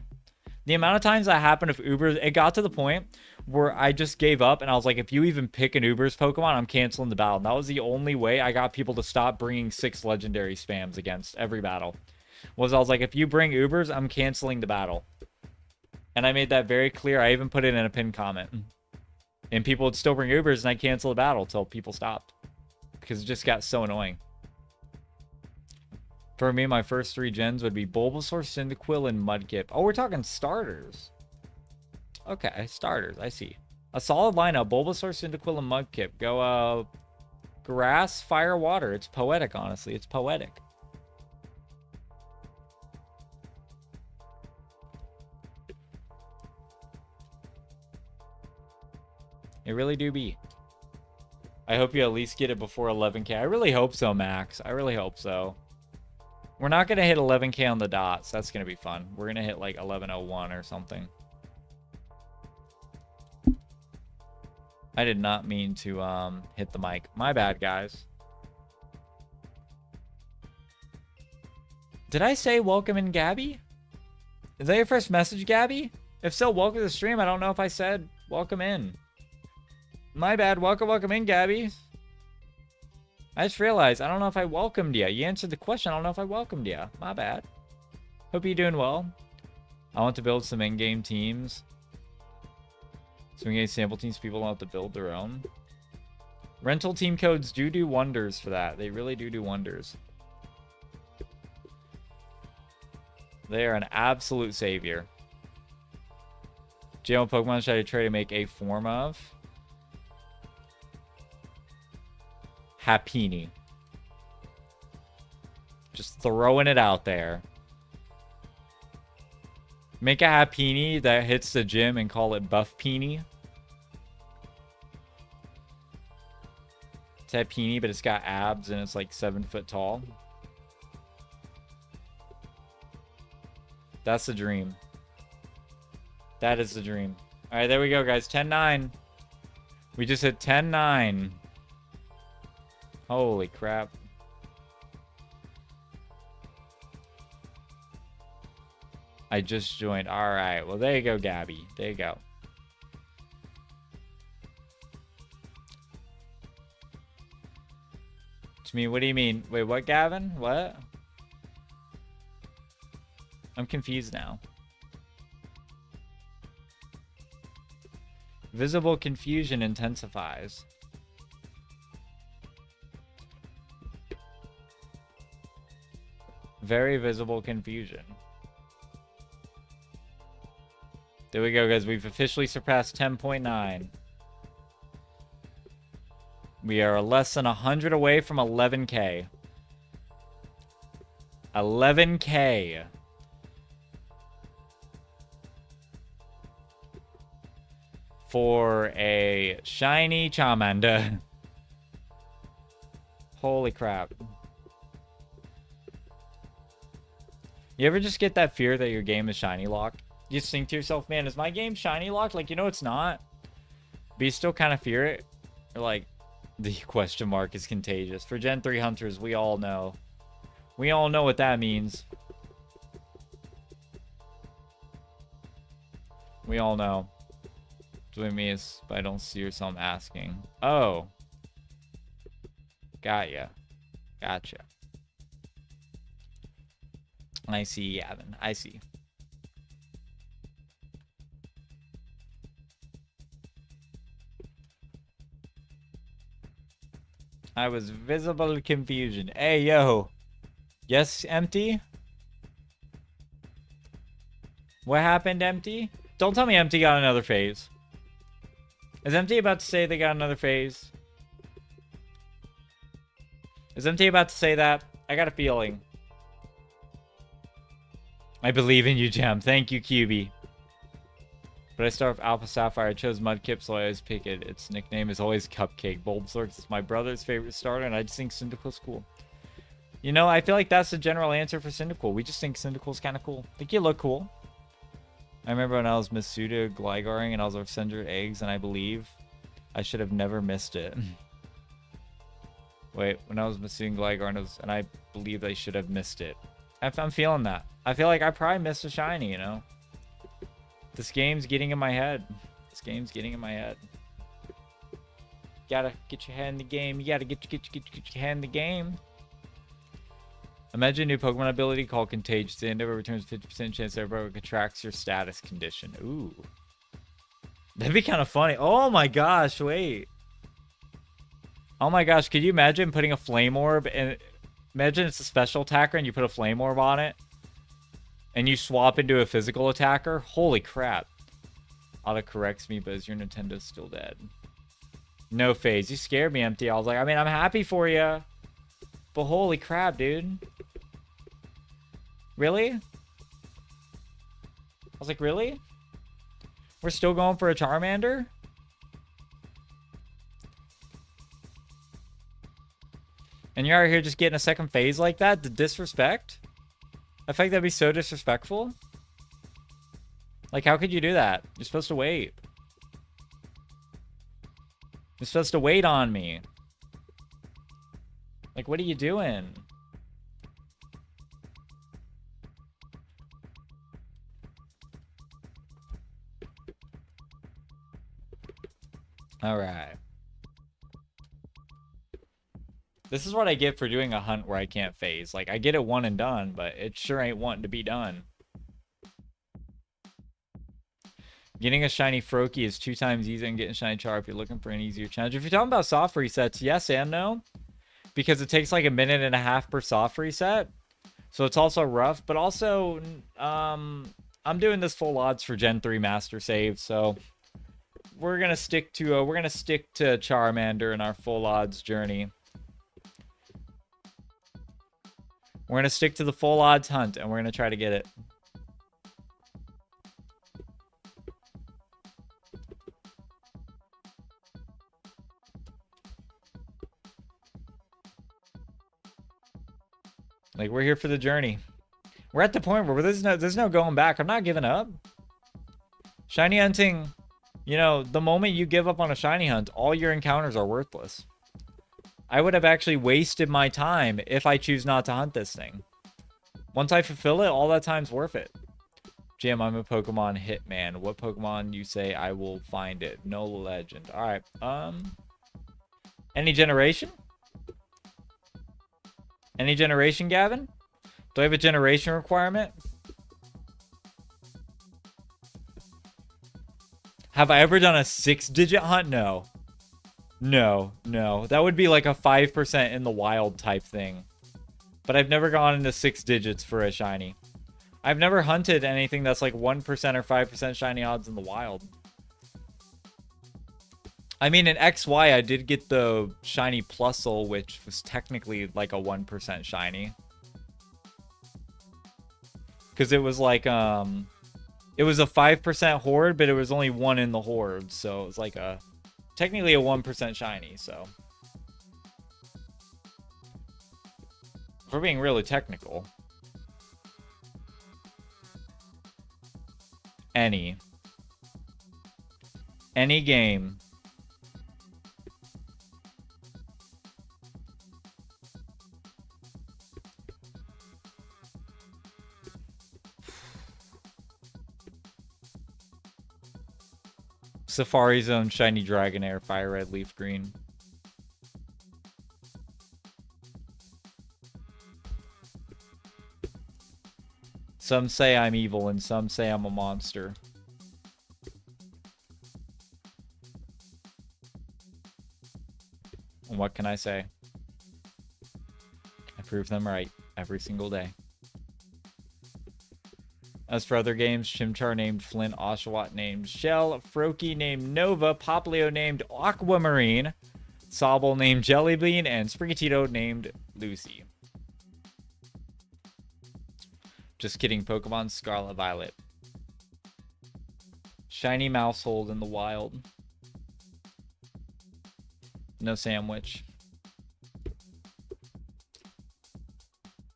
The amount of times that happened with Ubers, it got to the point where I just gave up, and I was like, if you even pick an Ubers Pokemon, I'm canceling the battle. And that was the only way I got people to stop bringing 6 legendary spams against every battle. I was like, if you bring Ubers, I'm canceling the battle. And I made that very clear. I even put it in a pinned comment. And people would still bring Ubers, and I canceled the battle until people stopped. Because it just got so annoying. For me, my first 3 gens would be Bulbasaur, Cyndaquil, and Mudkip. Oh, we're talking starters. Okay, starters. I see. A solid lineup. Bulbasaur, Cyndaquil, and Mudkip. Go, grass, fire, water. It's poetic, honestly. It's poetic. It really do be. I hope you at least get it before 11k. I really hope so, Max. I really hope so. We're not going to hit 11k on the dots. That's going to be fun. We're going to hit like 1101 or something. I did not mean to hit the mic. My bad, guys. Did I say welcome in, Gabby? Is that your first message, Gabby? If so, welcome to the stream. I don't know if I said welcome in. My bad. Welcome in, Gabby. I just realized I don't know if I welcomed you. You answered the question. I don't know if I welcomed you. My bad. Hope you're doing well. I want to build some in-game teams. So we get sample teams. People don't have to build their own. Rental team codes do wonders for that. They really do wonders. They are an absolute savior. JL Pokemon should I try to make a form of? Happini. Just throwing it out there. Make a Happini that hits the gym and call it Buffpini. It's Happini, but it's got abs and it's like 7 foot tall. That's the dream. That is the dream. Alright, there we go, guys. 10-9. We just hit 10-9. Holy crap. I just joined. Alright, well, there you go, Gabby. There you go. To me, what do you mean? Wait, what, Gavin? What? I'm confused now. Visible confusion intensifies. Very visible confusion. There we go, guys. We've officially surpassed 10.9. We are less than 100 away from 11k. 11k. For a shiny Charmander. Holy crap. You ever just get that fear that your game is shiny locked? You just think to yourself, man, is my game shiny locked? Like, you know it's not. But you still kind of fear it. Or like, the question mark is contagious. For Gen 3 hunters, we all know. We all know what that means. We all know. Doing me is, but I don't see her, so I'm asking. Oh. Got ya. Gotcha. I see, Yavin. I see. I was visible confusion. Hey, yo. Yes, Empty? What happened, Empty? Don't tell me Empty got another phase. Is Empty about to say they got another phase? Is Empty about to say that? I got a feeling. I believe in you, Gem. Thank you, QB. But I start with Alpha Sapphire. I chose Mudkip, so I always pick it. Its nickname is always Cupcake. Bulbasaur is my brother's favorite starter, and I just think Cyndaquil's cool. You know, I feel like that's the general answer for Cyndaquil. We just think Cyndaquil's kind of cool. I think you look cool. I remember when I was Masuda Gligaring and I was with Cinder Eggs, and I believe I should have never missed it. Wait, when I was Masuda Gligaring, and I believe I should have missed it. I'm feeling that. I feel like I probably missed a shiny, you know? This game's getting in my head. This game's getting in my head. Gotta get your head in the game. You gotta get your head in the game. Imagine a new Pokemon ability called Contagious. The Endeavor returns 50% chance that everybody contracts your status condition. Ooh. That'd be kind of funny. Oh my gosh, wait. Oh my gosh, could you imagine putting a Flame Orb and... Imagine it's a special attacker and you put a Flame Orb on it. And you swap into a physical attacker. Holy crap. Auto corrects me, but is your Nintendo still dead? No phase. You scared me, Empty. I was like, I mean, I'm happy for you. But holy crap, dude. Really? I was like, really? We're still going for a Charmander? And you're out here just getting a second phase like that? The disrespect? I think that'd be so disrespectful. Like, how could you do that? You're supposed to wait. You're supposed to wait on me. Like, what are you doing? Alright. This is what I get for doing a hunt where I can't phase. Like, I get it one and done, but it sure ain't wanting to be done. Getting a shiny Froakie is 2 times easier than getting shiny Char if you're looking for an easier challenge. If you're talking about soft resets, yes and no. Because it takes like 1.5 minutes per soft reset. So it's also rough. But also, I'm doing this full odds for Gen 3 Master Save. So we're gonna stick to Charmander in our full odds journey. We're going to stick to the full odds hunt, and we're going to try to get it. Like, we're here for the journey. We're at the point where there's no going back. I'm not giving up. Shiny hunting, you know, the moment you give up on a shiny hunt, all your encounters are worthless. I would have actually wasted my time if I choose not to hunt this thing. Once I fulfill it, all that time's worth it. Jim, I'm a Pokemon hitman. What Pokemon you say I will find it? No legend. Alright, any generation? Any generation, Gavin? Do I have a generation requirement? Have I ever done a 6-digit hunt? No. No. That would be like a 5% in the wild type thing. But I've never gone into 6 digits for a shiny. I've never hunted anything that's like 1% or 5% shiny odds in the wild. I mean, in XY, I did get the shiny Plusle, which was technically like a 1% shiny. Because it was like, it was a 5% horde, but it was only 1 in the horde. So it was like technically a 1% shiny, so. If we're being really technical. Any game. Safari Zone, Shiny Dragonair, Firered, Leafgreen. Some say I'm evil and some say I'm a monster. And what can I say? prove them right every single day. As for other games, Chimchar named Flint, Oshawott named Shell, Froakie named Nova, Poplio named Aquamarine, Sobble named Jellybean, and Sprigatito named Lucy. Just kidding, Pokemon Scarlet Violet. Shiny Mousehold in the wild. No sandwich.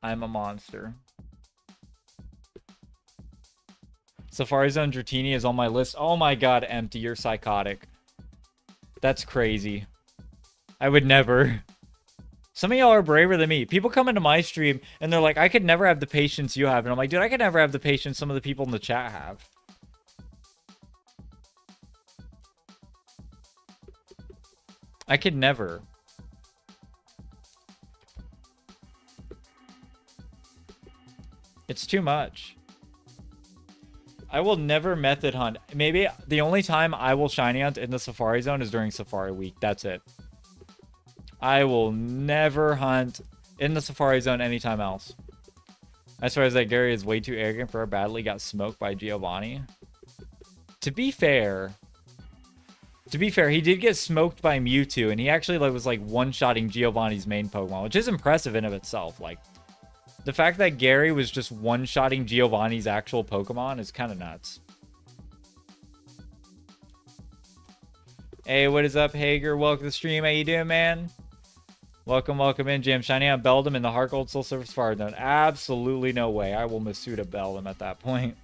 I'm a monster. Safari Zone Dratini is on my list. Oh my god, Empty, you're psychotic. That's crazy. I would never. Some of y'all are braver than me. People come into my stream and they're like, I could never have the patience you have. And I'm like, dude, I could never have the patience some of the people in the chat have. I could never. It's too much. I will never method hunt. Maybe the only time I will shiny hunt in the Safari Zone is during Safari Week. That's it. I will never hunt in the Safari Zone anytime else. As far as that, Gary is way too arrogant for how badly got smoked by Giovanni. To be fair, he did get smoked by Mewtwo, and he actually was like one-shotting Giovanni's main Pokemon, which is impressive in of itself. Like, the fact that Gary was just one-shotting Giovanni's actual Pokemon is kind of nuts. Hey, what is up, Hager? Welcome to the stream. How you doing, man? Welcome in, Jam. Shiny on Beldum in the Heart Gold Soul Surface Fire Zone. Absolutely no way. I will Masuda Beldum at that point.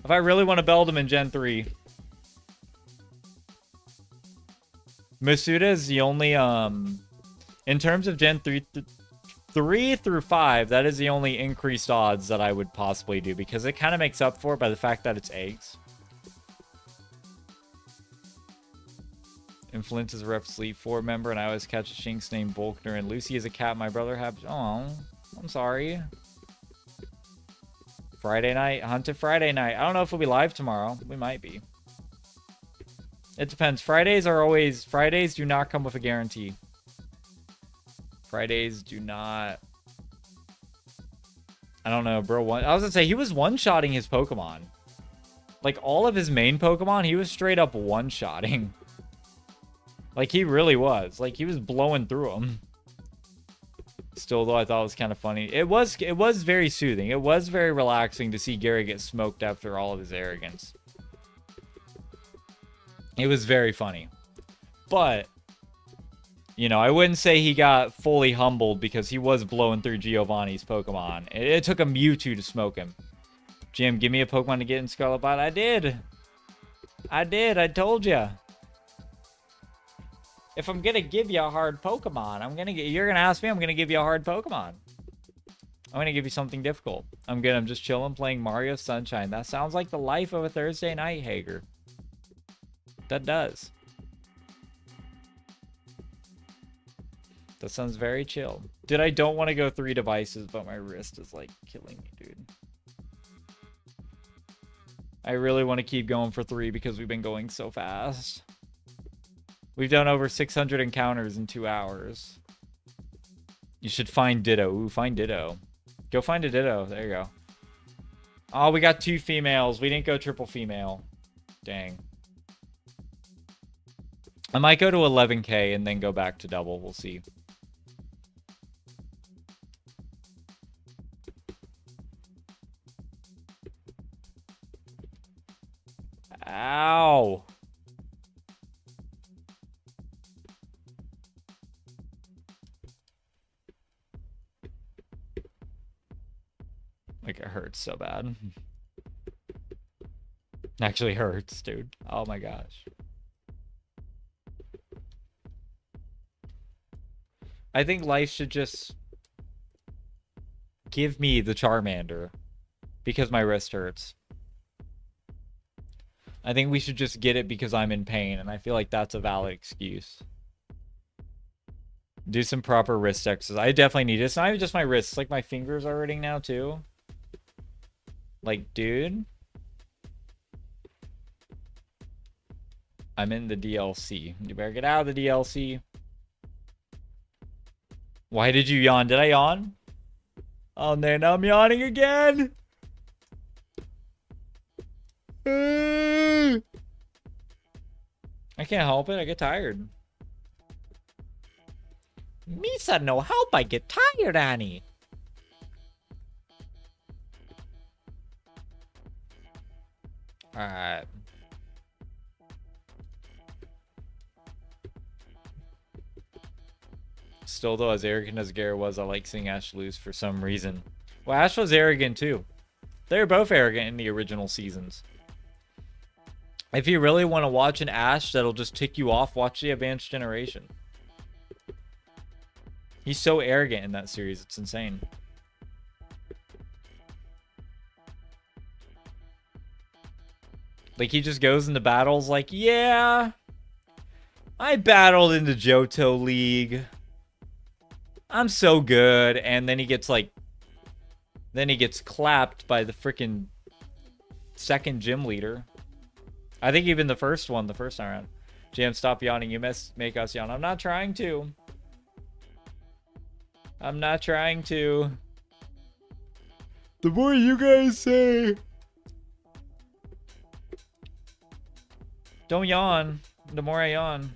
If I really want to Beldum in Gen 3. Masuda is the only, in terms of Gen 3 through 5, that is the only increased odds that I would possibly do, because it kind of makes up for it by the fact that it's eggs. And Flint is a Ref Sleep 4 member, and I always catch a Shinx named Volkner, and Lucy is a cat my brother has. Oh, I'm sorry. Friday night, hunted Friday night. I don't know if we'll be live tomorrow. We might be. It depends. Fridays do not come with a guarantee. Fridays do not. I don't know, bro. I was gonna say, he was one-shotting his Pokemon. Like, all of his main Pokemon, he was straight up one-shotting. Like, he really was. Like, he was blowing through them. Still, though, I thought it was kind of funny. It was very soothing. It was very relaxing to see Gary get smoked after all of his arrogance. It was very funny. But, you know, I wouldn't say he got fully humbled because he was blowing through Giovanni's Pokemon. It took a Mewtwo to smoke him. Jim, give me a Pokemon to get in Scarlet Violet. I did. I told you. If I'm gonna give you a hard Pokemon, you're gonna ask me, I'm gonna give you a hard Pokemon. I'm gonna give you something difficult. I'm just chilling playing Mario Sunshine. That sounds like the life of a Thursday night, Hager. That does. That sounds very chill. Dude, I don't want to go 3 devices, but my wrist is like killing me, dude. I really want to keep going for 3 because we've been going so fast. We've done over 600 encounters in 2 hours. You should find Ditto. Ooh, find Ditto. Go find a Ditto. There you go. Oh, we got 2 females. We didn't go triple female. Dang. I might go to 11K and then go back to double. We'll see. Ow. Like, it hurts so bad. Actually hurts, dude. Oh my gosh. I think life should just give me the Charmander because my wrist hurts. I think we should just get it because I'm in pain, and I feel like that's a valid excuse. Do some proper wrist exercise. I definitely need it. It's not even just my wrists. Like, my fingers are hurting now, too. Like, dude. I'm in the DLC. You better get out of the DLC. Why did you yawn? Did I yawn? Oh, man, I'm yawning again. I can't help it. I get tired. Misa, no help. I get tired, Annie. Alright. Still, though, as arrogant as Gare was, I like seeing Ash lose for some reason. Well, Ash was arrogant, too. They were both arrogant in the original seasons. If you really want to watch an Ash that'll just tick you off, watch the Advanced Generation. He's so arrogant in that series, it's insane. Like, he just goes into battles like, yeah, I battled in the Johto League. I'm so good. And then he gets, like, then he gets clapped by the freaking second gym leader. I think even the first one, the first time around. Jam, stop yawning. You make us yawn. I'm not trying to. I'm not trying to. The more you guys say. Don't yawn. The more I yawn.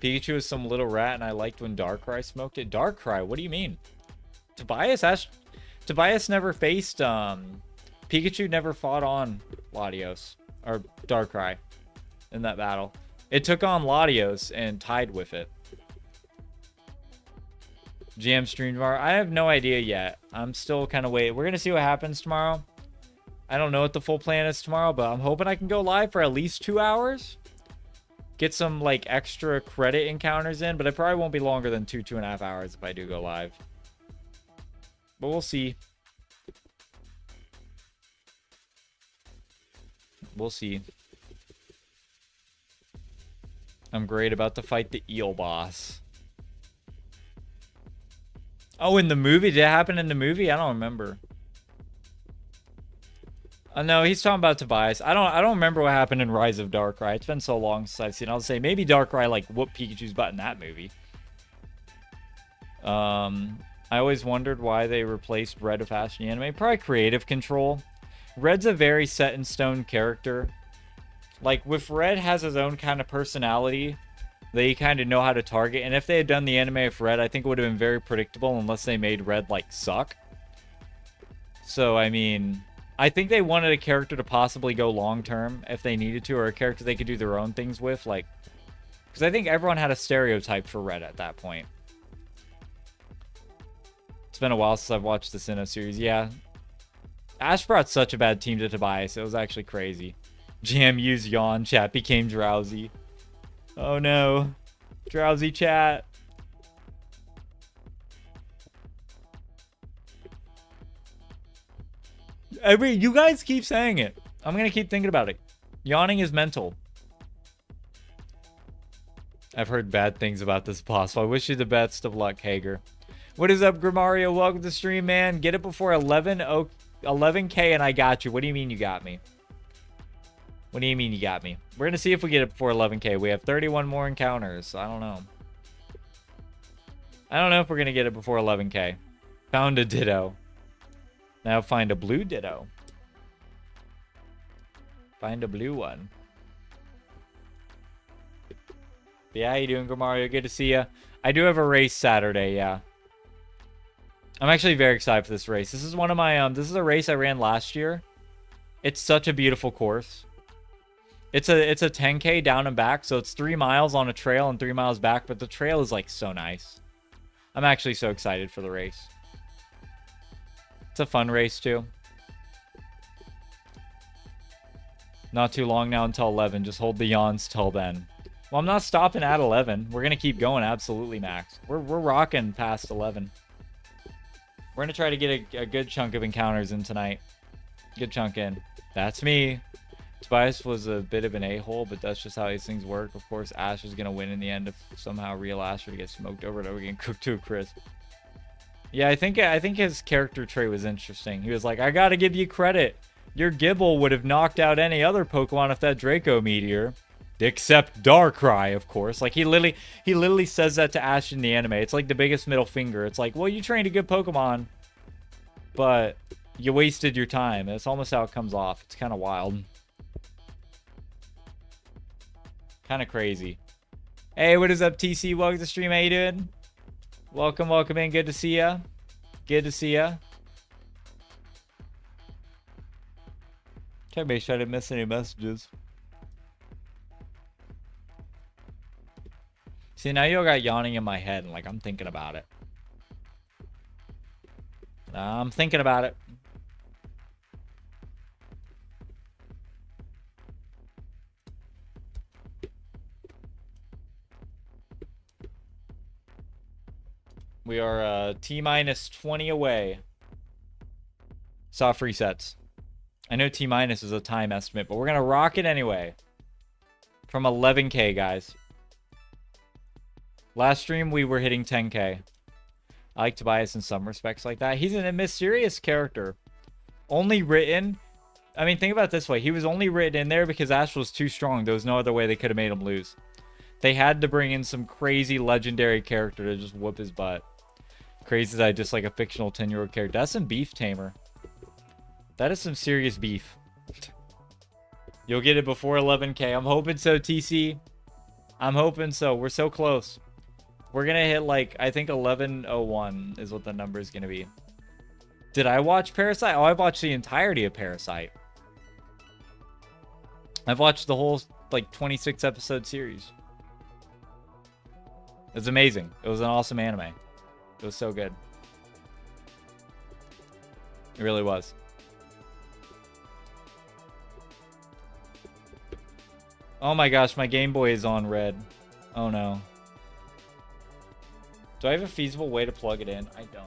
Pikachu is some little rat, and I liked when Darkrai smoked it. Darkrai? What do you mean? Tobias never faced, Pikachu never fought on Latios. Or Darkrai. In that battle. It took on Latios and tied with it. GM stream tomorrow. I have no idea yet. I'm still kind of waiting. We're going to see what happens tomorrow. I don't know what the full plan is tomorrow, but I'm hoping I can go live for at least 2 hours. Get some, like, extra credit encounters in, but it probably won't be longer than 2.5 hours if I do go live. But we'll see. We'll see. I'm great about to fight the eel boss. Oh, in the movie? Did it happen in the movie? I don't remember. No, he's talking about Tobias. I don't remember what happened in Rise of Darkrai. It's been so long since I've seen it. I'll say maybe Darkrai like whooped Pikachu's butt in that movie. I always wondered why they replaced Red with Ash in the anime. Probably creative control. Red's a very set in stone character. Like with Red has his own kind of personality that you kind of know how to target. And if they had done the anime with Red, I think it would have been very predictable unless they made Red like suck. So I mean, I think they wanted a character to possibly go long term if they needed to, or a character they could do their own things with, like, because I think everyone had a stereotype for Red at that point. It's been a while since I've watched the Sinnoh series. Yeah, Ash brought such a bad team to Tobias. It was actually crazy. Jam used yawn. Chat became drowsy. Oh no, drowsy chat. You guys keep saying it. I'm gonna keep thinking about it. Yawning is mental. I've heard bad things about this boss, so I wish you the best of luck, Hager. What is up, Grimario? Welcome to the stream, man. Get it before 11K and I got you. What do you mean you got me? What do you mean you got me? We're gonna see if we get it before 11K. We have 31 more encounters. I don't know. I don't know if we're gonna get it before 11K. Found a Ditto. Now find a blue Ditto. Find a blue one. But yeah, how you doing, Grimario? Good to see you. I do have a race Saturday, yeah. I'm actually very excited for this race. This is one of my, this is a race I ran last year. It's such a beautiful course. It's a 10K down and back, so it's 3 miles on a trail and 3 miles back, but the trail is like so nice. I'm actually so excited for the race. It's a fun race too. Not too long now until 11. Just hold the yawns till then. Well, I'm not stopping at 11. We're gonna keep going, absolutely, Max. We're rocking past 11. We're gonna try to get a good chunk of encounters in tonight. Good chunk in. That's me. Tobias was a bit of an a-hole, but that's just how these things work. Of course, Ash is gonna win in the end if somehow real Ash were to get smoked over and over again, cooked to a crisp. Yeah, I think his character trait was interesting. He was like, I gotta give you credit. Your Gibble would have knocked out any other Pokemon if that Draco Meteor. Except Darkrai, of course. Like, he literally says that to Ash in the anime. It's like the biggest middle finger. It's like, well, you trained a good Pokemon, but you wasted your time. That's almost how it comes off. It's kind of wild. Kind of crazy. Hey, what is up, TC? Welcome to the stream. How you doing? Welcome, welcome in. Good to see ya. Good to see ya. Try to make sure I didn't miss any messages. See, now you got yawning in my head, and like I'm thinking about it. I'm thinking about it. We are T-minus 20 away. Soft resets. I know T-minus is a time estimate, but we're going to rock it anyway. From 11K, guys. Last stream, we were hitting 10K. I like Tobias in some respects like that. He's a mysterious character. Only written... I mean, think about it this way. He was only written in there because Ash was too strong. There was no other way they could have made him lose. They had to bring in some crazy legendary character to just whoop his butt. Crazy that I just like a fictional 10-year-old character. That's some beef, Tamer. That is some serious beef. You'll get it before 11K. I'm hoping so, TC. I'm hoping so. We're so close. We're going to hit like, I think 1101 is what the number is going to be. Did I watch Parasite? Oh, I've watched the entirety of Parasite. I've watched the whole like 26 episode series. It's amazing. It was an awesome anime. It was so good. It really was. Oh my gosh, my Game Boy is on red. Oh no. Do I have a feasible way to plug it in? I don't.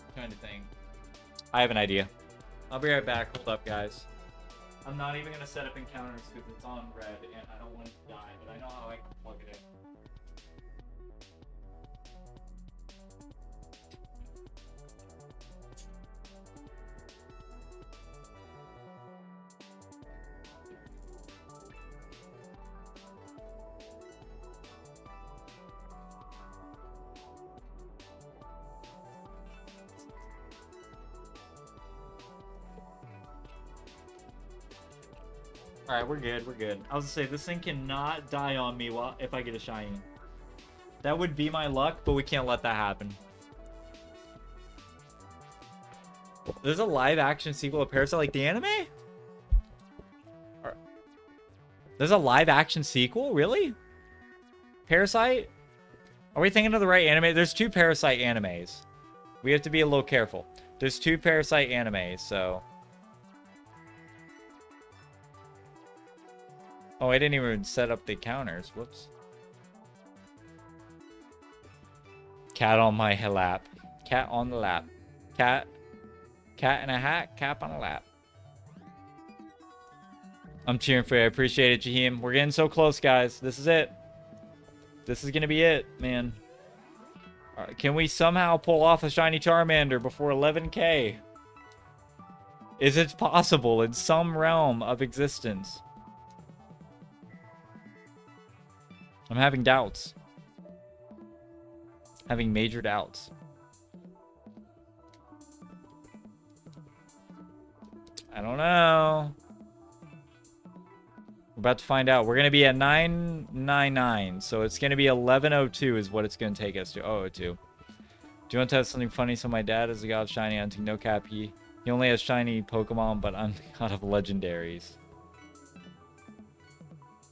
I'm trying to think. I have an idea. I'll be right back. Hold up, guys. I'm not even going to set up encounters because it's on red and I don't want it to die, but I know how I can plug it in. Alright, we're good, we're good. I was gonna say, this thing cannot die on me if I get a shiny. That would be my luck, but we can't let that happen. There's a live-action sequel of Parasite, like the anime? There's a live-action sequel? Really? Parasite? Are we thinking of the right anime? There's 2 Parasite animes. We have to be a little careful. There's 2 Parasite animes, so... Oh, I didn't even set up the counters. Whoops. Cat on my lap. Cat on the lap. Cat in a hat. Cap on a lap. I'm cheering for you. I appreciate it, Jaheim. We're getting so close, guys. This is it. This is going to be it, man. All right, can we somehow pull off a shiny Charmander before 11K? Is it possible in some realm of existence? I'm having doubts. Having major doubts. I don't know. We're about to find out. We're going to be at 999. So it's going to be 1102 is what it's going to take us to. Oh, 02. Do you want to have something funny? So my dad is the god of shiny hunting. No cap. He only has shiny Pokemon, but I'm the god of legendaries.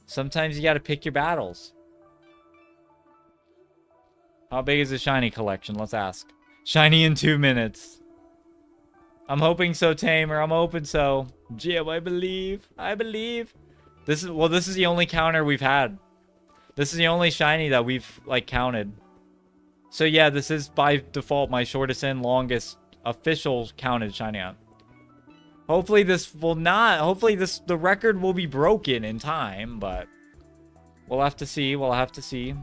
Sometimes you got to pick your battles. How big is the shiny collection? Let's ask. Shiny in 2 minutes. I'm hoping so, Tamer. I'm hoping so. Jim, I believe. I believe. This is the only counter we've had. This is the only shiny that we've like counted. So yeah, this is by default my shortest and longest official counted shiny out. Hopefully this will not. Hopefully the record will be broken in time, but we'll have to see. We'll have to see.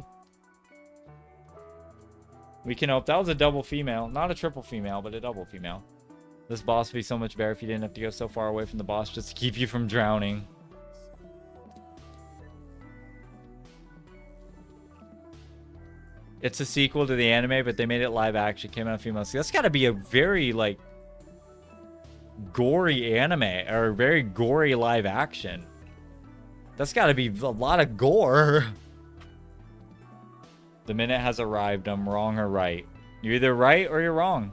We can hope. That was a double female. Not a triple female, but a double female. This boss would be so much better if you didn't have to go so far away from the boss just to keep you from drowning. It's a sequel to the anime, but they made it live action. Came out a few months ago. That's got to be a very, like, gory anime, or very gory live action. That's got to be a lot of gore. The minute has arrived. I'm wrong or right. You're either right or you're wrong.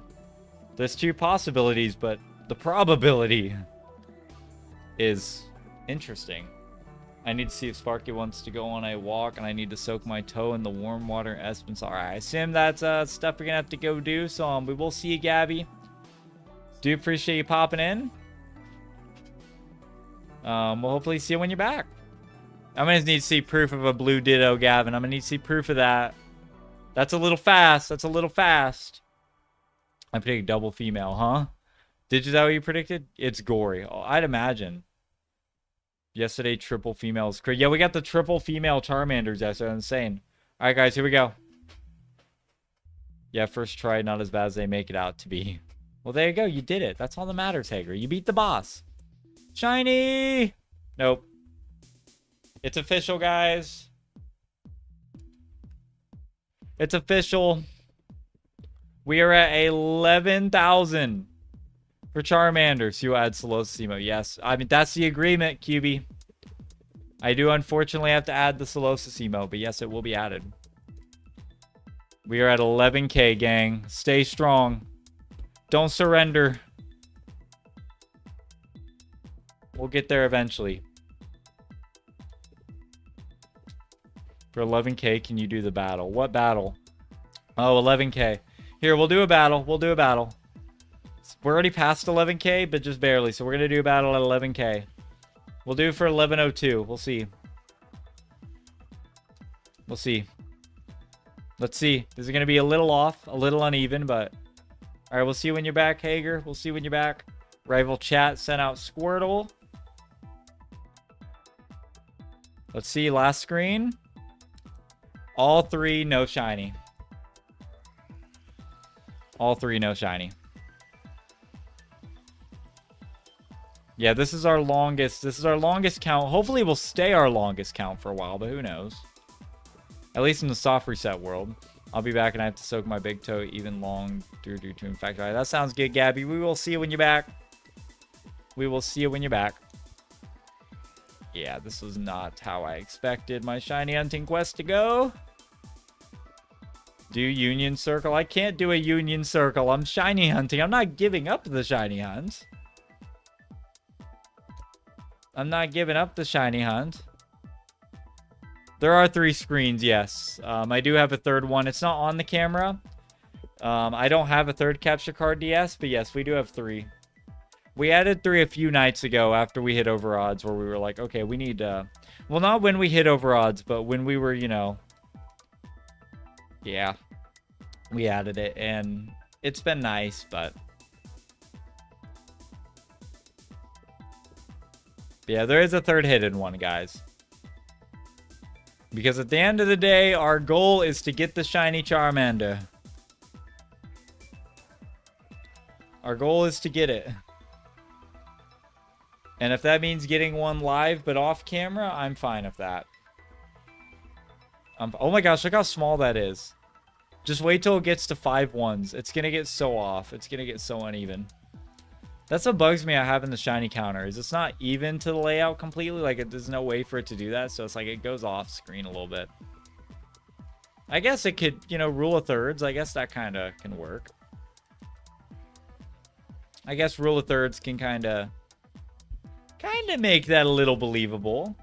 There's two possibilities, but the probability is interesting. I need to see if Sparky wants to go on a walk, and I need to soak my toe in the warm water Espens. Alright, I assume that's stuff we're gonna have to go do, so we will see you, Gabby. Do appreciate you popping in. We'll hopefully see you when you're back. I'm gonna need to see proof of a blue ditto, Gavin. I'm gonna need to see proof of that. That's a little fast. That's a little fast. I predicted double female, huh? Is that what you predicted? It's gory. Oh, I'd imagine. Yesterday, triple females. Yeah, we got the triple female Charmanders. That's insane. All right, guys, here we go. Yeah, first try, not as bad as they make it out to be. Well, there you go. You did it. That's all that matters, Hager. You beat the boss. Shiny! Nope. It's official, guys. It's official. We are at 11,000 for Charmander. So you add Solosimo. Yes. I mean, that's the agreement, QB. I do unfortunately have to add the Solosimo, but yes, it will be added. We are at 11K, gang. Stay strong. Don't surrender. We'll get there eventually. For 11K, can you do the battle? What battle? Oh, 11K. Here, we'll do a battle. We'll do a battle. We're already past 11K, but just barely. So we're going to do a battle at 11K. We'll do it for 1102. We'll see. We'll see. Let's see. This is going to be a little off, a little uneven, but... All right, we'll see you when you're back, Hager. We'll see you when you're back. Rival chat sent out Squirtle. Let's see, last screen. All three, no shiny. All three, no shiny. Yeah, this is our longest. This is our longest count. Hopefully, we'll stay our longest count for a while, but who knows? At least in the soft reset world. I'll be back, and I have to soak my big toe even long due to infection. All right, that sounds good, Gabby. We will see you when you're back. We will see you when you're back. Yeah, this was not how I expected my shiny hunting quest to go. Do Union Circle? I can't do a Union Circle. I'm shiny hunting. I'm not giving up the shiny hunt. I'm not giving up the shiny hunt. There are 3 screens, yes. I do have a third one. It's not on the camera. I don't have a third capture card DS, but yes, we do have 3. We added 3 a few nights ago after we hit over odds, where we were like, okay, we need well, not when we hit over odds, but when we were, you know, yeah, we added it, and it's been nice, but yeah, there is a third hidden one, guys. Because at the end of the day, our goal is to get the shiny Charmander. Our goal is to get it. And if that means getting one live but off camera, I'm fine with that. Oh my gosh, look how small that is. Just wait till it gets to 5 ones. It's going to get so off. It's going to get so uneven. That's what bugs me. I have in the shiny counter is it's not even to the layout completely. Like, there's no way for it to do that. So it's like it goes off screen a little bit. I guess it could, you know, rule of thirds. I guess that kind of can work. I guess rule of thirds can kind of make that a little believable.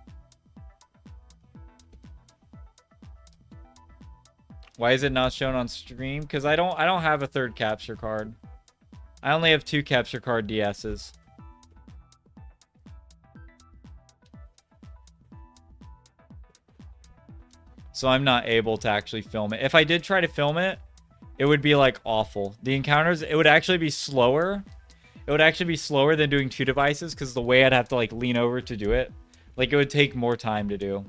Why is it not shown on stream? Because I don't have a third capture card. I only have 2 capture card DSs. So I'm not able to actually film it. If I did try to film it, it would be like awful. The encounters, it would actually be slower. It would actually be slower than doing 2 devices because the way I'd have to like lean over to do it, like it would take more time to do.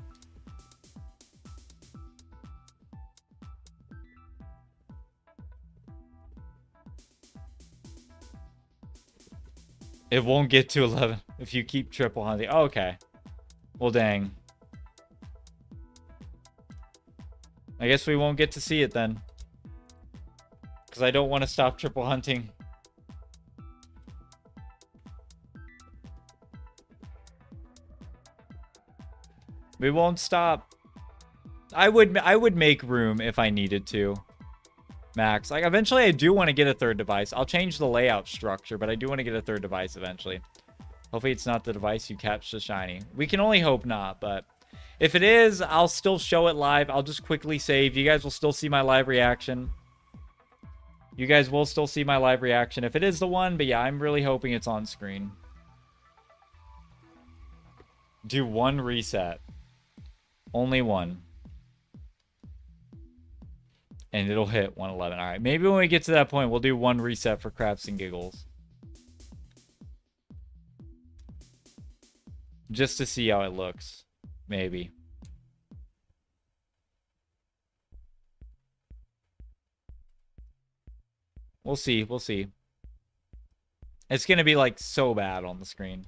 It won't get to 11 if you keep triple hunting. Oh, okay. Well, dang. I guess we won't get to see it then. Because I don't want to stop triple hunting. We won't stop. I would make room if I needed to. Max. Like, eventually I do want to get a third device. I'll change the layout structure, but I do want to get a third device eventually. Hopefully it's not the device you catch the shiny. We can only hope not, but if it is, I'll still show it live. I'll just quickly save. You guys will still see my live reaction. You guys will still see my live reaction if it is the one, but yeah, I'm really hoping it's on screen. Do one reset. Only one. And it'll hit 111. All right, maybe when we get to that point, we'll do one reset for craps and giggles. Just to see how it looks. Maybe. We'll see. We'll see. It's going to be like so bad on the screen.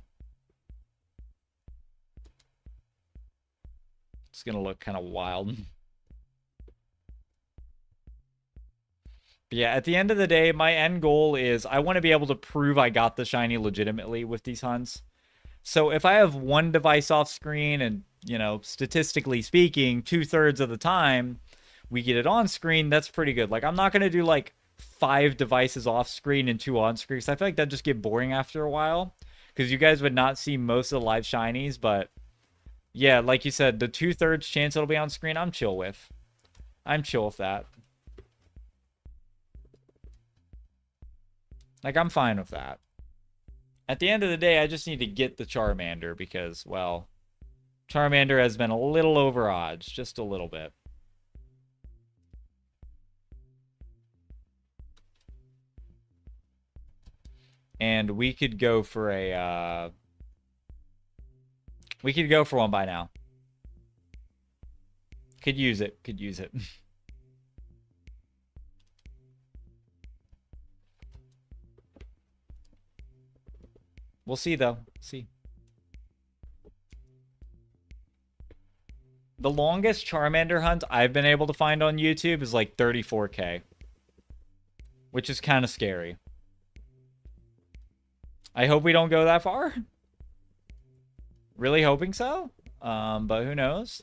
It's going to look kind of wild. But yeah, at the end of the day, my end goal is I want to be able to prove I got the shiny legitimately with these hunts. So if I have one device off screen and, you know, statistically speaking, 2/3 of the time we get it on screen, that's pretty good. Like, I'm not going to do like 5 devices off screen and 2 on screen, because I feel like that'd just get boring after a while, because you guys would not see most of the live shinies. But yeah, like you said, the 2/3 chance it'll be on screen, I'm chill with. I'm chill with that. Like, I'm fine with that. At the end of the day, I just need to get the Charmander because, well, Charmander has been a little over odds, just a little bit. And we could go for a, we could go for one by now. Could use it, could use it. We'll see, though. See. The longest Charmander hunt I've been able to find on YouTube is like 34K. Which is kind of scary. I hope we don't go that far. Really hoping so. But who knows?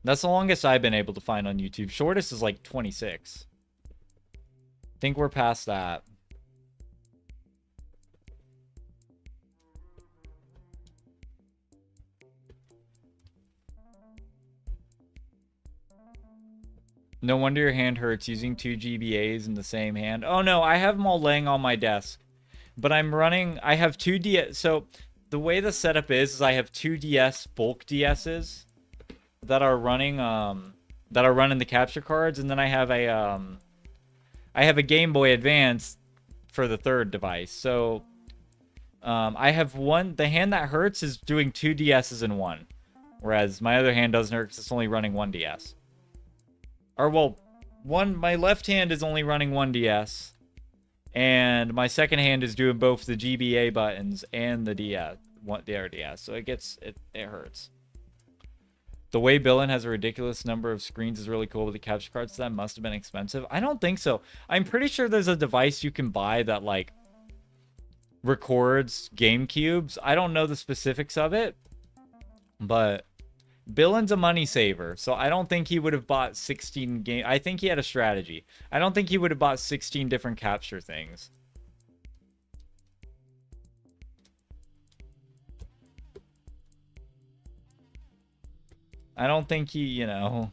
That's the longest I've been able to find on YouTube. Shortest is like 26. Think we're past that. No wonder your hand hurts using 2 GBAs in the same hand. Oh no, I have them all laying on my desk. But I'm running, I have 2 DS. So the way the setup is I have 2 DS bulk DSs that are running the capture cards, and then I have a Game Boy Advance for the third device. So I have the hand that hurts is doing 2 DSs in one, whereas my other hand doesn't hurt because it's only running 1 DS. Or well, my left hand is only running 1 DS, and my second hand is doing both the GBA buttons and the DS, the DS. So it hurts. The way Billin has a ridiculous number of screens is really cool with the capture cards. So that must have been expensive. I don't think so. I'm pretty sure there's a device you can buy that like records game cubes. I don't know the specifics of it, but Billin's a money saver, so I don't think he would have bought 16 game. I think he had a strategy. I don't think he would have bought 16 different capture things. I don't think he, you know.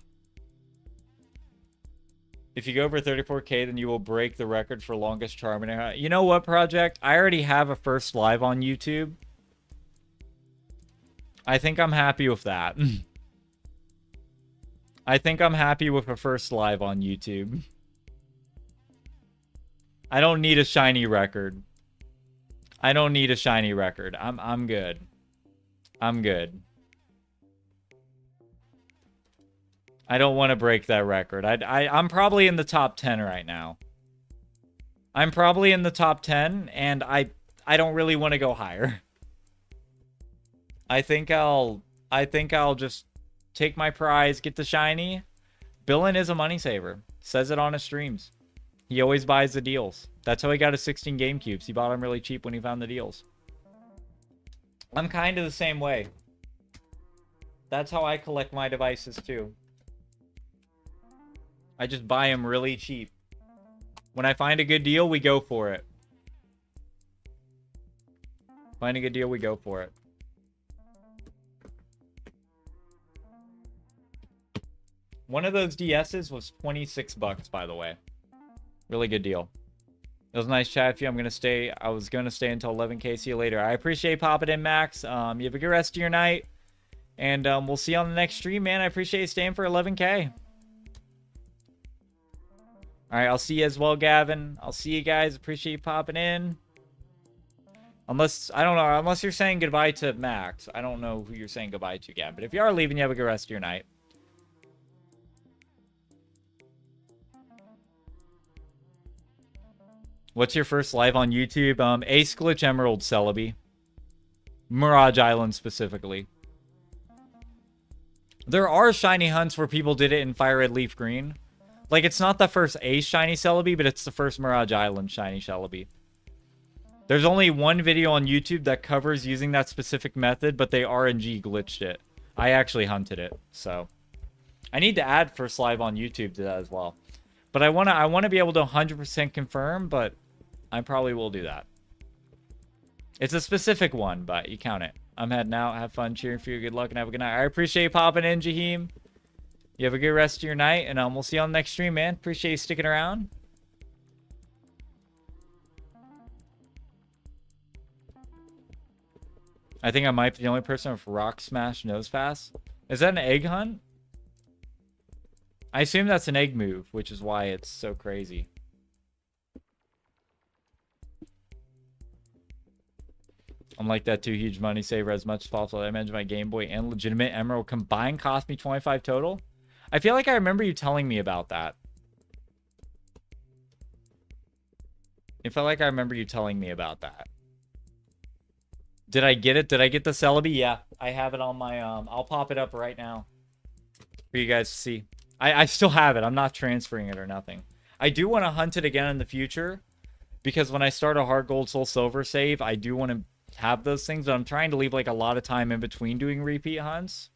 If you go over 34K, then you will break the record for longest Charmander. You know what, Project? I already have a first live on YouTube. I think I'm happy with that. I think I'm happy with a first live on YouTube. I don't need a shiny record. I don't need a shiny record. I'm good. I'm good. I don't want to break that record. I'm probably in the top 10 right now. I'm probably in the top 10, and I don't really want to go higher. I think I'll just take my prize, get the shiny. Billin is a money saver. Says it on his streams. He always buys the deals. That's how he got his 16 game cubes. He bought them really cheap when he found the deals. I'm kind of the same way. That's how I collect my devices too. I just buy them really cheap. When I find a good deal, we go for it. Find a good deal, we go for it. One of those DS's was 26 bucks, by the way. Really good deal. It was a nice chat with you. I was gonna stay until 11K. See you later. I appreciate popping in, Max. You have a good rest of your night. And we'll see you on the next stream, man. I appreciate you staying for 11K. Alright, I'll see you as well, Gavin. I'll see you guys. Appreciate you popping in. Unless, I don't know, unless you're saying goodbye to Max. I don't know who you're saying goodbye to, Gavin. But if you are leaving, you have a good rest of your night. What's your first live on YouTube? Ace Glitch Emerald Celebi. Mirage Island specifically. There are shiny hunts where people did it in Firered Leafgreen. Like, it's not the first Ace shiny Celebi, but it's the first Mirage Island shiny Celebi. There's only one video on YouTube that covers using that specific method, but they RNG glitched it. I actually hunted it, so. I need to add first live on YouTube to that as well. But I wanna be able to 100% confirm, but I probably will do that. It's a specific one, but you count it. I'm heading out. Have fun, cheering for you. Good luck, and have a good night. I appreciate you popping in, Jaheim. You have a good rest of your night, and we'll see you on the next stream, man. Appreciate you sticking around. I think I might be the only person with Rock Smash Nose Pass. Is that an egg hunt? I assume that's an egg move, which is why it's so crazy. I'm like that too. Huge money saver as much as possible. I mentioned my Game Boy and legitimate Emerald combined cost me 25 total. I feel like I remember you telling me about that. I feel like I remember you telling me about that. Did I get it? Did I get the Celebi? Yeah, I have it on my, I'll pop it up right now for you guys to see. I still have it. I'm not transferring it or nothing. I do want to hunt it again in the future because when I start a Heart Gold Soul Silver save, I do want to have those things, but I'm trying to leave like a lot of time in between doing repeat hunts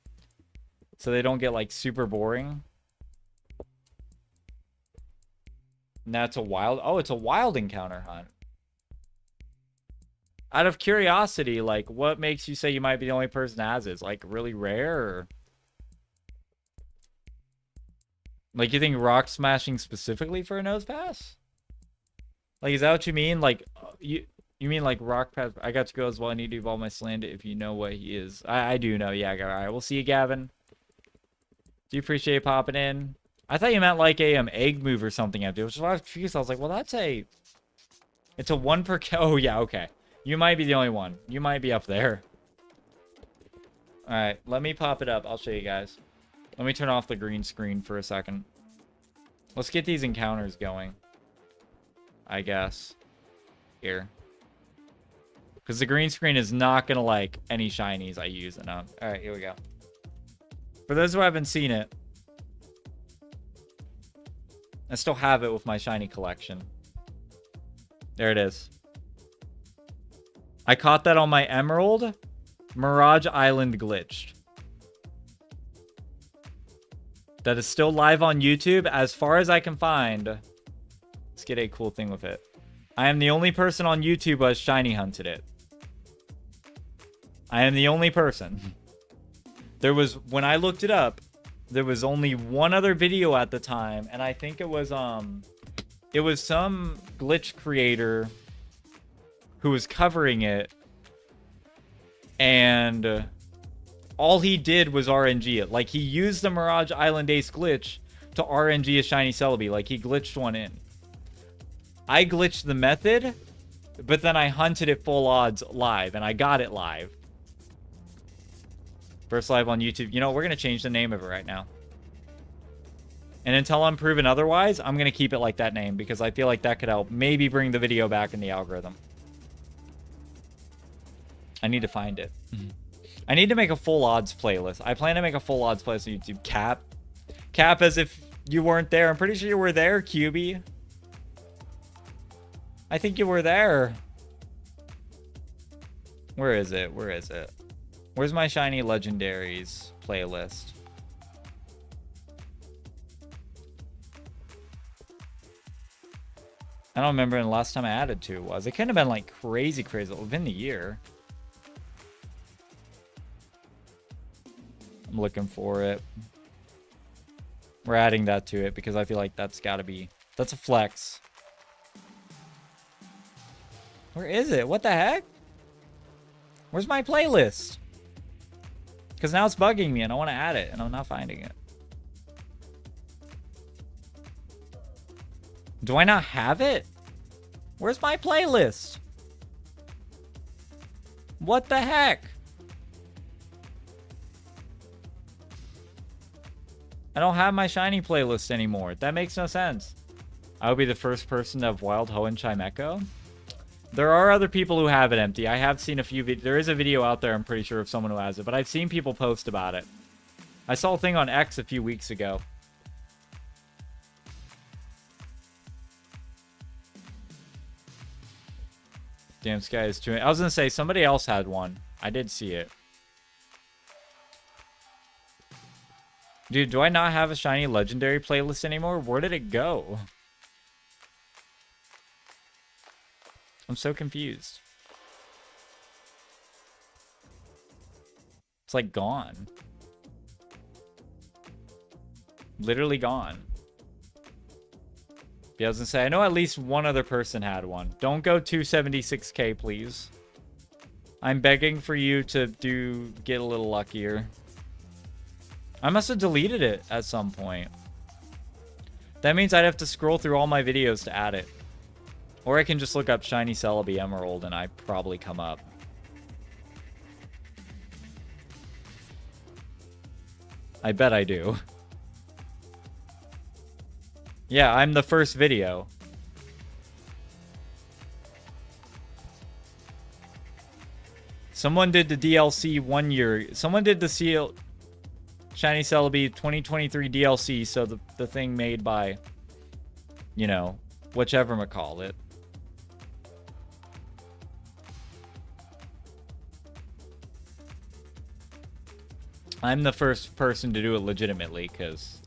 so they don't get like super boring. And that's a wild, oh, it's a wild encounter hunt. Out of curiosity, like what makes you say you might be the only person that has it? It's like really rare, or like you think rock smashing specifically for a nose pass? Like, is that what you mean? Like you mean like rock pass? I got to go as well. I need to evolve my Slandit if you know what he is. I do know. Yeah, all right. We'll see you, Gavin. Do you appreciate popping in? I thought you meant like a egg move or something. I do, which is why I was confused. I was like, well, that's a. It's a 1 per kill. Oh yeah, okay. You might be the only one. You might be up there. All right, let me pop it up. I'll show you guys. Let me turn off the green screen for a second. Let's get these encounters going, I guess. Here. Because the green screen is not going to like any shinies I use. All right, here we go. For those who haven't seen it, I still have it with my shiny collection. There it is. I caught that on my Emerald. Mirage Island glitched. That is still live on YouTube as far as I can find. Let's get a cool thing with it. I am the only person on YouTube who has shiny hunted it. I am the only person. There was, when I looked it up, there was only one other video at the time, and I think it was some glitch creator who was covering it, and all he did was RNG it. Like, he used the Mirage Island Ace glitch to RNG a shiny Celebi. Like, he glitched one in. I glitched the method, but then I hunted it full odds live, and I got it live. First live on YouTube. You know, we're going to change the name of it right now. And until I'm proven otherwise, I'm going to keep it like that name because I feel like that could help maybe bring the video back in the algorithm. I need to find it. I need to make a full odds playlist. I plan to make a full odds playlist on YouTube. Cap as if you weren't there. I'm pretty sure you were there, QB. I think you were there. Where is it? Where is it? Where's my shiny legendaries playlist? I don't remember when the last time I added to it was. It couldn't have been like crazy. Within the year. I'm looking for it. We're adding that to it because I feel like that's got to be... That's a flex. Where is it? What the heck? Where's my playlist? Because now it's bugging me and I want to add it and I'm not finding it. Do I not have it? Where's my playlist? What the heck? I don't have my shiny playlist anymore. That makes no sense. I will be the first person to have Wild Ho and Chimecho. There are other people who have it empty. I have seen a few. There is a video out there, I'm pretty sure, of someone who has it. But I've seen people post about it. I saw a thing on X a few weeks ago. Damn, Sky is too... I was going to say, somebody else had one. I did see it. Dude, do I not have a shiny legendary playlist anymore? Where did it go? I'm so confused. It's like gone. Literally gone. Yeah, I was gonna say, I know at least one other person had one. Don't go 276k, please. I'm begging for you to get a little luckier. I must have deleted it at some point. That means I'd have to scroll through all my videos to add it. Or I can just look up Shiny Celebi Emerald and I probably come up. I bet I do. Yeah, I'm the first video. Someone did the DLC 1 year. Someone did the Shiny Celebi 2023 DLC, so the thing made by, you know, whichever call it. I'm the first person to do it legitimately, because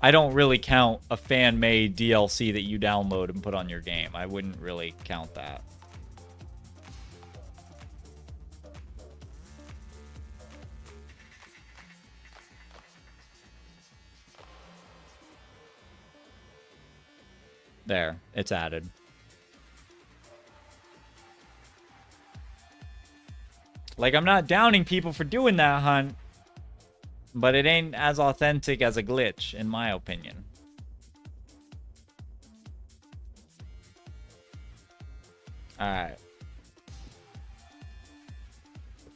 I don't really count a fan-made DLC that you download and put on your game. I wouldn't really count that. There, it's added. Like, I'm not downing people for doing that, hunt. But it ain't as authentic as a glitch, in my opinion. Alright.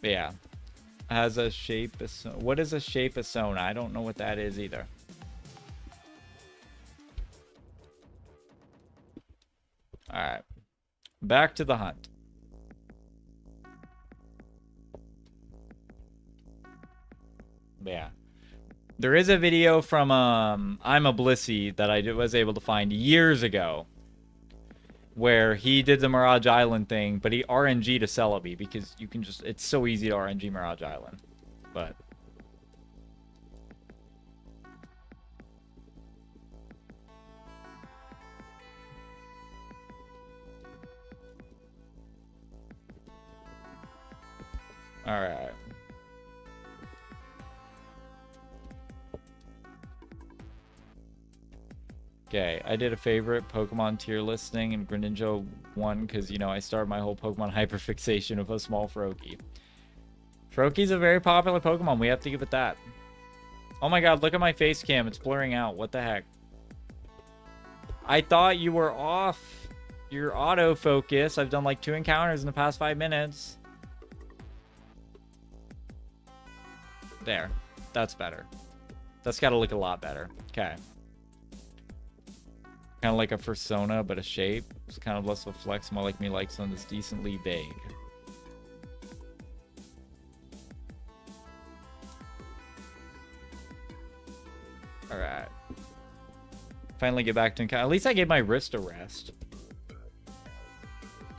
Yeah. Has a shape. What is a shape of Sona? I don't know what that is either. Alright. Back to the hunt. Yeah. There is a video from I'm a Blissey that I was able to find years ago where he did the Mirage Island thing, but he RNG'd a Celebi because you can just, it's so easy to RNG Mirage Island. But all right. Okay, I did a favorite Pokemon tier listing and Greninja won because, you know, I started my whole Pokemon hyperfixation with a small Froakie. Froakie's a very popular Pokemon. We have to give it that. Oh my god, look at my face cam. It's blurring out. What the heck? I thought you were off your autofocus. I've done like 2 encounters in the past 5 minutes. There. That's better. That's got to look a lot better. Okay. Kind of like a persona, but a shape. It's kind of less of a flex, more like me like something that's decently vague. Alright. Finally get back to... At least I gave my wrist a rest.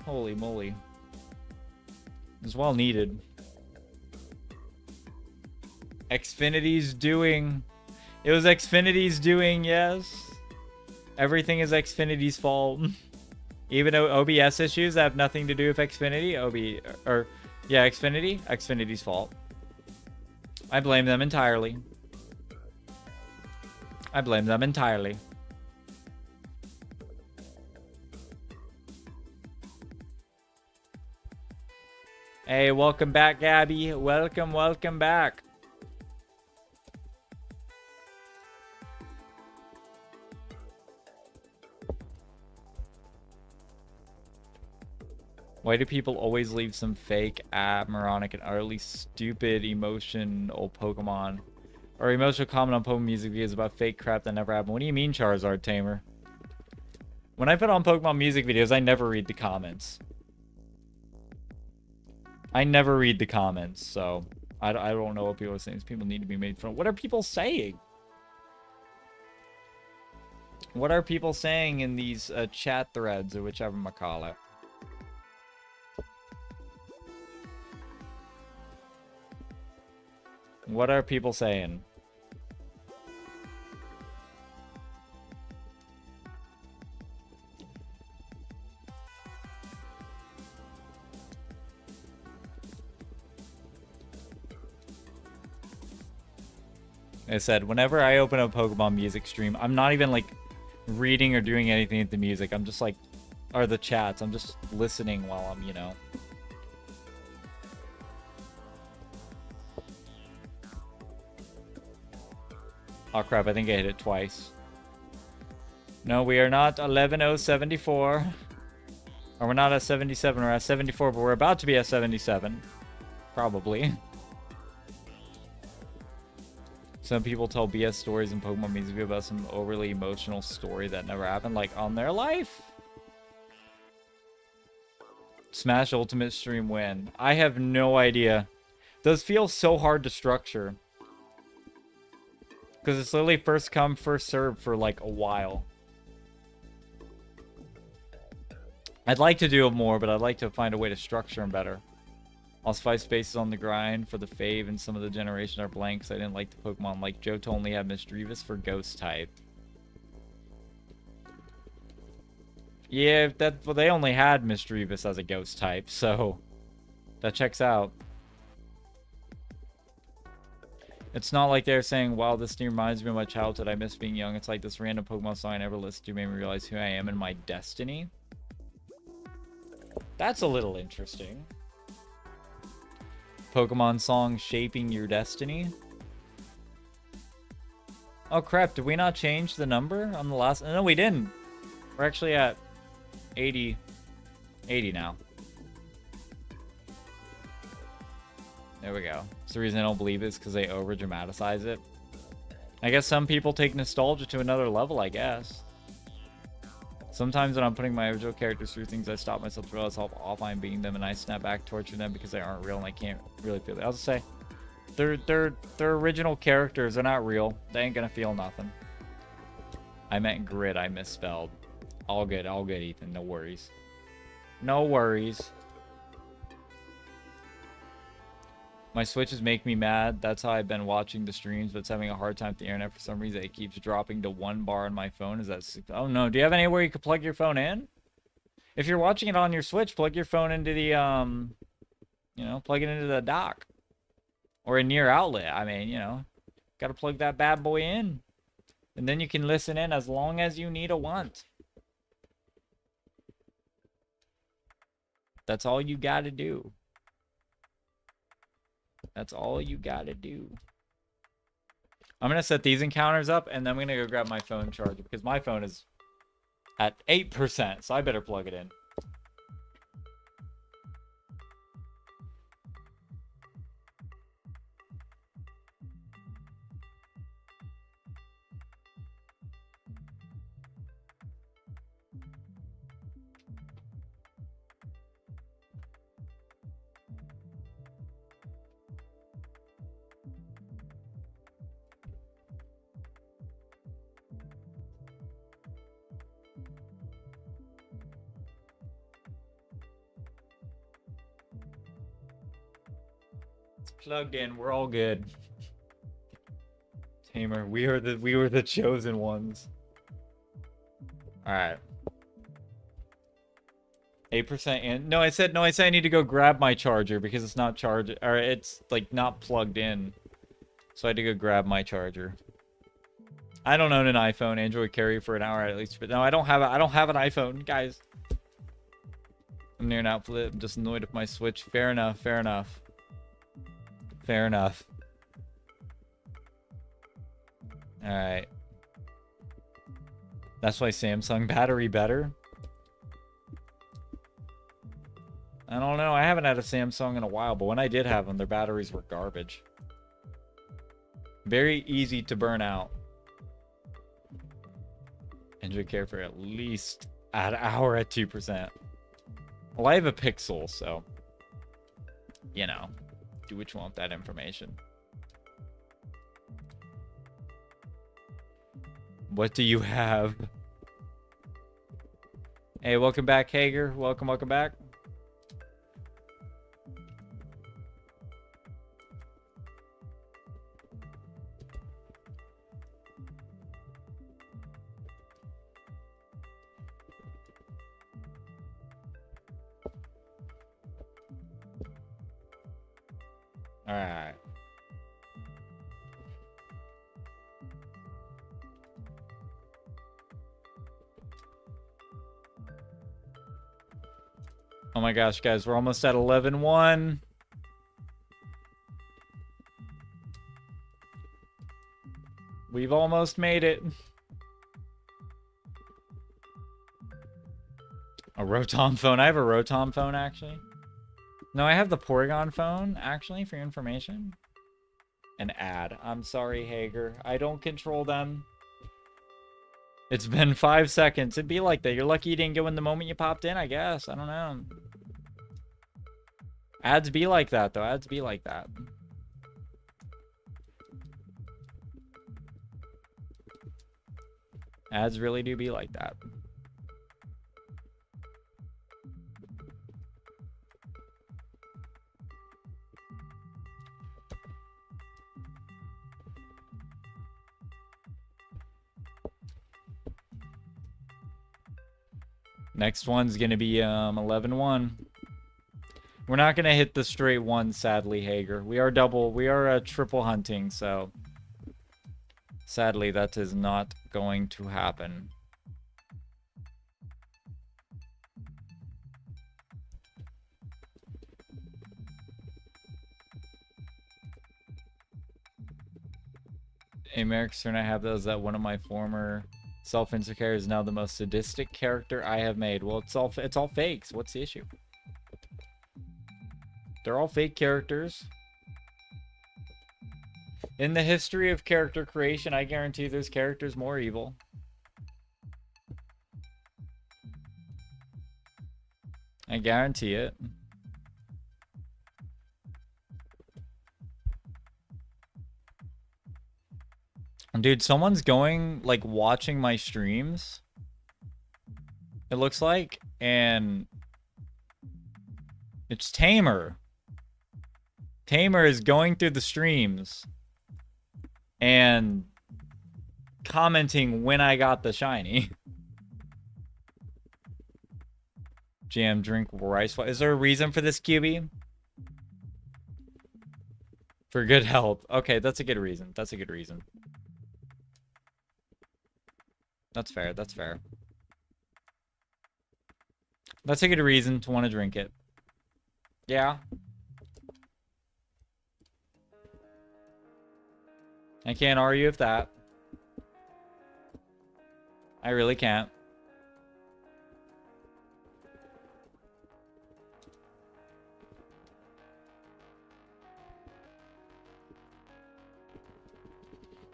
Holy moly. It was well needed. Xfinity's doing... It was Xfinity's doing, yes. Everything is Xfinity's fault. Even though OBS issues have nothing to do with Xfinity. Xfinity's fault. I blame them entirely. I blame them entirely. Hey, welcome back, Gabby. Welcome back. Why do people always leave some fake, moronic, and utterly stupid emotional Pokemon? Or emotional comment on Pokemon music videos about fake crap that never happened? What do you mean, Charizard Tamer? When I put on Pokemon music videos, I never read the comments. I never read the comments, so I don't know what people are saying. People need to be made fun of. What are people saying? What are people saying in these chat threads, or whichever I call it? What are people saying? I said, whenever I open a Pokemon music stream, I'm not even like reading or doing anything with the music. I'm just like, or the chats. I'm just listening while I'm, you know. Oh crap, I think I hit it twice. No, we are not 11,074. Or we're not at 77, we're at 74, but we're about to be at 77. Probably. Some people tell BS stories in Pokemon music about some overly emotional story that never happened, like on their life. Smash Ultimate Stream win. I have no idea. Those feel so hard to structure. Because it's literally first come, first serve for like a while. I'd like to do it more, but I'd like to find a way to structure them better. Also, 5 spaces on the grind for the fave, and some of the generation are blanks. I didn't like the Pokemon. Like, Johto only had Misdreavus for Ghost type. Yeah, well, they only had Misdreavus as a Ghost type, so that checks out. It's not like they're saying, wow, this thing reminds me of my childhood. I miss being young. It's like this random Pokemon song I never listened to made me realize who I am and my destiny. That's a little interesting. Pokemon song shaping your destiny. Oh crap, did we not change the number on the last? No, we didn't. We're actually at 80 now. There we go. It's the reason I don't believe it is because they over dramatize it. I guess some people take nostalgia to another level, I guess. Sometimes when I'm putting my original characters through things, I stop myself to realize how off I'm being them, and I snap back torture them because they aren't real and I can't really feel it. I'll just say, they're original characters. They're not real. They ain't gonna feel nothing. I meant grit. I misspelled. All good, Ethan. No worries. No worries. My Switches make me mad. That's how I've been watching the streams, but it's having a hard time with the internet for some reason. It keeps dropping to 1 bar on my phone. Is that... Oh, no. Do you have anywhere you could plug your phone in? If you're watching it on your Switch, plug your phone into the, you know, plug it into the dock. Or a near outlet. I mean, you know, gotta plug that bad boy in. And then you can listen in as long as you need or want. That's all you gotta do. That's all you gotta do. I'm gonna set these encounters up, and then I'm gonna go grab my phone charger, because my phone is at 8%, so I better plug it in. Plugged in. We're all good. Tamer, we were the chosen ones. All right. 8% in. No, I said I need to go grab my charger because it's not charged, or it's like not plugged in. So I had to go grab my charger. I don't own an iPhone. Android carry for an hour at least, but no, I don't have an iPhone, guys. I'm near an outfit. I'm just annoyed with my Switch. Fair enough. Fair enough. Fair enough. All right. That's why Samsung battery better. I don't know. I haven't had a Samsung in a while, but when I did have them, their batteries were garbage. Very easy to burn out. Android care for at least an hour at 2%. Well, I have a Pixel, so you know, do what you want with that information. What do you have? Hey, welcome back, Hager. Welcome back. All right. Oh my gosh, guys, we're almost at 11-1. We've almost made it. A Rotom phone. I have a Rotom phone, actually. No, I have the Porygon phone, actually, for your information. An ad. I'm sorry, Hager. I don't control them. It's been 5 seconds. It'd be like that. You're lucky you didn't go in the moment you popped in, I guess. I don't know. Ads be like that, though. Ads be like that. Ads really do be like that. Next one's gonna be 11-1. We're not gonna hit the straight one, sadly, Hager. We are triple hunting, so sadly that is not going to happen. Hey, Merrick's turn. I have those that one of my former self-insecure is now the most sadistic character I have made. Well, it's all fakes. What's the issue? They're all fake characters. In the history of character creation, I guarantee there's characters more evil. I guarantee it. Dude, someone's going, like, watching my streams, it looks like, and it's Tamer. Tamer is going through the streams and commenting when I got the shiny. Jam, drink, rice. Is there a reason for this, QB? For good health. Okay, that's a good reason. That's a good reason. That's fair. That's fair. That's a good reason to want to drink it. Yeah. I can't argue with that. I really can't.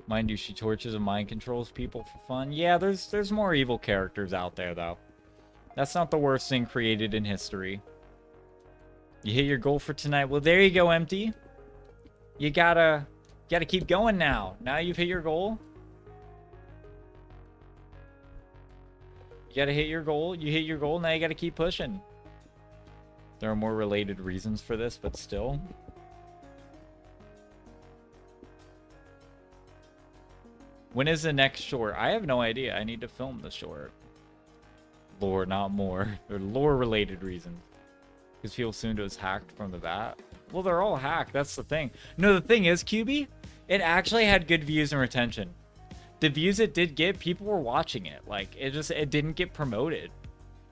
Mind you, she tortures and mind controls people for fun. Yeah, there's more evil characters out there, though. That's not the worst thing created in history. You hit your goal for tonight. Well, there you go, Empty. You gotta keep going now. Now you've hit your goal. You gotta hit your goal. You hit your goal. Now you gotta keep pushing. There are more related reasons for this, but still. When is the next short? I have no idea. I need to film the short. Lore, not more. They're lore-related reasons. Because people assumed it was hacked from the bat. Well, they're all hacked. That's the thing. No, the thing is, QB, it actually had good views and retention. The views it did get, people were watching it. Like, it didn't get promoted.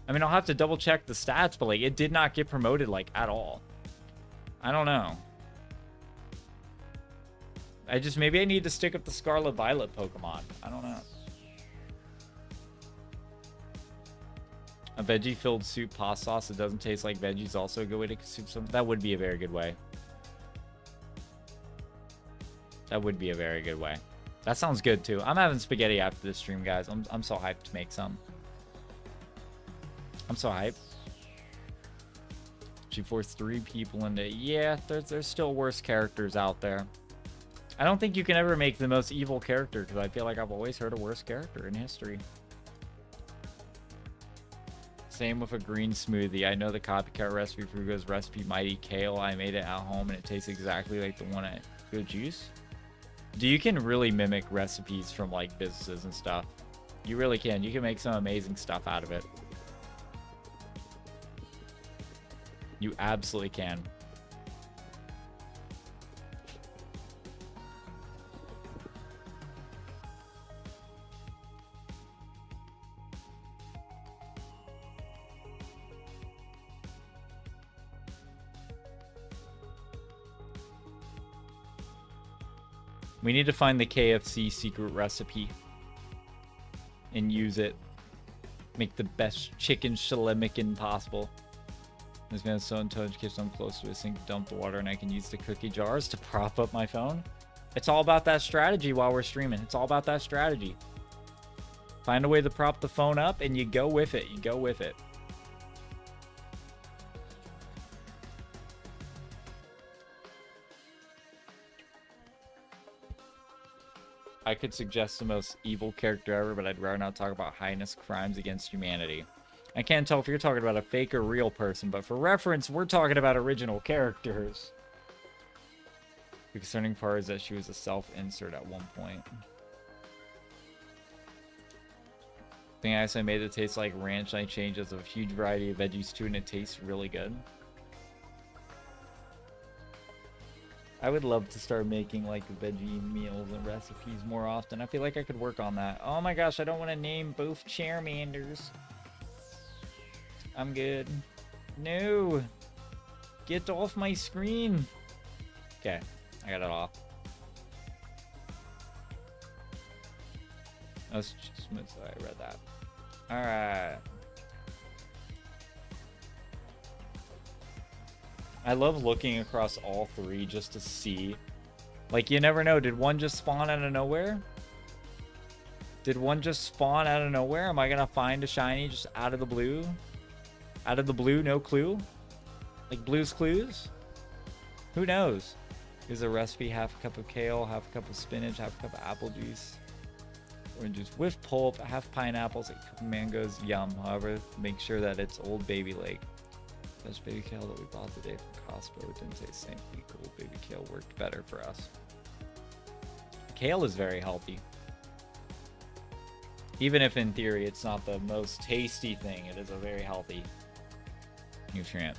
I mean, I'll have to double check the stats, but like, it did not get promoted like at all. I don't know. Maybe I need to stick with the Scarlet Violet Pokemon. I don't know. A veggie-filled soup pasta sauce that doesn't taste like veggies also a good way to consume some. That would be a very good way. That would be a very good way. That sounds good too. I'm having spaghetti after this stream, guys. I'm so hyped to make some. I'm so hyped. She forced 3 people into. Yeah, there's still worse characters out there. I don't think you can ever make the most evil character because I feel like I've always heard a worse character in history. Same with a green smoothie. I know the copycat recipe for Hugo's recipe, Mighty Kale. I made it at home and it tastes exactly like the one at Good Juice. You can really mimic recipes from like businesses and stuff. You really can. You can make some amazing stuff out of it. You absolutely can. We need to find the KFC secret recipe and use it. Make the best chicken shalimican possible. This man's so in touch, keeps them close to a sink, dump the water, and I can use the cookie jars to prop up my phone. It's all about that strategy while we're streaming. It's all about that strategy. Find a way to prop the phone up and you go with it. You go with it. I could suggest the most evil character ever, but I'd rather not talk about heinous crimes against humanity. I can't tell if you're talking about a fake or real person, but for reference, we're talking about original characters. The concerning part is that she was a self-insert at one point. Thing I made it taste like ranch, and I changed as a huge variety of veggies too, and it tastes really good. I would love to start making like veggie meals and recipes more often. I feel like I could work on that. Oh my gosh, I don't want to name both Charmanders. I'm good. No. Get off my screen. Okay, I got it off. That's just smooth. I read that. Alright. I love looking across all 3 just to see. Like, you never know. Did one just spawn out of nowhere? Did one just spawn out of nowhere? Am I going to find a shiny just out of the blue? Out of the blue, no clue? Like Blue's Clues? Who knows? Here's a recipe. Half a cup of kale, half a cup of spinach, half a cup of apple juice. Orange juice with pulp, half pineapples, a cup of mangoes. Yum. However, make sure that it's Old Baby Lake. Fresh baby kale that we bought today from Costco. It didn't taste the same. Cool baby kale worked better for us. Kale is very healthy. Even if in theory it's not the most tasty thing, it is a very healthy nutrient.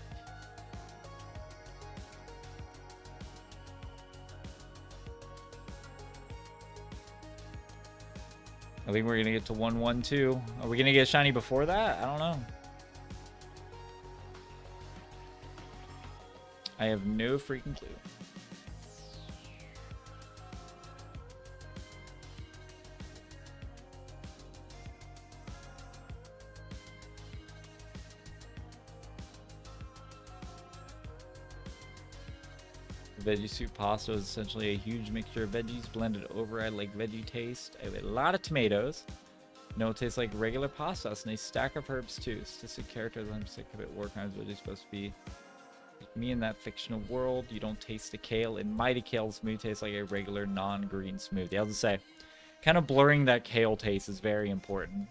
I think we're gonna get to 1-1-2. Are we gonna get shiny before that? I don't know. I have no freaking clue. Veggie soup pasta is essentially a huge mixture of veggies blended over. I like veggie taste. I have a lot of tomatoes. No, it tastes like regular pasta. And a stack of herbs too. Statistic characters. I'm sick of it. War crimes. What are supposed to be? Me in that fictional world, you don't taste the kale. And Mighty Kale smoothie tastes like a regular non-green smoothie. I'll just say, kind of blurring that kale taste is very important.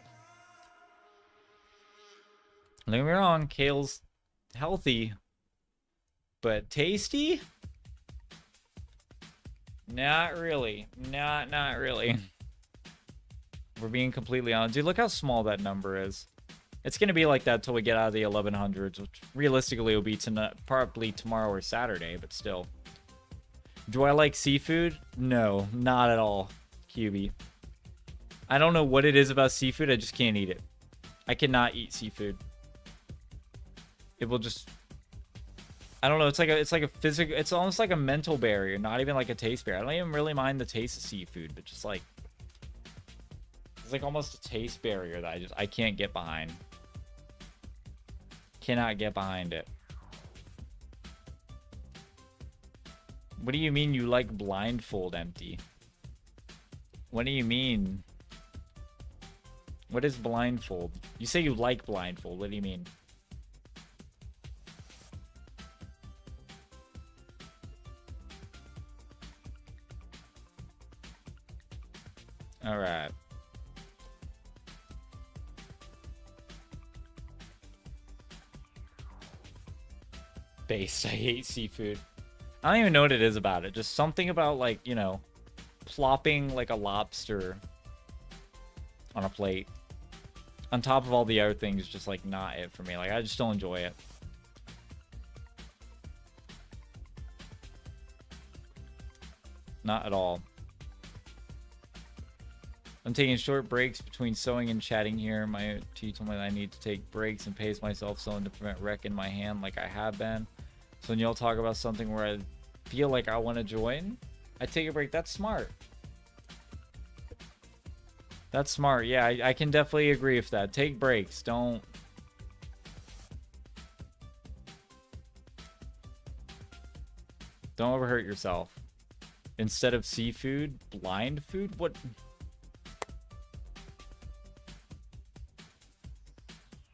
Don't get me wrong, kale's healthy, but tasty? Not really. Not really. We're being completely honest. Dude, look how small that number is. It's going to be like that till we get out of the 1100s, which realistically will be probably tomorrow or Saturday, but still. Do I like seafood? No, not at all, QB. I don't know what it is about seafood. I just can't eat it. I cannot eat seafood. It will just... I don't know. It's like a physical... It's almost like a mental barrier, not even like a taste barrier. I don't even really mind the taste of seafood, but just like... It's like almost a taste barrier that I can't get behind. Cannot get behind it. What do you mean you like blindfold empty? What do you mean? What is blindfold? You say you like blindfold. What do you mean? All right. Based. I hate seafood. I don't even know what it is about it. Just something about, like, you know, plopping like a lobster on a plate on top of all the other things, just like not it for me. Like, I just don't enjoy it. Not at all. I'm taking short breaks between sewing and chatting here. My OT told me that I need to take breaks and pace myself sewing to prevent wreck in my hand like I have been. So when y'all talk about something where I feel like I want to join, I take a break. That's smart. That's smart. Yeah, I can definitely agree with that. Take breaks. Don't overhurt yourself. Instead of seafood, blind food? What?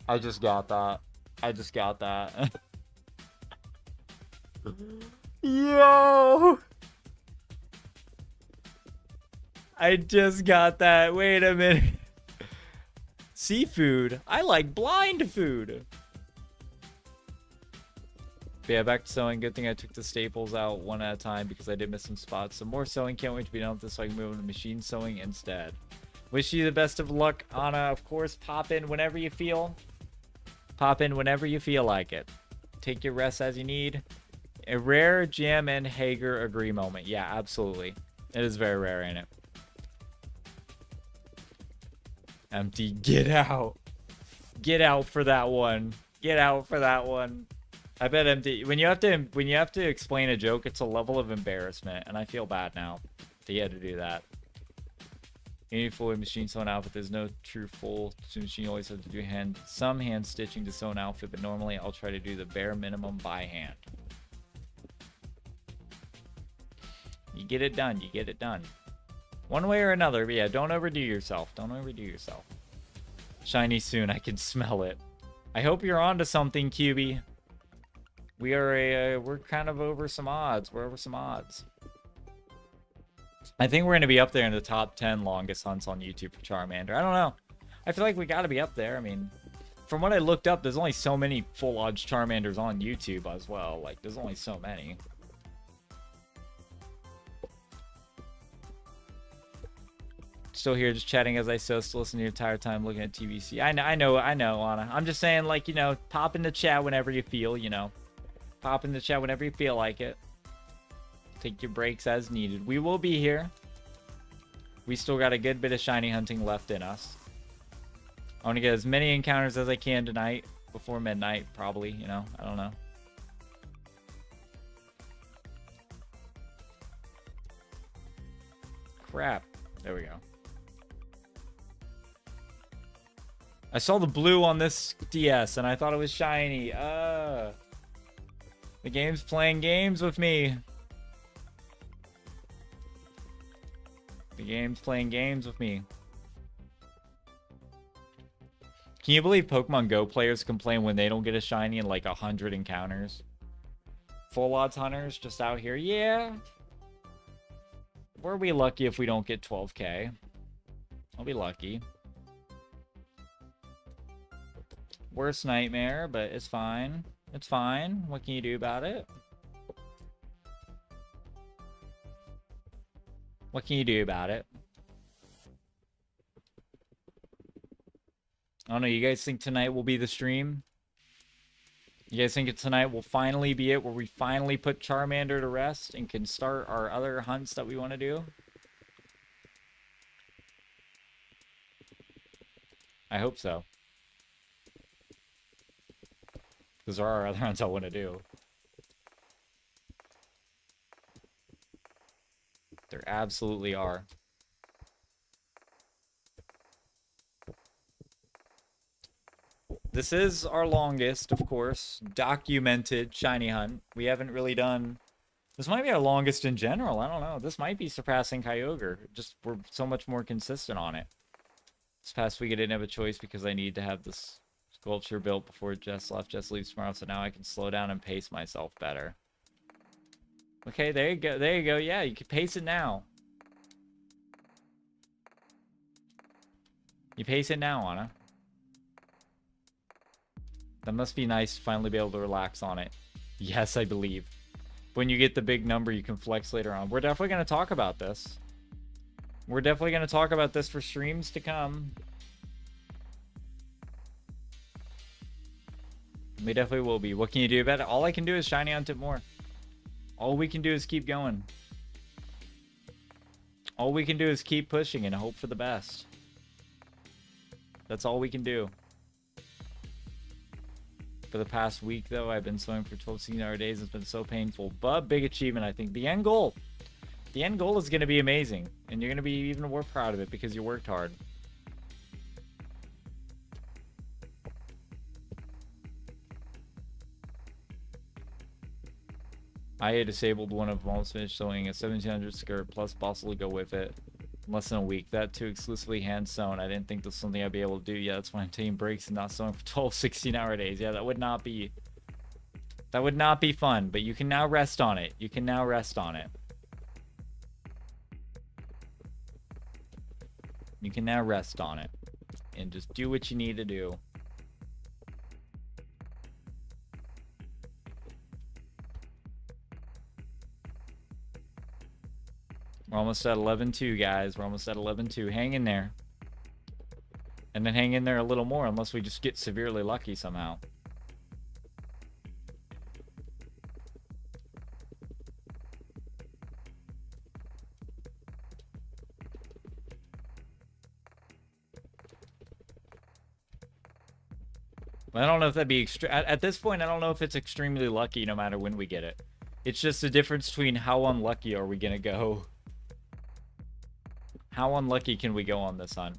I just got that. I just got that. Yo! I just got that. Wait a minute. Seafood? I like blind food. But yeah, back to sewing. Good thing I took the staples out one at a time because I did miss some spots. Some more sewing. Can't wait to be done with this so I can move into machine sewing instead. Wish you the best of luck, Anna. Of course, pop in whenever you feel. Pop in whenever you feel like it. Take your rest as you need. A rare Jam and Hager agree moment. Yeah, absolutely. It is very rare, ain't it? Empty, get out. Get out for that one. Get out for that one. I bet Empty, when you have to explain a joke, it's a level of embarrassment, and I feel bad now that you had to do that. You need full machine sewn outfit. There's no true full machine. You always have to do some hand stitching to sew an outfit, but normally I'll try to do the bare minimum by hand. You get it done. You get it done. One way or another, but yeah, don't overdo yourself. Don't overdo yourself. Shiny soon. I can smell it. I hope you're onto something, QB. We're kind of over some odds. We're over some odds. I think we're going to be up there in the top 10 longest hunts on YouTube for Charmander. I don't know. I feel like we got to be up there. I mean, from what I looked up, there's only so many full odds Charmanders on YouTube as well. Like, there's only so many. Still here just chatting as I sew, still listening the entire time looking at TVC. I know, Anna. I'm just saying, like, you know, pop in the chat whenever you feel, you know. Pop in the chat whenever you feel like it. Take your breaks as needed. We will be here. We still got a good bit of shiny hunting left in us. I want to get as many encounters as I can tonight. Before midnight, probably, you know. I don't know. Crap. There we go. I saw the blue on this DS and I thought it was shiny. The game's playing games with me. The game's playing games with me. Can you believe Pokemon Go players complain when they don't get a shiny in like 100 encounters? Full odds hunters just out here. Yeah. We're we lucky if we don't get 12k. I'll be lucky. Worst nightmare, but it's fine. It's fine. What can you do about it? What can you do about it? I don't know, you guys think tonight will be the stream? You guys think tonight will finally be it, where we finally put Charmander to rest and can start our other hunts that we want to do? I hope so. Because there are other hunts I want to do. There absolutely are. This is our longest, of course, documented shiny hunt. We haven't really done... This might be our longest in general. I don't know. This might be surpassing Kyogre. Just we're so much more consistent on it. This past week I didn't have a choice because I need to have this sculpture built before Jess left. Jess leaves tomorrow, so now I can slow down and pace myself better. Okay, there you go. There you go. Yeah, you can pace it now. You pace it now, Anna. That must be nice to finally be able to relax on it. Yes, I believe. When you get the big number, you can flex later on. We're definitely going to talk about this. We're definitely going to talk about this for streams to come. We definitely will be. What can you do about it? All I can do is shiny hunt it more. All we can do is keep going. All we can do is keep pushing and hope for the best. That's all we can do. For the past week, though, I've been sewing for 12, 16-hour days. It's been so painful, but big achievement, I think. The end goal is going to be amazing, and you're going to be even more proud of it because you worked hard. I had disabled one of them, almost finished sewing a 1700 skirt plus possibly go with it in less than a week. That too exclusively hand sewn. I didn't think this was something I'd be able to do. Yeah, that's why I'm taking breaks and not sewing for 12, 16-hour days. Yeah, that would not be fun, but you can now rest on it. You can now rest on it. You can now rest on it and just do what you need to do. We're almost at 11-2, guys. We're almost at 11-2. Hang in there. And then hang in there a little more, unless we just get severely lucky somehow. I don't know if that'd be at this point, I don't know if it's extremely lucky no matter when we get it. It's just the difference between how unlucky are we gonna go. How unlucky can we go on this hunt?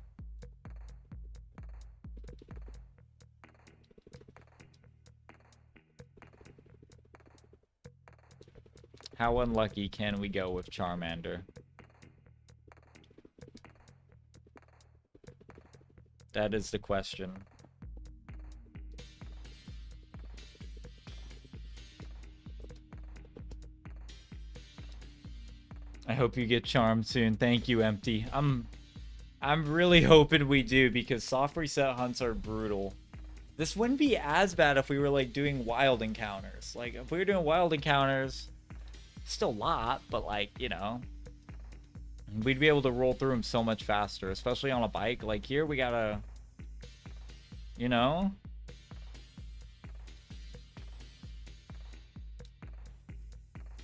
How unlucky can we go with Charmander? That is the question. I hope you get charmed soon. Thank you, Empty. I'm really hoping we do, because soft reset hunts are brutal. This wouldn't be as bad if we were like doing wild encounters. Like if we were doing wild encounters, still a lot, but like, you know, we'd be able to roll through them so much faster, especially on a bike. Like here we gotta, you know,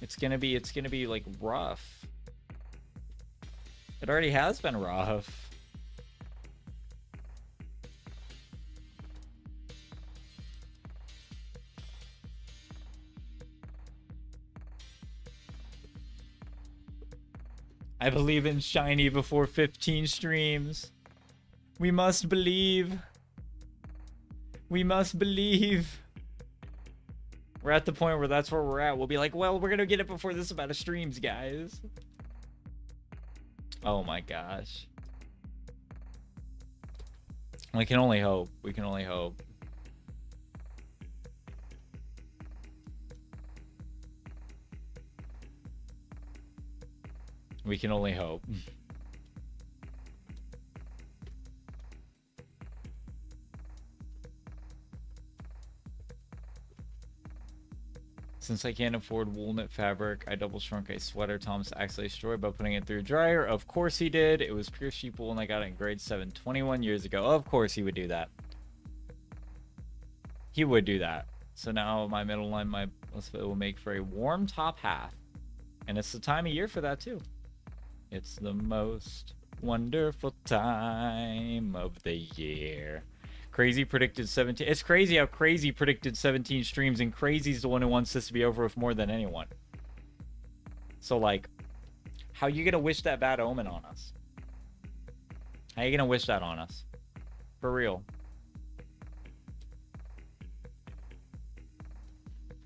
it's gonna be like rough. It already has been rough. I believe in shiny before 15 streams. We must believe. We must believe. We're at the point where that's where we're at. We'll be like, well, we're gonna get it before this amount of streams, guys. Oh my gosh. We can only hope. We can only hope. We can only hope. Since I can't afford wool knit fabric, I double shrunk a sweater Thomas accidentally destroyed by putting it through a dryer. Of course he did. It was pure sheep wool and I got it in grade 7 21 years ago. Of course he would do that. He would do that. So now my middle line, will make for a warm top half. And it's the time of year for that too. It's the most wonderful time of the year. Crazy predicted 17. It's crazy how Crazy predicted 17 streams, and Crazy's the one who wants this to be over with more than anyone. So, like, how you gonna wish that bad omen on us? How you gonna wish that on us? For real.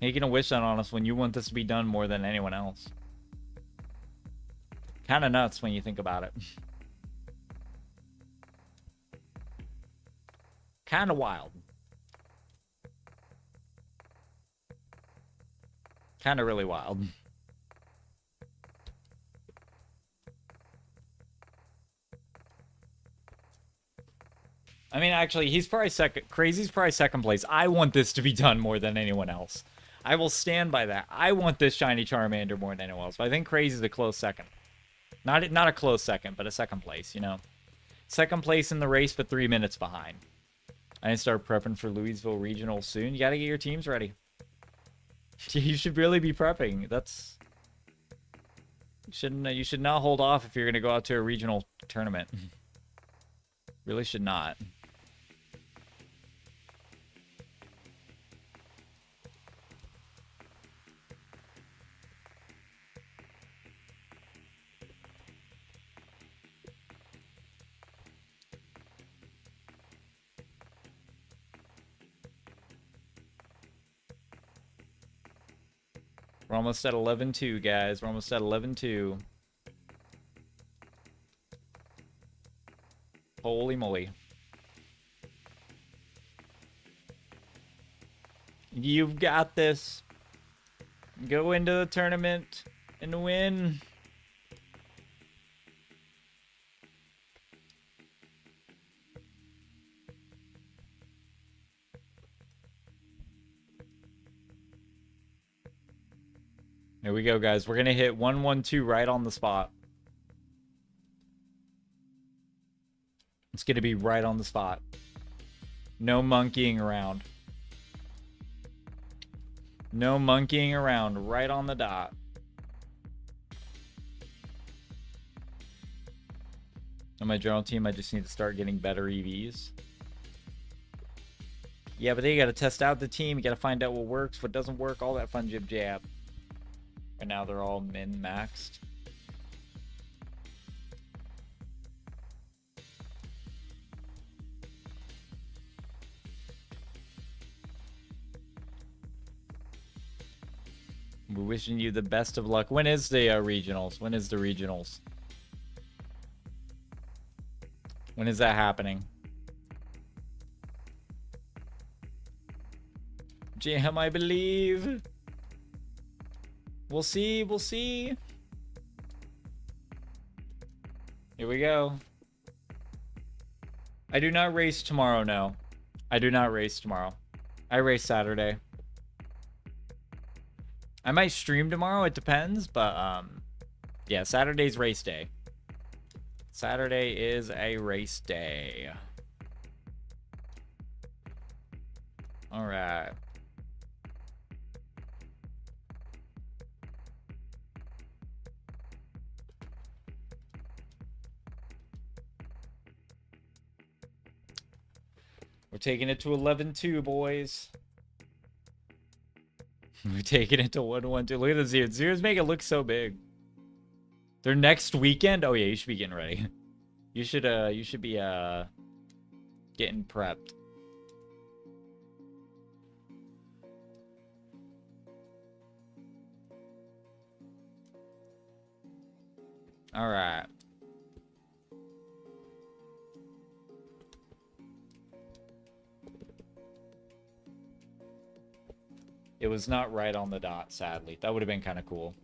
How you gonna wish that on us when you want this to be done more than anyone else? Kind of nuts when you think about it. Kind of wild. Kind of really wild. I mean, actually, he's probably second. Crazy's probably second place. I want this to be done more than anyone else. I will stand by that. I want this shiny Charmander more than anyone else. But I think Crazy's a close second. Not a close second, but a second place, you know? Second place in the race, but 3 minutes behind. I need to start prepping for Louisville Regional soon. You gotta get your teams ready. You should really be prepping. That's... You should not hold off if you're gonna go out to a regional tournament. Really should not. We're almost at 11-2, guys. We're almost at 11-2. Holy moly. You've got this. Go into the tournament and win. There we go, guys. We're going to hit 1-1-2 right on the spot. It's going to be right on the spot. No monkeying around. No monkeying around. Right on the dot. On my general team, I just need to start getting better EVs. Yeah, but then you got to test out the team. You got to find out what works, what doesn't work, all that fun jib jab. And now they're all min-maxed. We're wishing you the best of luck. When is the regionals? When is the regionals? When is that happening? Jam, I believe. We'll see. We'll see. Here we go. I do not race tomorrow, no. I do not race tomorrow. I race Saturday. I might stream tomorrow, it depends, but yeah, Saturday's race day. Saturday is a race day. All right. We're taking it to 11-2, boys. We're taking it to 1-1-2. Look at the Zeros. Zeros make it look so big. Their next weekend? Oh yeah, you should be getting ready. You should be getting prepped. All right. It was not right on the dot, sadly. That would have been kind of cool.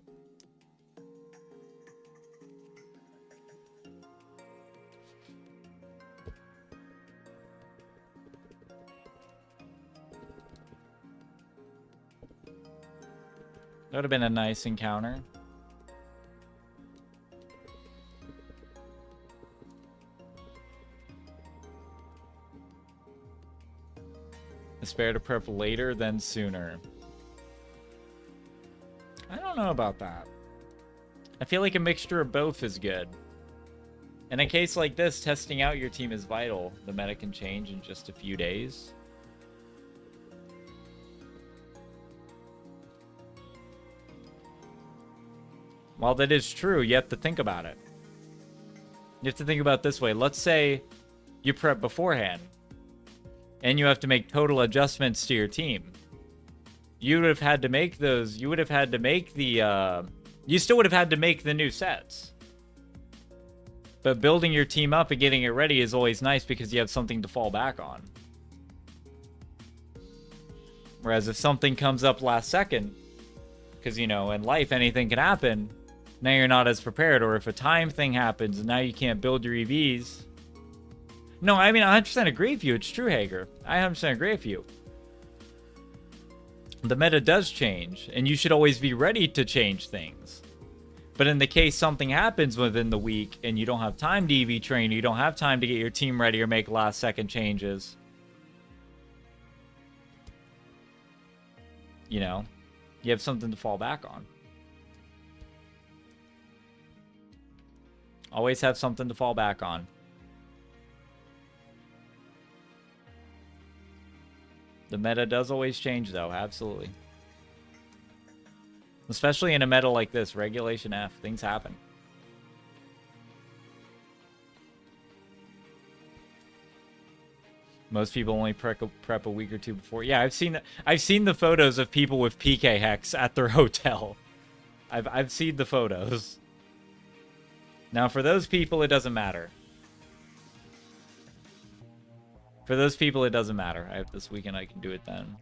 That would have been a nice encounter. It's better to prep later than sooner. I don't know about that. I feel like a mixture of both is good. In a case like this, testing out your team is vital. The meta can change in just a few days. While that is true, you have to think about it. You have to think about it this way. Let's say you prep beforehand, and you have to make total adjustments to your team. You would have had to make those. You would have had to make the. You still would have had to make the new sets. But building your team up and getting it ready is always nice because you have something to fall back on. Whereas if something comes up last second, because, you know, in life anything can happen, now you're not as prepared. Or if a time thing happens and now you can't build your EVs. No, I mean, I 100% agree with you. It's true, Hager. I 100% agree with you. The meta does change, and you should always be ready to change things. But in the case something happens within the week and you don't have time to EV train, you don't have time to get your team ready or make last second changes, you know, you have something to fall back on. Always have something to fall back on. The meta does always change, though. Absolutely. Especially in a meta like this. Regulation F. Things happen. Most people only prep a week or two before. Yeah, I've seen the photos of people with PK Hex at their hotel. I've seen the photos. Now, for those people, it doesn't matter. For those people, it doesn't matter. I have this weekend, I can do it then.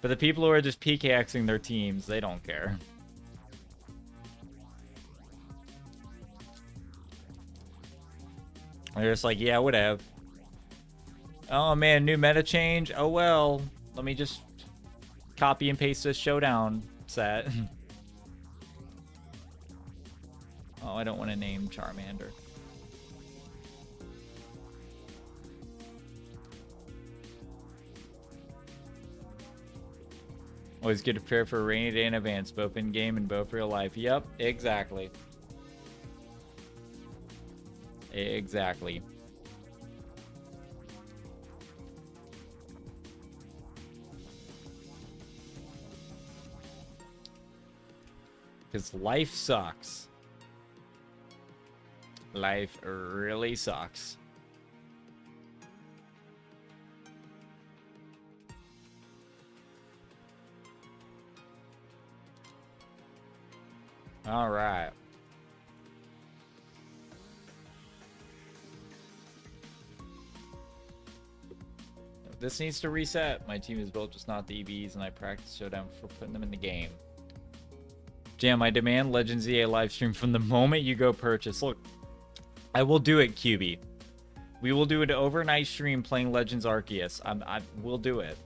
For the people who are just PKXing their teams, they don't care. They're just like, yeah, whatever. Oh man, new meta change? Oh well, let me just copy and paste this showdown set. Oh, I don't want to name Charmander. Always good to prepare for a rainy day in advance, both in game and both real life. Yep, exactly. Exactly. Because life sucks. Life really sucks. All right. This needs to reset. My team is built just not the EVs, and I practice showdown before putting them in the game. Jam, I demand Legends EA livestream from the moment you go purchase. Look, I will do it, QB. We will do an overnight stream playing Legends Arceus. We'll do it.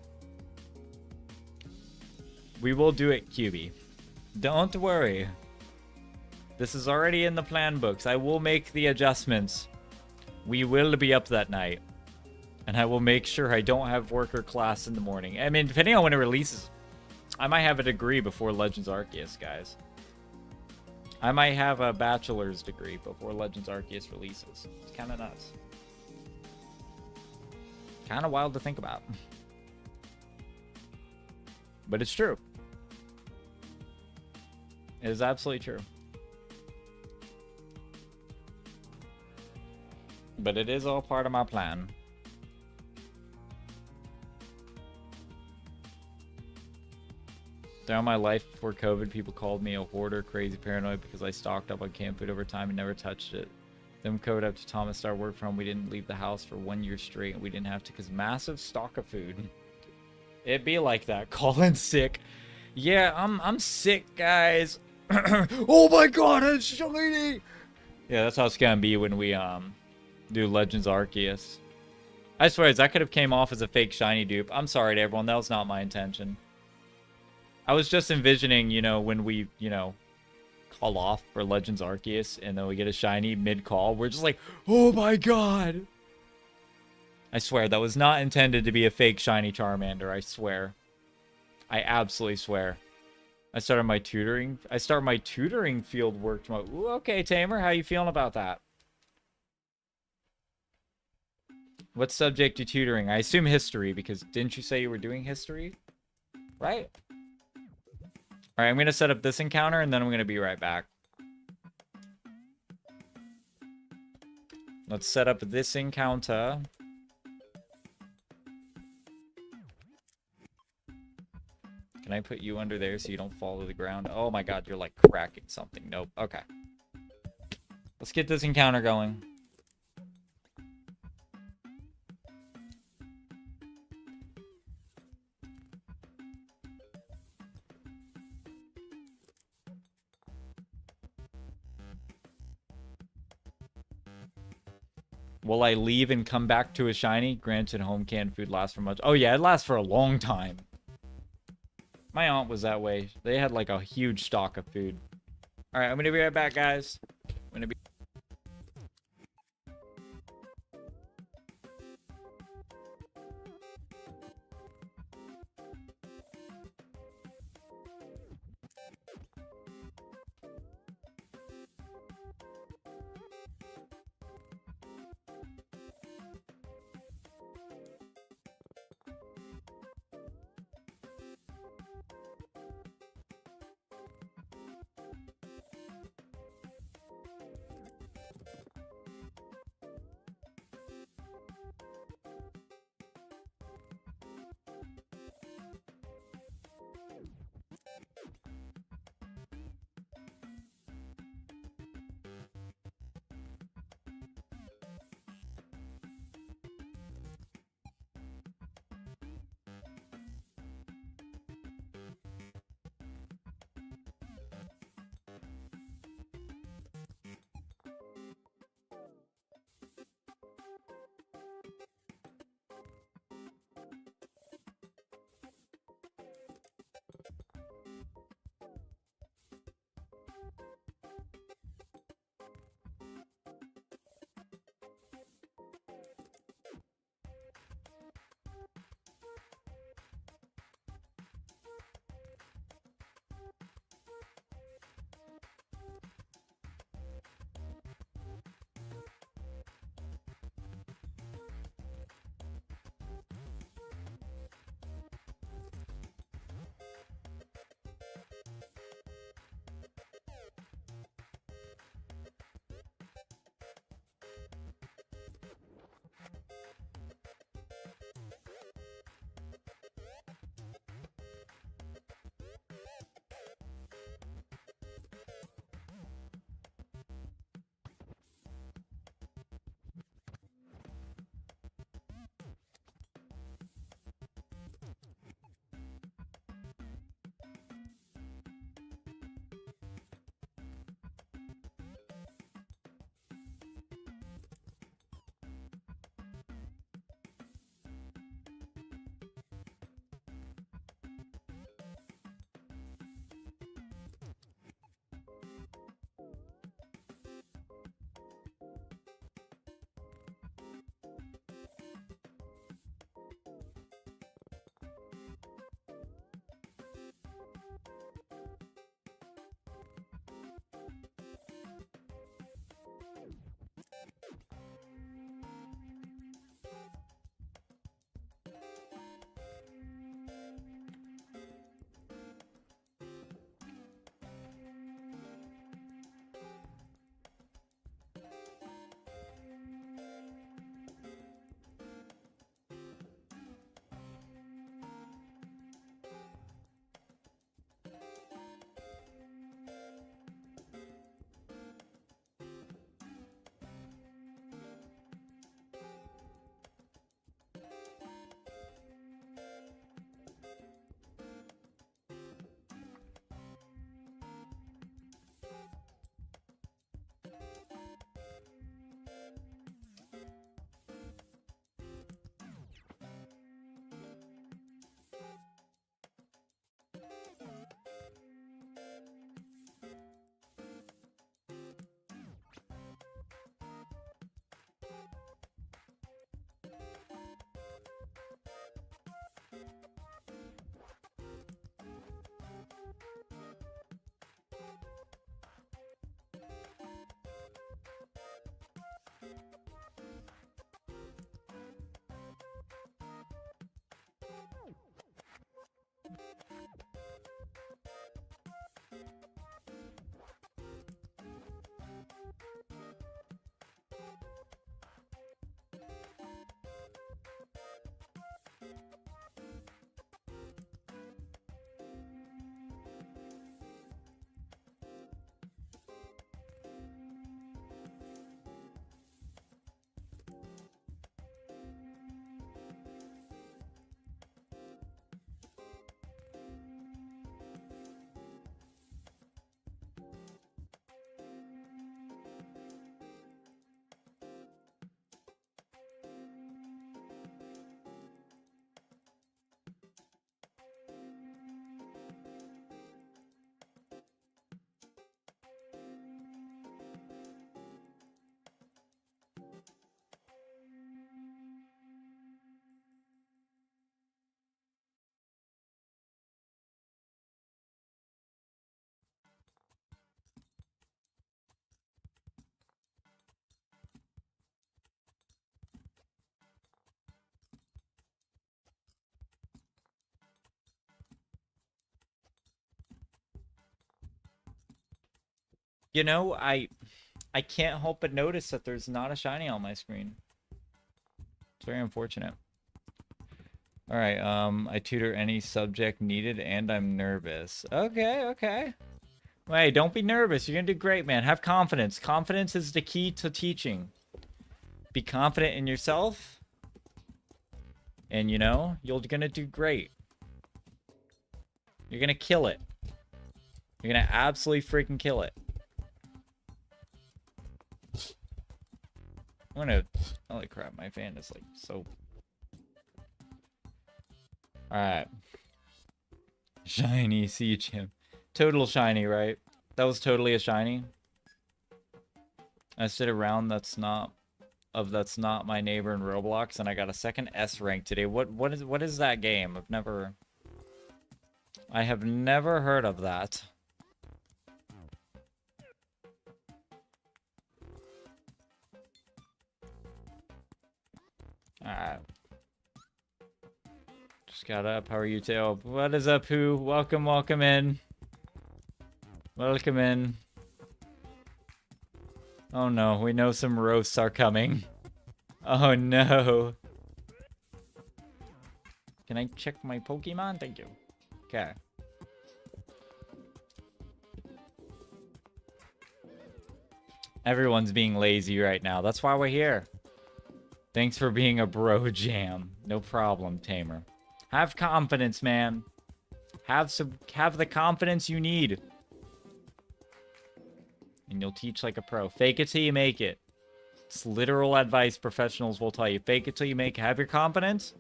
We will do it, QB. Don't worry. This is already in the plan books. I will make the adjustments. We will be up that night. And I will make sure I don't have work or class in the morning. I mean, depending on when it releases, I might have a degree before Legends Arceus, guys. I might have a bachelor's degree before Legends Arceus releases. It's kind of nuts. Kind of wild to think about. But it's true. It is absolutely true. But it is all part of my plan. Throughout my life before COVID, people called me a hoarder, crazy paranoid because I stocked up on canned food over time and never touched it. Then when COVID after Thomas started work from, we didn't leave the house for 1 year straight, and we didn't have to because massive stock of food. It'd be like that. Call in sick. Yeah, I'm sick, guys. Oh my god, it's shiny. Yeah, that's how it's gonna be when we do Legends Arceus. I swear, that could have came off as a fake shiny dupe. I'm sorry to everyone. That was not my intention. I was just envisioning, you know, when we, you know, call off for Legends Arceus and then we get a shiny mid-call. We're just like, oh my god. I swear, that was not intended to be a fake shiny Charmander, I swear. I absolutely swear. I started my tutoring field work tomorrow. Ooh, okay, Tamer, how you feeling about that? What subject you tutoring? I assume history, because didn't you say you were doing history? Right? Alright, I'm gonna set up this encounter, and then I'm gonna be right back. Let's set up this encounter. Can I put you under there so you don't fall to the ground? Oh my god, you're like cracking something. Nope. Okay. Let's get this encounter going. Will I leave and come back to a shiny? Granted, home canned food lasts for much. Oh yeah, it lasts for a long time. My aunt was that way. They had like a huge stock of food. Alright, I'm gonna be right back, guys. I'm gonna be... You know, I can't help but notice that there's not a shiny on my screen. It's very unfortunate. Alright, I tutor any subject needed and I'm nervous. Okay, okay. Wait, don't be nervous. You're gonna do great, man. Have confidence. Confidence is the key to teaching. Be confident in yourself. And, you know, you're gonna do great. You're gonna kill it. You're gonna absolutely freaking kill it. I'm gonna... Holy crap, my fan is like so... Alright. Shiny siege him. Total shiny, right? That was totally a shiny. I sit around that's not my neighbor in Roblox, and I got a second S rank today. What is that game? I have never heard of that. Alright. Just got up. How are you, Tail? What is up, who? Welcome, welcome in. Welcome in. Oh no, we know some roasts are coming. Oh no. Can I check my Pokemon? Thank you. Okay. Everyone's being lazy right now. That's why we're here. Thanks for being a bro jam. No problem, Tamer. Have confidence, man. Have the confidence you need. And you'll teach like a pro. Fake it till you make it. It's literal advice professionals will tell you. Fake it till you make it. Have your confidence.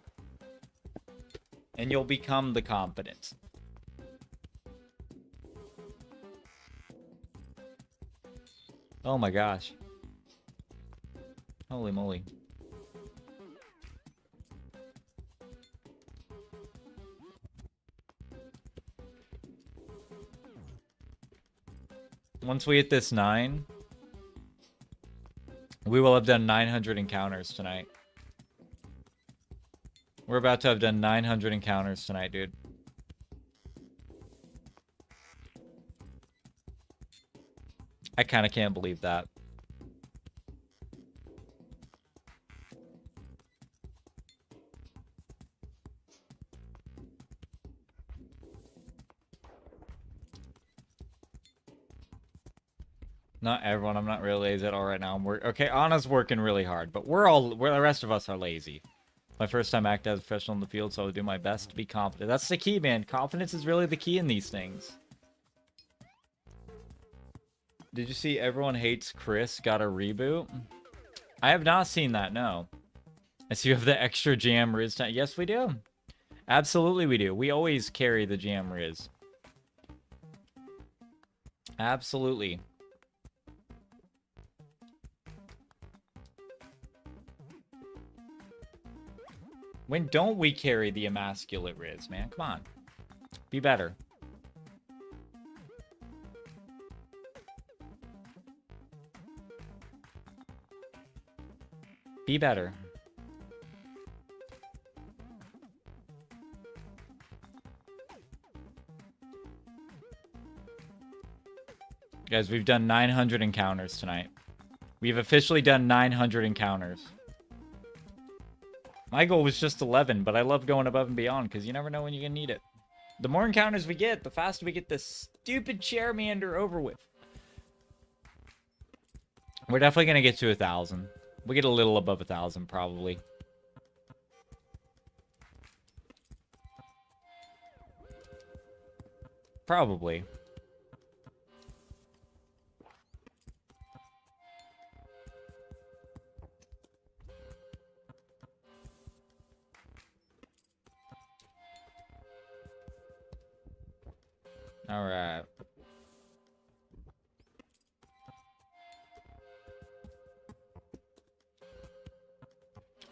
And you'll become the confident. Oh my gosh. Holy moly. Once we hit this 9, we will have done 900 encounters tonight. We're about to have done 900 encounters tonight, dude. I kind of can't believe that. Not everyone. I'm not really lazy at all right now. Okay, Anna's working really hard, but the rest of us are lazy. My first time acting as a professional in the field, so I'll do my best to be confident. That's the key, man. Confidence is really the key in these things. Did you see Everyone Hates Chris got a reboot? I have not seen that, no. I see you have the extra jam Riz time. Yes, we do. Absolutely we do. We always carry the jam Riz. Absolutely. When don't we carry the emasculate Riz, man? Come on. Be better. Be better. Guys, we've done 900 encounters tonight. We've officially done 900 encounters. My goal was just 11, but I love going above and beyond because you never know when you're going to need it. The more encounters we get, the faster we get this stupid Charmander over with. We're definitely going to get to 1,000. We'll get a little above 1,000 probably. Probably. All right.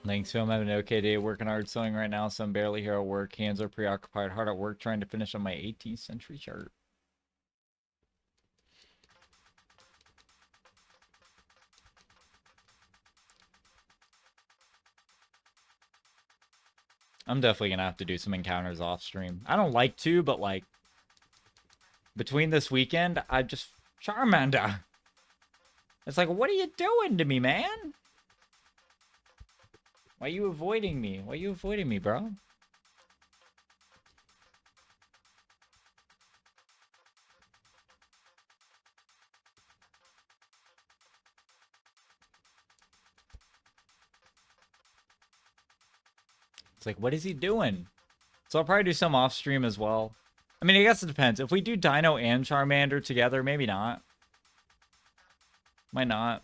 Thanks, Phil. I'm having an okay day working hard sewing right now, so I'm barely here at work. Hands are preoccupied. Hard at work trying to finish on my 18th century chart. I'm definitely going to have to do some encounters off stream. I don't like to, but like... Between this weekend, I just... Charmander! It's like, what are you doing to me, man? Why are you avoiding me? Why are you avoiding me, bro? It's like, what is he doing? So I'll probably do some off stream as well. I mean, I guess it depends. If we do Dino and Charmander together, maybe not. Might not.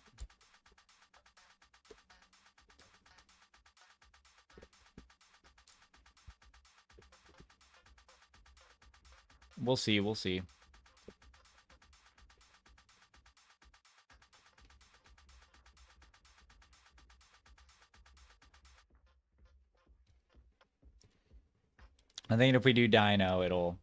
We'll see, we'll see. I think if we do Dino, it'll...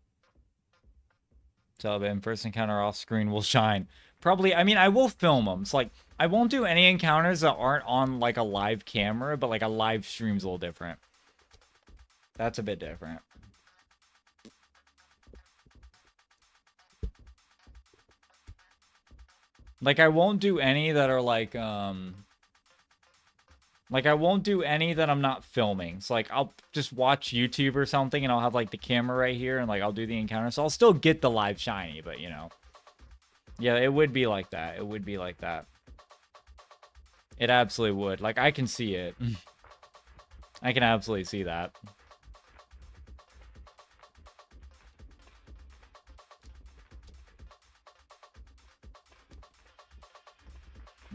tell them first encounter off screen will shine. Probably, I mean, I will film them. It's like, I won't do any encounters that aren't on, like, a live camera, but, like, a live stream's a little different. That's a bit different. Like, I won't do any that are, like, like, I won't do any that I'm not filming. So, like, I'll just watch YouTube or something, and I'll have, like, the camera right here, and, like, I'll do the encounter. So I'll still get the live shiny, but, you know. Yeah, it would be like that. It would be like that. It absolutely would. Like, I can see it. I can absolutely see that.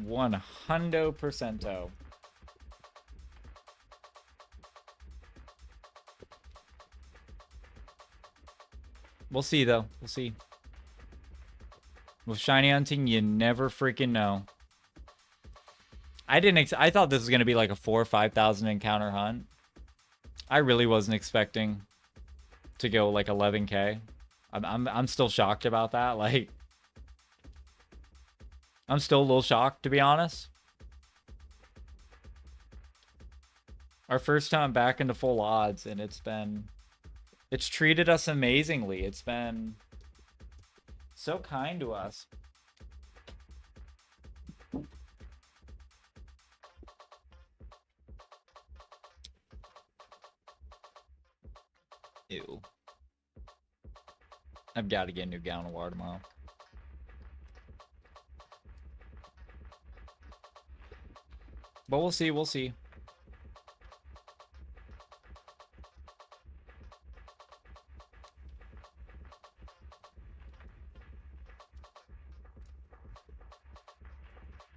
$100%. We'll see, though. We'll see. With shiny hunting, you never freaking know. I thought this was going to be like a 4,000 or 5,000 encounter hunt. I really wasn't expecting to go like 11K. I'm still shocked about that. Like, I'm still a little shocked, to be honest. Our first time back into full odds, and it's treated us amazingly. It's been so kind to us. Ew. I've got to get a new gallon of water tomorrow. But we'll see, we'll see.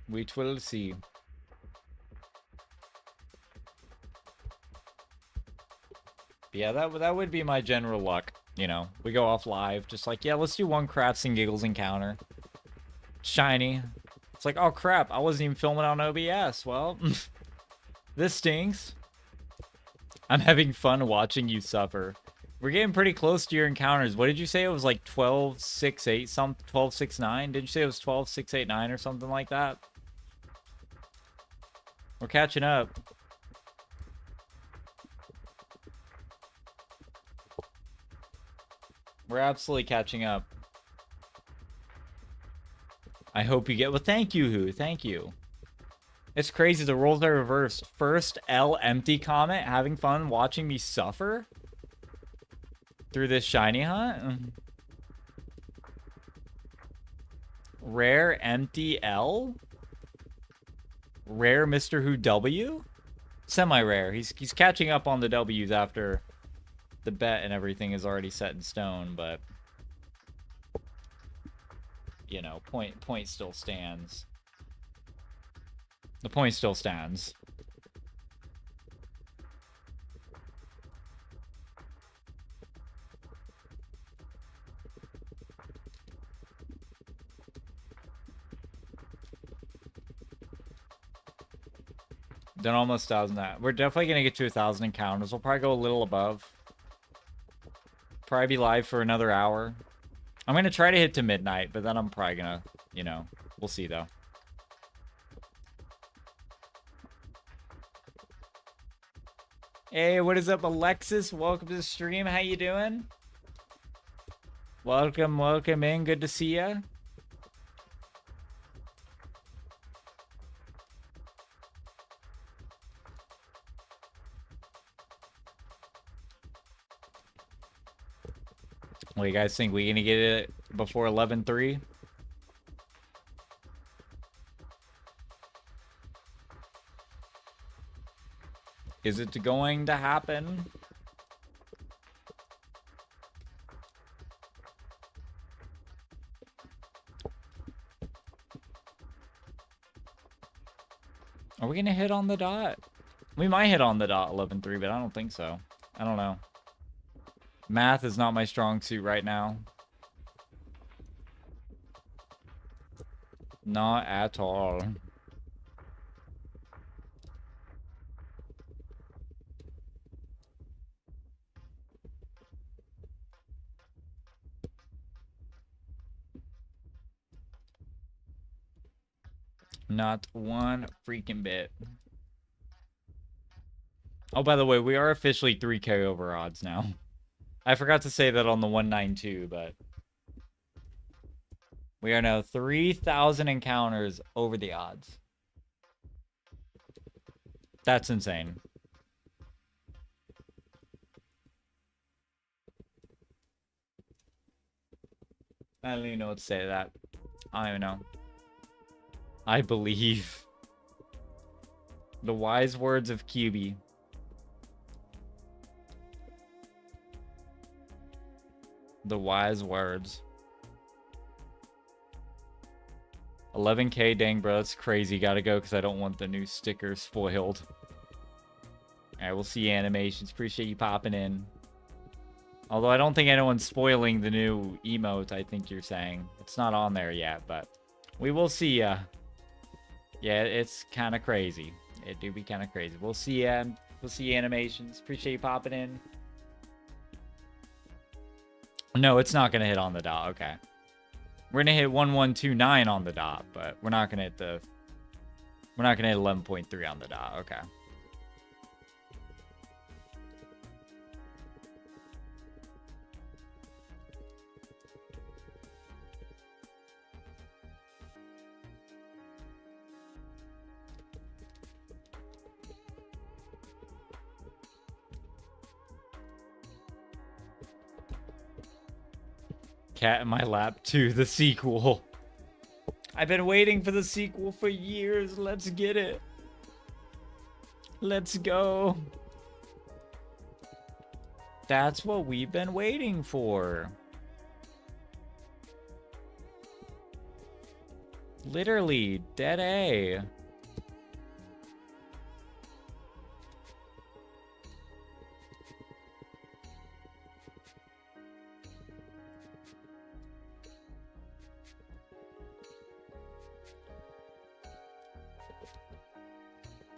We will see. Yeah, that would be my general luck. You know, we go off live, just like, yeah, let's do one Crafts and Giggles encounter. Shiny. It's like, oh crap, I wasn't even filming on OBS. Well, this stinks. I'm having fun watching you suffer. We're getting pretty close to your encounters. What did you say? It was like 12.68 some 12.69? Did you say it was 12.689 or something like that? We're catching up. We're absolutely catching up. I hope you get... Well, thank you, Who. Thank you. It's crazy. The roles are reversed. First, L empty comment. Having fun watching me suffer through this shiny hunt. Rare empty L. Rare Mr. Who W. Semi-rare. He's catching up on the W's after the bet and everything is already set in stone, but you know, point still stands. The point still stands. Done almost 1,000 that. We're definitely gonna get to 1,000 encounters. We'll probably go a little above. Probably be live for another hour. I'm gonna try to hit to midnight, but then I'm probably gonna, you know, we'll see though. Hey, what is up, Alexis? Welcome to the stream. How you doing? Welcome in. Good to see ya. What do you guys think? We gonna get it before 11-3? Is it going to happen? Are we gonna hit on the dot? We might hit on the dot 11-3, but I don't think so. I don't know. Math is not my strong suit right now. Not at all. Not one freaking bit. Oh, by the way, we are officially 3K over odds now. I forgot to say that on the 192, but we are now 3,000 encounters over the odds. That's insane. I don't even know what to say to that. I don't even know. I believe. The wise words of QB. The wise words. 11K, dang bro, that's crazy. Gotta go because I don't want the new sticker spoiled. Alright, we'll see animations. Appreciate you popping in. Although I don't think anyone's spoiling the new emote, I think you're saying. It's not on there yet, but we will see ya. Yeah, it's kind of crazy. It do be kind of crazy. We'll see animations. Appreciate you popping in. No, it's not going to hit on the dot. Okay. We're going to hit 1129 on the dot, but we're not going to hit the... We're not going to hit 11.3 on the dot. Okay. Cat in my lap 2, the sequel. I've been waiting for the sequel for years. Let's get it. Let's go. That's what we've been waiting for. Literally, dead A.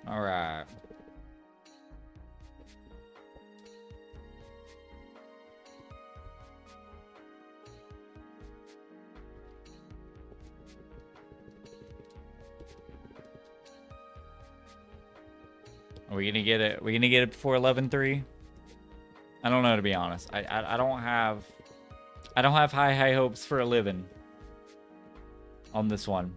All right. Are we gonna get it? Are we gonna get it before 11-3? I don't know, to be honest. I don't have high hopes for a living on this one.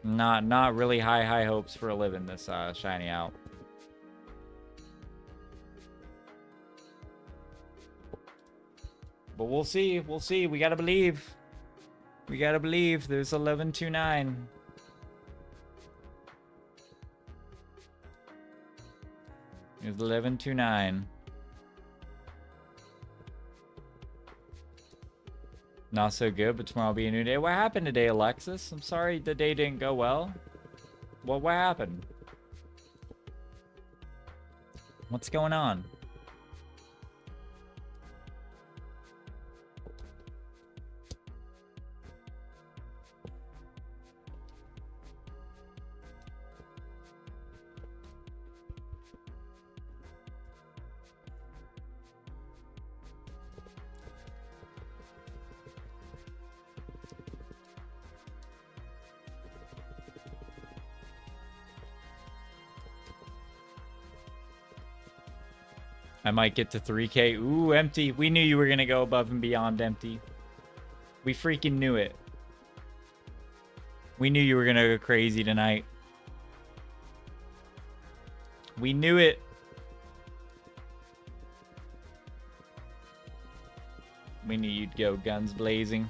Not really high hopes for a living this shiny out. But we'll see. We'll see. We gotta believe. We gotta believe. There's 1129. There's 1129. Not so good, but tomorrow will be a new day. What happened today, Alexis? I'm sorry the day didn't go well. What happened? What's going on? I might get to 3K. Ooh, empty. We knew you were going to go above and beyond, empty. We freaking knew it. We knew you were going to go crazy tonight. We knew it. We need you to go guns blazing.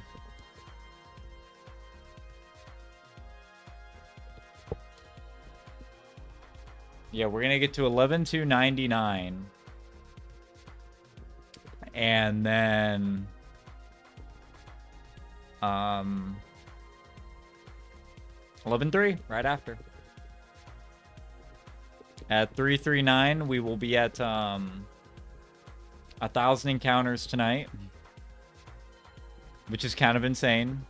Yeah, we're gonna get to 11,299. And then 11,300 right after. At 339, we will be at 1,000 encounters tonight, which is kind of insane.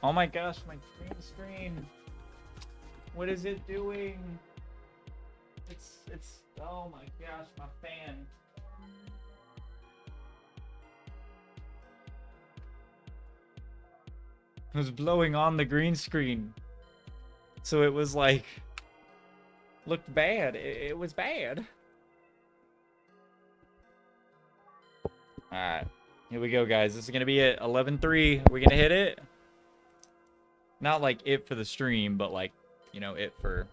Oh my gosh, my green screen. What is it doing? It's oh my gosh, my fan. It was blowing on the green screen. So it was like, looked bad. It was bad. Alright. Here we go, guys. This is going to be at 11.3. We're going to hit it. Not like it for the stream, but like, you know, it for...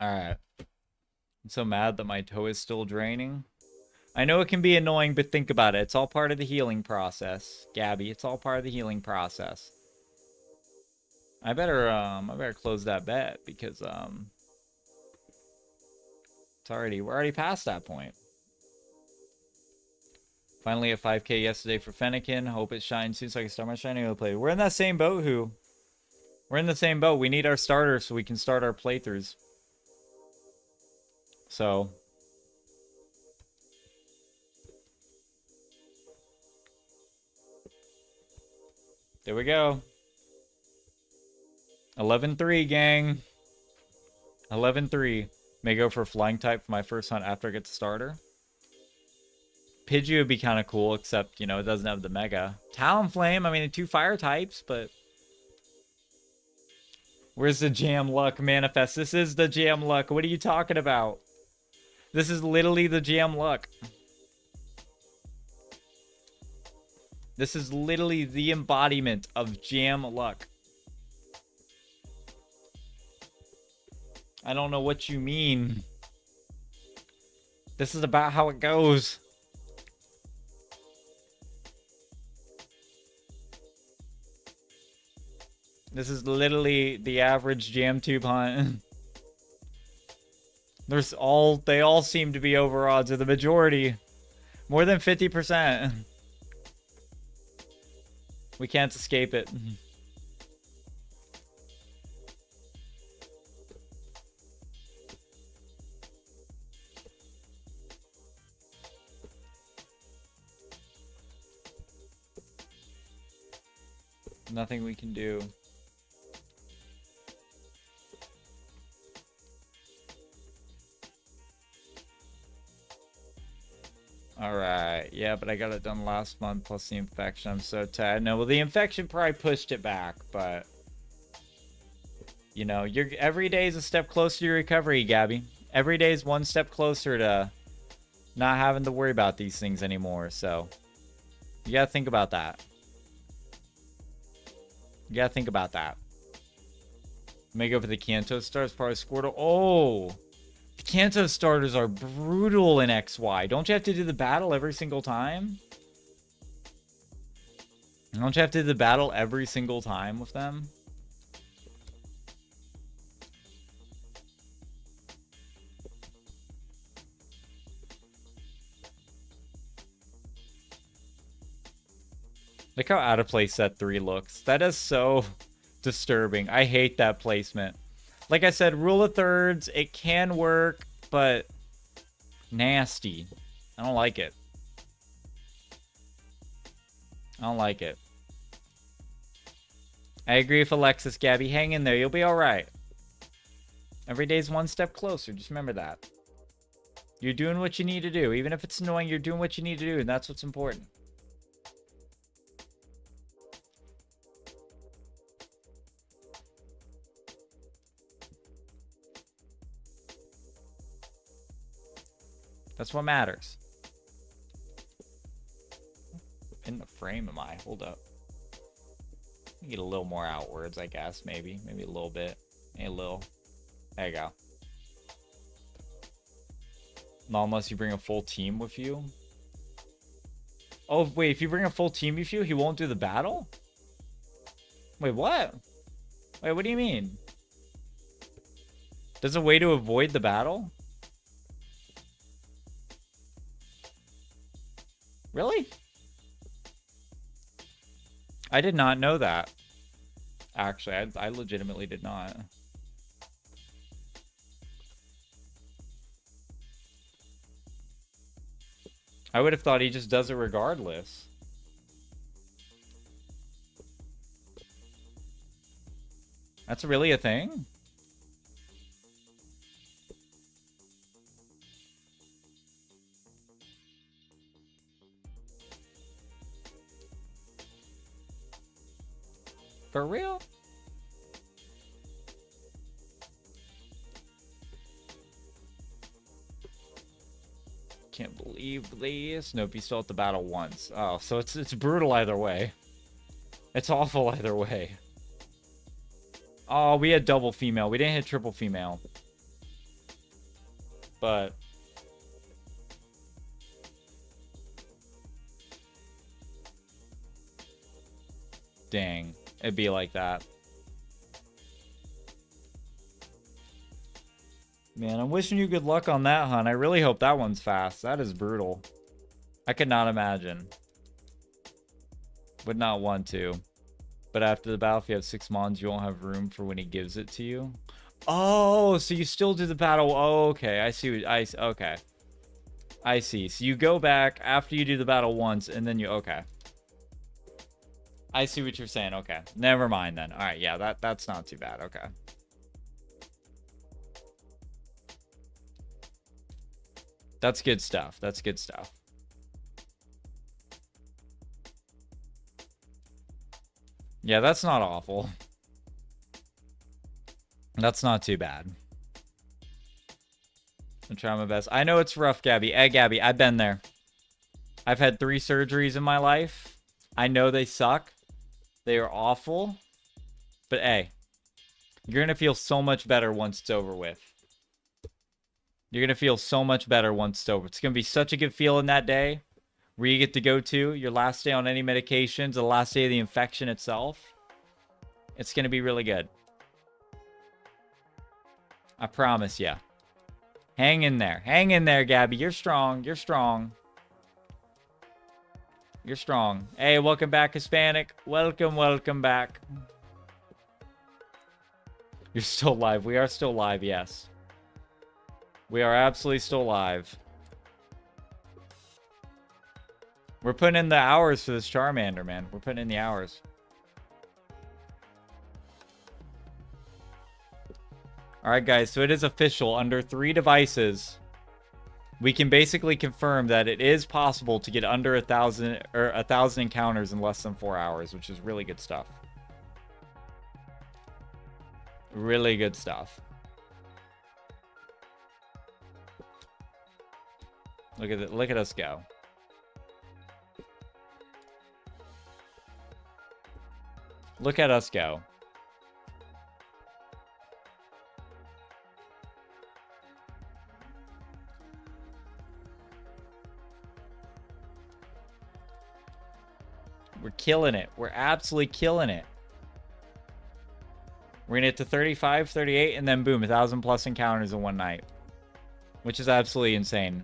Alright. I'm so mad that my toe is still draining. I know it can be annoying, but think about it. It's all part of the healing process. Gabby, it's all part of the healing process. I better close that bet because we're already past that point. Finally at 5K yesterday for Fennekin. Hope it shines soon so I can start my shiny play. We're in that same boat, who? We're in the same boat. We need our starter so we can start our playthroughs. So there we go. 11.3, gang. 11.3. May go for flying type for my first hunt after I get the starter. Pidgey would be kind of cool, except, you know, it doesn't have the mega. Talonflame, I mean, 2 fire types, but... Where's the jam luck manifest? This is the jam luck. What are you talking about? This is literally the jam luck. This is literally the embodiment of jam luck. I don't know what you mean. This is about how it goes. This is literally the average jam tube hunt. They all seem to be over odds, or the majority. More than 50%. We can't escape it. Nothing we can do. Alright, yeah, but I got it done last month plus the infection. I'm so tired. No, well, the infection probably pushed it back, but... You know, every day is a step closer to your recovery, Gabby. Every day is one step closer to not having to worry about these things anymore, so... You gotta think about that. You gotta think about that. May go for the Kanto stars, part of Squirtle. Oh! The Kanto starters are brutal in XY. Don't you have to do the battle every single time? Don't you have to do the battle every single time with them? Look how out of place set 3 looks. That is so disturbing. I hate that placement. Like I said, rule of thirds, it can work, but nasty. I don't like it. I don't like it. I agree with Alexis, Gabby. Hang in there. You'll be all right. Every day's one step closer. Just remember that. You're doing what you need to do. Even if it's annoying, you're doing what you need to do, and that's what's important. That's what matters. In the frame am I? Hold up. Get a little more outwards, I guess. Maybe a little bit. A little. There you go. Not unless you bring a full team with you. Oh, wait, if you bring a full team with you, he won't do the battle? Wait, what? Wait, what do you mean? There's a way to avoid the battle? Really? I did not know that. Actually, I legitimately did not. I would have thought he just does it regardless. That's really a thing? For real? Can't believe this. Nope, you still have to battle once. Oh, so it's brutal either way. It's awful either way. Oh, we had double female. We didn't hit triple female. But dang, it'd be like that. Man, I'm wishing you good luck on that, hunt. I really hope that one's fast. That is brutal. I could not imagine. Would not want to. But after the battle, if you have 6 mons, you won't have room for when he gives it to you. Oh, so you still do the battle. Oh, okay. I see. Okay. I see. So you go back after you do the battle once, and then you... Okay. I see what you're saying. Okay. Never mind then. All right. Yeah, that's not too bad. Okay. That's good stuff. That's good stuff. Yeah, that's not awful. That's not too bad. I'm trying my best. I know it's rough, Gabby. Hey, Gabby, I've been there. I've had 3 surgeries in my life. I know they suck. They are awful. But hey, you're going to feel so much better once it's over with. You're going to feel so much better once it's over. It's going to be such a good feeling that day where you get to go to your last day on any medications, the last day of the infection itself. It's going to be really good. I promise you. Hang in there. Hang in there, Gabby. You're strong. You're strong. You're strong. Hey, welcome back, Hispanic. Welcome back. You're still live. We are still live, yes. We are absolutely still live. We're putting in the hours for this Charmander, man. We're putting in the hours. Alright, guys. So it is official. Under 3 devices, we can basically confirm that it is possible to get under 1,000 or 1,000 encounters in less than 4 hours, which is really good stuff. Really good stuff. Look at it. Look at us go. Look at us go. We're killing it. We're absolutely killing it. We're going to get to 35, 38, and then boom, 1,000 plus encounters in one night. Which is absolutely insane.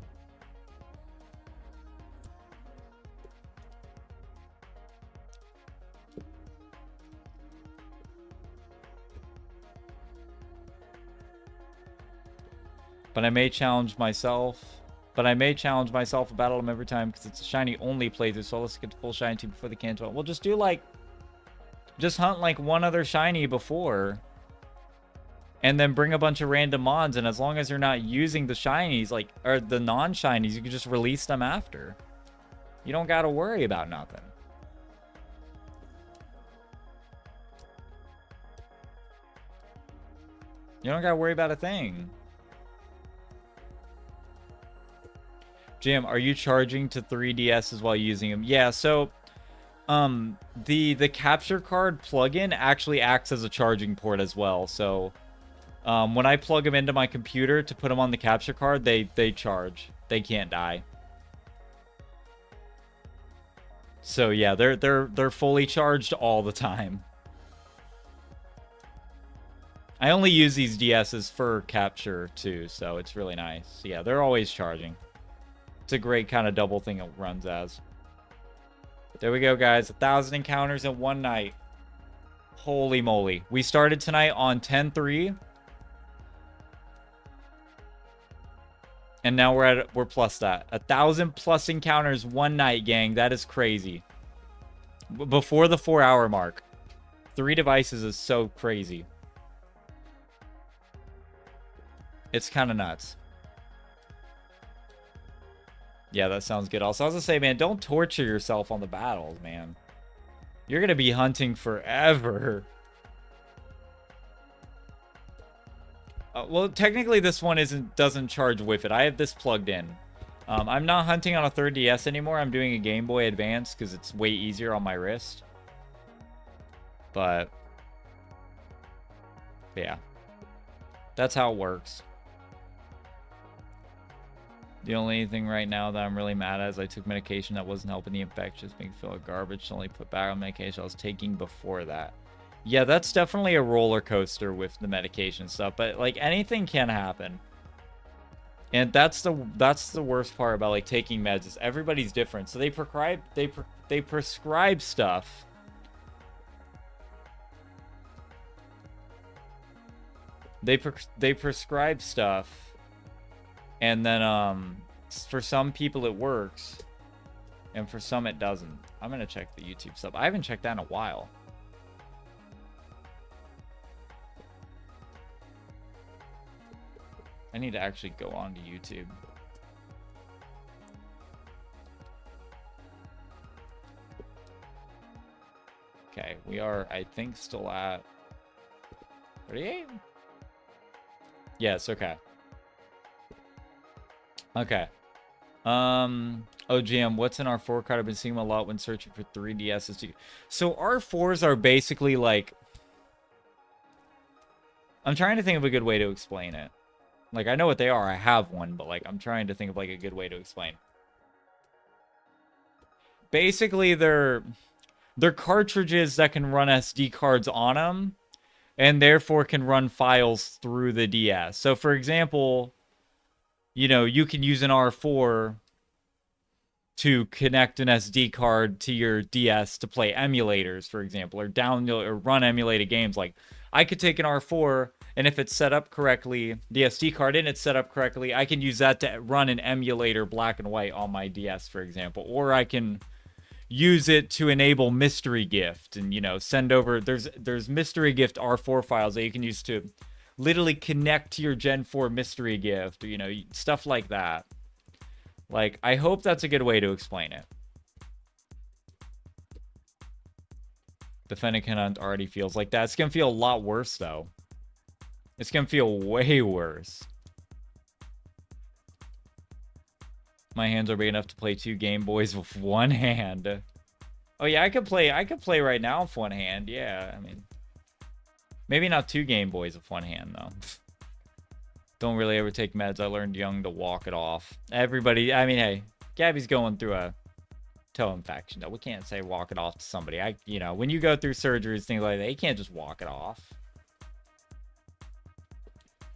But I may challenge myself. A battle him every time because it's a shiny only playthrough. So let's get the full shiny team before the cancel. We'll just do like... Just hunt like one other shiny before. And then bring a bunch of random mons. And as long as you're not using the shinies, like... Or the non-shinies, you can just release them after. You don't gotta worry about nothing. You don't gotta worry about a thing. Jim, are you charging to 3DSs while using them? Yeah, so The capture card plugin actually acts as a charging port as well. So, when I plug them into my computer to put them on the capture card, they charge. They can't die. So yeah, they're fully charged all the time. I only use these DSs for capture too, so it's really nice. Yeah, they're always charging. It's a great kind of double thing it runs as. There we go, guys. 1,000 encounters in one night. Holy moly. We started tonight on 10-3. And now we're plus that. 1,000 plus encounters one night, gang. That is crazy. Before the 4-hour mark. 3 devices is so crazy. It's kind of nuts. Yeah, that sounds good. Also, I was gonna say, man, don't torture yourself on the battles, man. You're gonna be hunting forever. Well, technically, this one doesn't charge with it. I have this plugged in. I'm not hunting on a 3DS anymore. I'm doing a Game Boy Advance because it's way easier on my wrist. But yeah, that's how it works. The only thing right now that I'm really mad at is I took medication that wasn't helping the infections, making me feel like garbage. Only put back on medication I was taking before that. Yeah, that's definitely a roller coaster with the medication stuff, but like anything can happen. And that's the worst part about like taking meds is everybody's different. So they prescribe stuff. They prescribe stuff. And then for some people it works and for some it doesn't. I'm going to check the YouTube stuff. I haven't checked that in a while. I need to actually go on to YouTube. Okay, we are, I think, still at 38? Yes, okay. Okay. OGM, what's in R4 card? I've been seeing them a lot when searching for 3DSs. So R4s are basically like... I'm trying to think of a good way to explain it. Like, I know what they are. I have one, but, like, I'm trying to think of, like, a good way to explain. Basically, they're cartridges that can run SD cards on them, and therefore can run files through the DS. So, for example, you know, you can use an R4 to connect an SD card to your DS to play emulators, for example, or download or run emulated games. Like, I could take an R4, and if it's set up correctly, the SD card in it's set up correctly, I can use that to run an emulator black and white on my DS, for example. Or I can use it to enable Mystery Gift and, you know, send over... There's Mystery Gift R4 files that you can use to literally connect to your Gen 4 Mystery Gift, or, you know, stuff like that. Like, I hope that's a good way to explain it. The Fennekin Hunt already feels like that. It's going to feel a lot worse, though. It's going to feel way worse. My hands are big enough to play 2 Game Boys with one hand. Oh, yeah, I could play right now with one hand. Yeah, I mean... Maybe not 2 Game Boys with one hand, though. Don't really ever take meds. I learned young to walk it off. Everybody... I mean, hey, Gabby's going through a toe infection, though. We can't say walk it off to somebody. You know, when you go through surgeries, things like that, you can't just walk it off.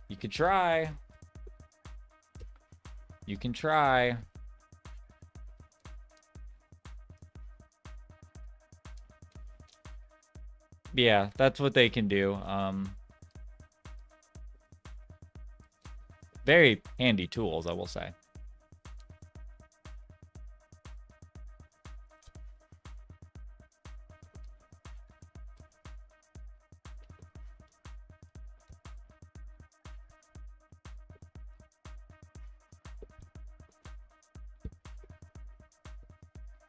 You could try. You can try. Yeah, that's what they can do. Very handy tools, I will say.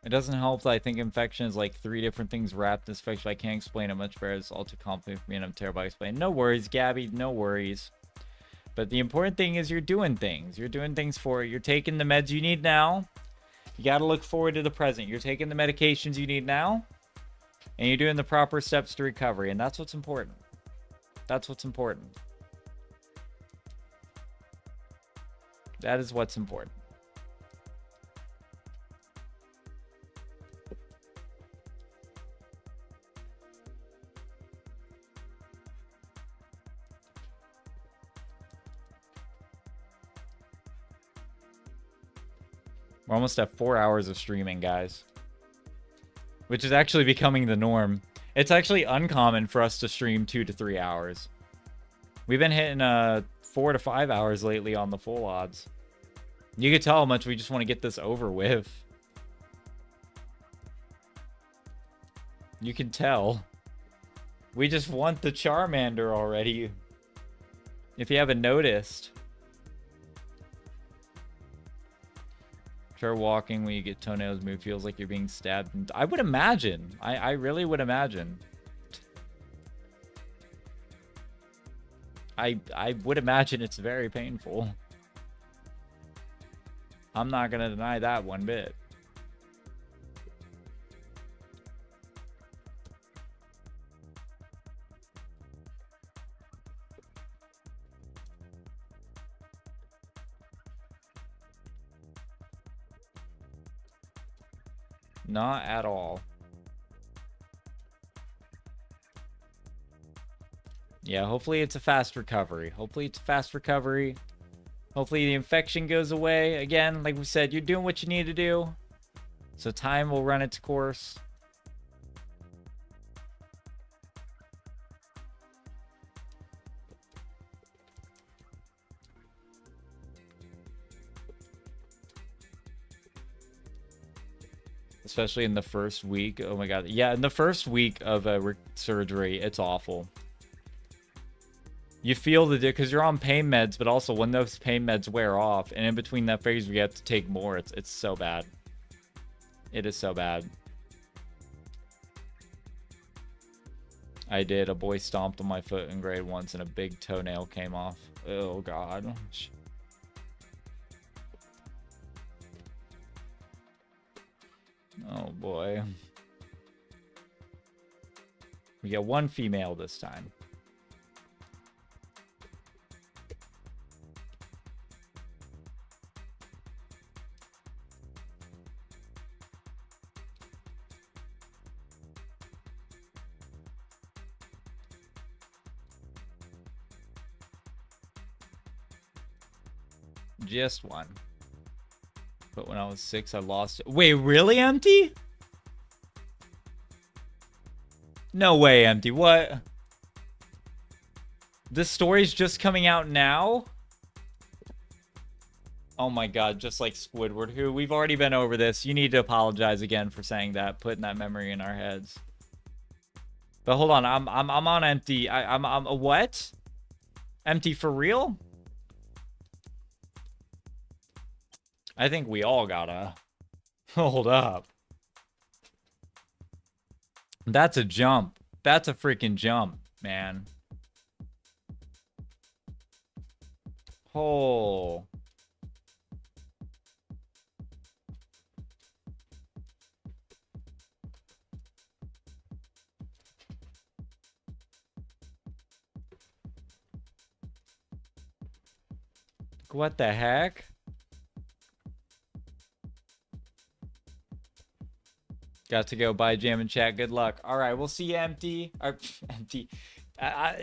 It doesn't help that I think infection is like 3 different things wrapped in this infection. I can't explain it much better. It's all too complicated for me and I'm terrible at explaining. No worries, Gabby. No worries. But the important thing is you're doing things. You're doing things for it. You're taking the meds you need now. You got to look forward to the present. You're taking the medications you need now, and you're doing the proper steps to recovery, and that's what's important. That's what's important. That is what's important. We're almost at 4 hours of streaming, guys. Which is actually becoming the norm. It's actually uncommon for us to stream 2 to 3 hours. We've been hitting 4 to 5 hours lately on the full odds. You can tell how much we just want to get this over with. You can tell. We just want the Charmander already. If you haven't noticed. Try walking when you get toenails moved. Feels like you're being stabbed. I would imagine. I really would imagine. I would imagine it's very painful. I'm not going to deny that one bit. Not at all. Yeah, hopefully it's a fast recovery. Hopefully it's a fast recovery. Hopefully the infection goes away. Again, like we said, you're doing what you need to do. So time will run its course. Especially in the first week. Oh my god. Yeah, in the first week of a surgery, it's awful. You feel the because you're on pain meds, but also when those pain meds wear off, and in between that phase we have to take more, it's so bad. It is so bad. I did. A boy stomped on my foot in grade once, and a big toenail came off. Oh god. Oh boy. We get one female this time. Just one. But when I was 6, I lost it. Wait, really, Empty? No way, Empty. What? This story's just coming out now? Oh my god, just like Squidward, who we've already been over this. You need to apologize again for saying that, putting that memory in our heads. But hold on, I'm on Empty. I'm what? Empty for real? I think we all gotta hold up. That's a jump. That's a freaking jump, man. Oh. What the heck? Got to go. Bye, Jam and Chat. Good luck. All right, we'll see you, Empty. Empty.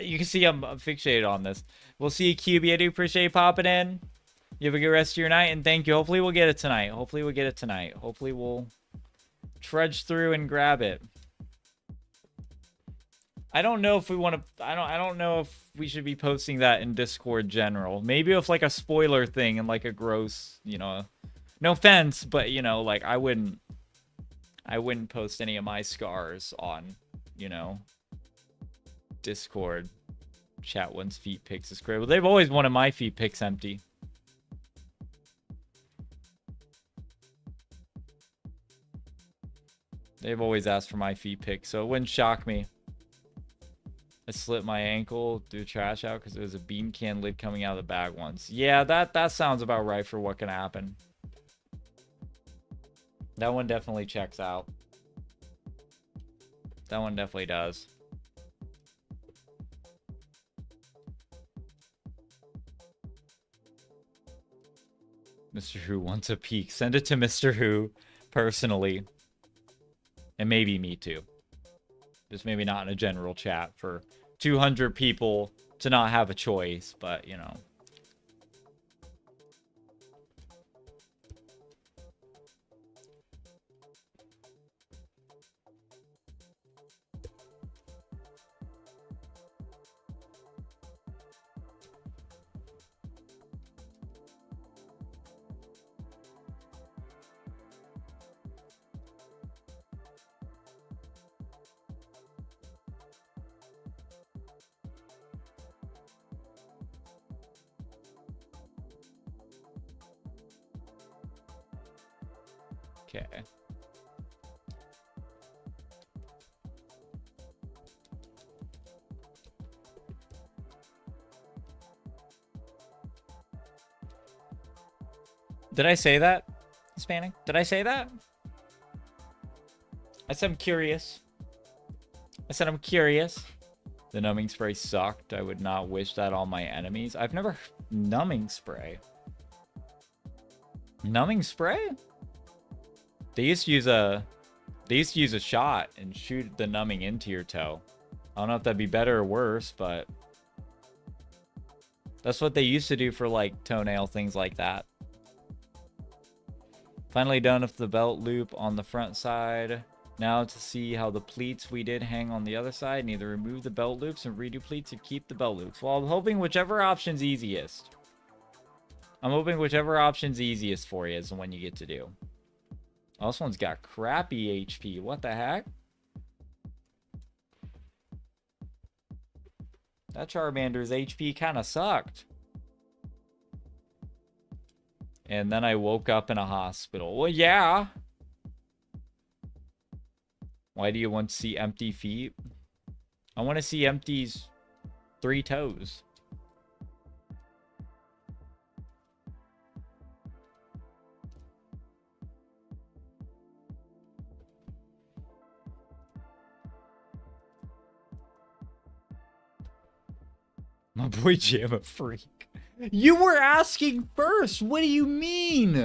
You can see I'm fixated on this. We'll see you, QB. I do appreciate you popping in. You have a good rest of your night, and thank you. Hopefully we'll get it tonight. Hopefully we'll get it tonight. Hopefully we'll trudge through and grab it. I don't know if we want to. I don't know if we should be posting that in Discord general. Maybe with like a spoiler thing and like a gross, you know. No offense, but you know, like I wouldn't post any of my scars on, you know, Discord. Chat one's feet pics is great. Well, they've always wanted my feet pics, Empty. They've always asked for my feet pics, so it wouldn't shock me. I slipped my ankle, threw trash out because there was a bean can lid coming out of the bag once. Yeah, that sounds about right for what can happen. That one definitely checks out. That one definitely does. Mr. Who wants a peek. Send it to Mr. Who personally. And maybe me too. Just maybe not in a general chat for 200 people to not have a choice, but you know. Okay. Did I say that? Hispanic? Did I say that? I said I'm curious. I said I'm curious. The numbing spray sucked. I would not wish that on my enemies. I've never... Numbing spray? Numbing spray? They used to use a shot and shoot the numbing into your toe. I don't know if that'd be better or worse, but that's what they used to do for like toenail things like that. Finally done with the belt loop on the front side. Now to see how the pleats we did hang on the other side. Either remove the belt loops and redo pleats or keep the belt loops. Well, I'm hoping whichever option's easiest. I'm hoping whichever option's easiest for you is the one you get to do. Oh, this one's got crappy HP. What the heck? That Charmander's HP kind of sucked. And then I woke up in a hospital. Well, yeah. Why do you want to see empty feet? I want to see Empty's 3 toes. My boy Jam a freak. You were asking first. What do you mean?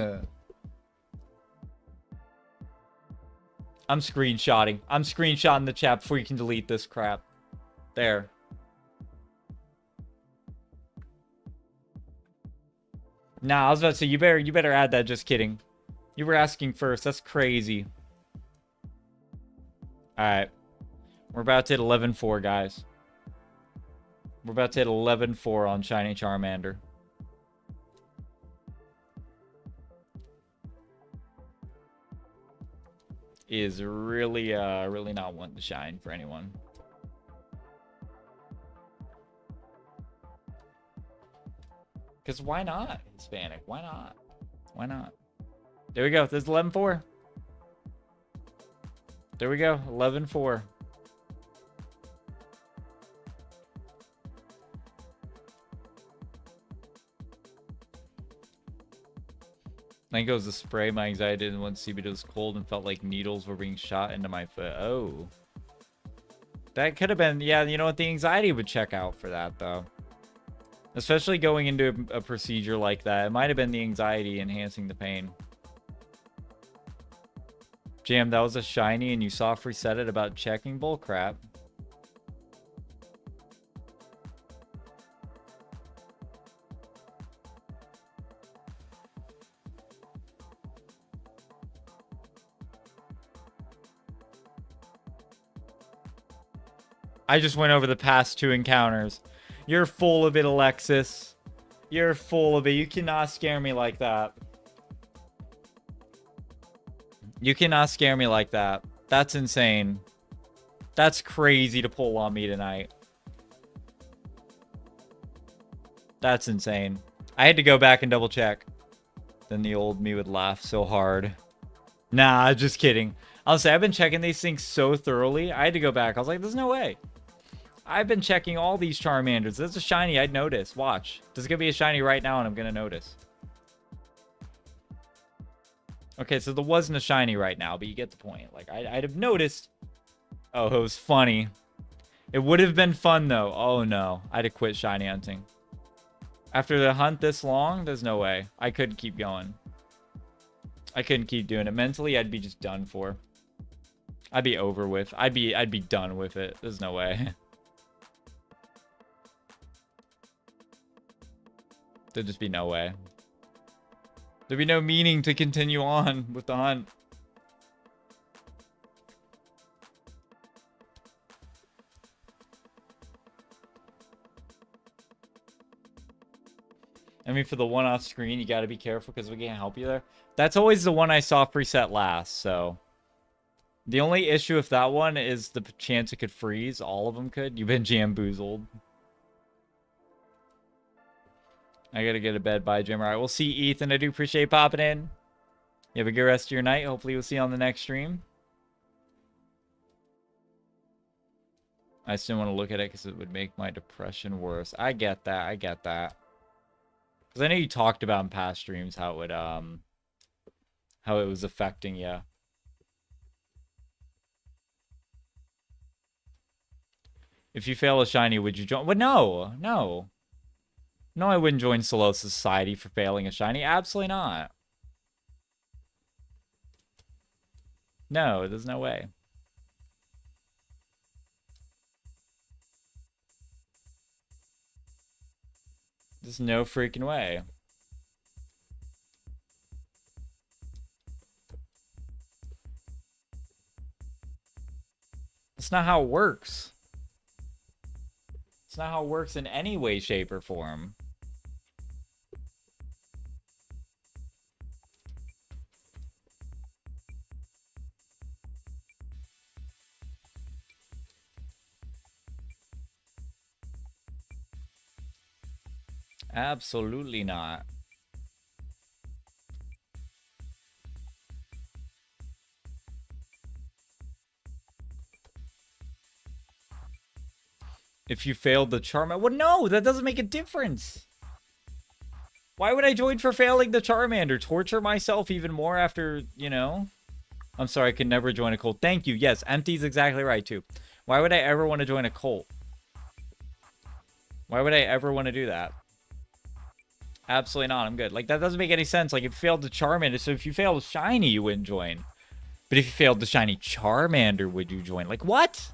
I'm screenshotting. I'm screenshotting the chat before you can delete this crap. There. Nah, I was about to say you better add that. Just kidding. You were asking first. That's crazy. All right. We're about to hit 11-4, guys. We're about to hit 11-4 on Shiny Charmander. Is really, really not wanting to shine for anyone. Because why not, Hispanic? Why not? Why not? There we go. This is 11-4. There we go. 11-4. I think it was the spray. My anxiety didn't want to see, but it was cold and felt like needles were being shot into my foot. Oh. That could have been... Yeah, you know what? The anxiety would check out for that, though. Especially going into a procedure like that. It might have been the anxiety enhancing the pain. Jam, that was a shiny and you soft reset it about checking. Bull crap. I just went over the past 2 encounters. You're full of it, Alexis. You're full of it. You cannot scare me like that. You cannot scare me like that. That's insane. That's crazy to pull on me tonight. That's insane. I had to go back and double check. Then the old me would laugh so hard. Nah, just kidding. I'll say I've been checking these things so thoroughly. I had to go back. I was like, there's no way. I've been checking all these Charmanders. There's a shiny I'd notice. Watch. There's going to be a shiny right now and I'm going to notice. Okay, so there wasn't a shiny right now, but you get the point. Like, I'd have noticed. Oh, it was funny. It would have been fun, though. Oh, no. I'd have quit shiny hunting. After the hunt this long, there's no way. I couldn't keep going. I couldn't keep doing it. Mentally, I'd be just done for. I'd be over with. I'd be done with it. There's no way. There'd just be no way. There'd be no meaning to continue on with the hunt. I mean, for the one off screen, you got to be careful because we can't help you there. That's always the one I saw preset last, so. The only issue with that one is the chance it could freeze. All of them could. You've been jamboozled. I gotta get to bed. Bye, Jim. All right, we'll see Ethan. I do appreciate popping in. You have a good rest of your night. Hopefully we'll see you on the next stream. I still want to look at it because it would make my depression worse. I get that. I get that. Because I know you talked about in past streams how it was affecting you. If you fail a shiny, would you join? Well, no. No, I wouldn't join Solo Society for failing a shiny. Absolutely not. No, there's no way. There's no freaking way. That's not how it works. It's not how it works in any way, shape, or form. Absolutely not. If you failed the Charmander... Well, no, that doesn't make a difference. Why would I join for failing the Charmander? Torture myself even more after, you know? I'm sorry, I could never join a cult. Thank you. Yes, Empty's exactly right, too. Why would I ever want to join a cult? Why would I ever want to do that? Absolutely not. I'm good. Like, that doesn't make any sense. Like, it failed the Charmander. So if you failed Shiny, you wouldn't join. But if you failed the Shiny Charmander, would you join? Like, what?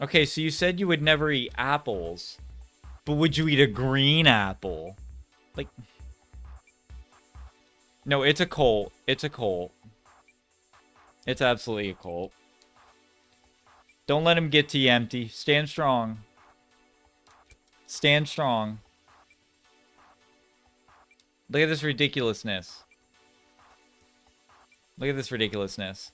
Okay, so you said you would never eat apples. But would you eat a green apple? Like... No, it's a cult. It's a cult. It's absolutely a cult. Don't let him get to you, Empty. Stand strong. Stand strong. Look at this ridiculousness. Look at this ridiculousness.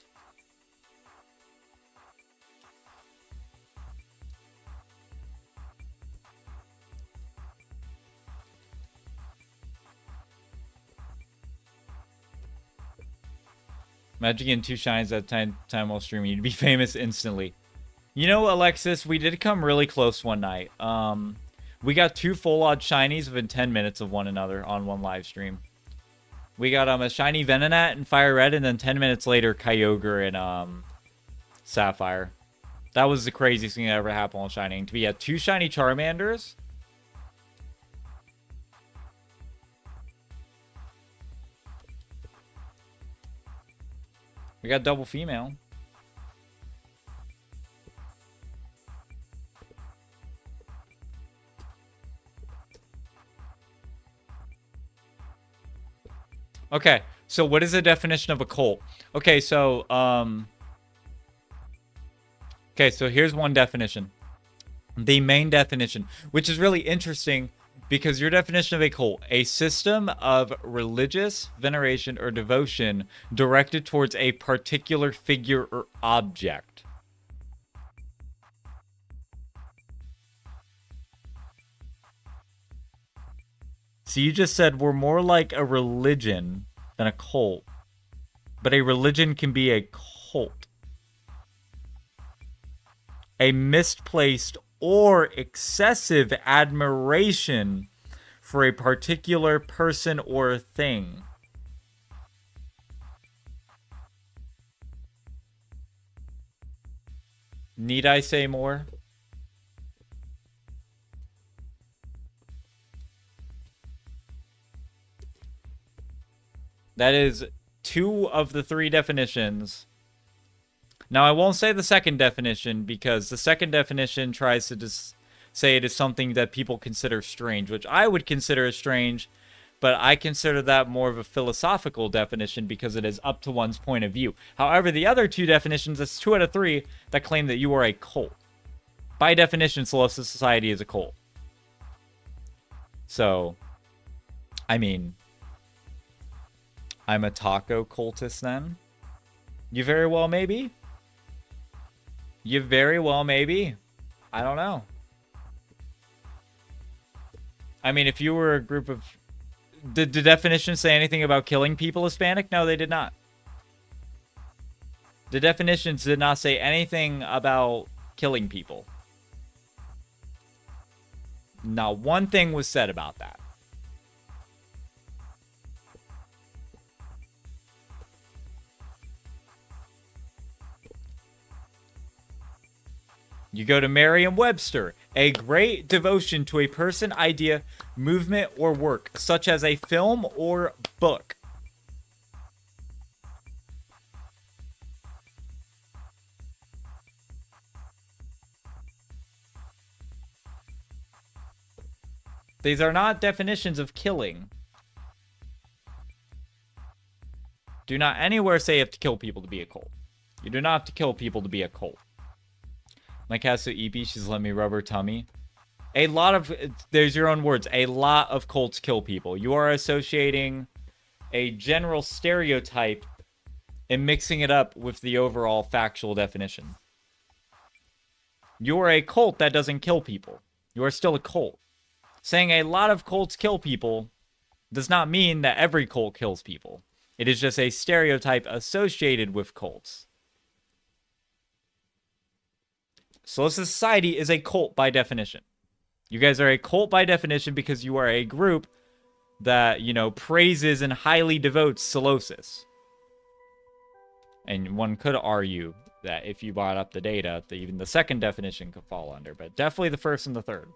Imagine getting 2 shines at time while streaming. You'd be famous instantly. You know, Alexis, we did come really close one night. We got 2 full odd shinies within 10 minutes of one another on one live stream. We got a shiny Venonat and Firered, and then 10 minutes later, Kyogre and Sapphire. That was the craziest thing that ever happened while shining. To be at 2 shiny Charmanders. We got double female. Okay, so what is the definition of a cult? Okay, so here's one definition. The main definition, which is really interesting because your definition of a cult, a system of religious veneration or devotion directed towards a particular figure or object. So you just said we're more like a religion than a cult. But a religion can be a cult. A misplaced or excessive admiration for a particular person or thing. Need I say more? That is 2 of the 3 definitions. Now, I won't say the second definition because the second definition tries to just say it is something that people consider strange, which I would consider as strange, but I consider that more of a philosophical definition because it is up to one's point of view. However, the other 2 definitions, that's 2 out of 3, that claim that you are a cult. By definition, Solstice Society is a cult. So, I mean, I'm a taco cultist then? You very well may be. You very well may be. I don't know. I mean, if you were a group of... Did the definition say anything about killing people Hispanic? No, they did not. The definitions did not say anything about killing people. Not one thing was said about that. You go to Merriam-Webster. A great devotion to a person, idea, movement, or work, such as a film or book. These are not definitions of killing. Do not anywhere say you have to kill people to be a cult. You do not have to kill people to be a cult. My cat's so eepy, she's let me rub her tummy. A lot of, there's your own words, a lot of cults kill people. You are associating a general stereotype and mixing it up with the overall factual definition. You are a cult that doesn't kill people. You are still a cult. Saying a lot of cults kill people does not mean that every cult kills people. It is just a stereotype associated with cults. Solstice Society is a cult by definition. You guys are a cult by definition because you are a group that, you know, praises and highly devotes Solstice. And one could argue that if you brought up the data, that even the second definition could fall under, but definitely the first and the third.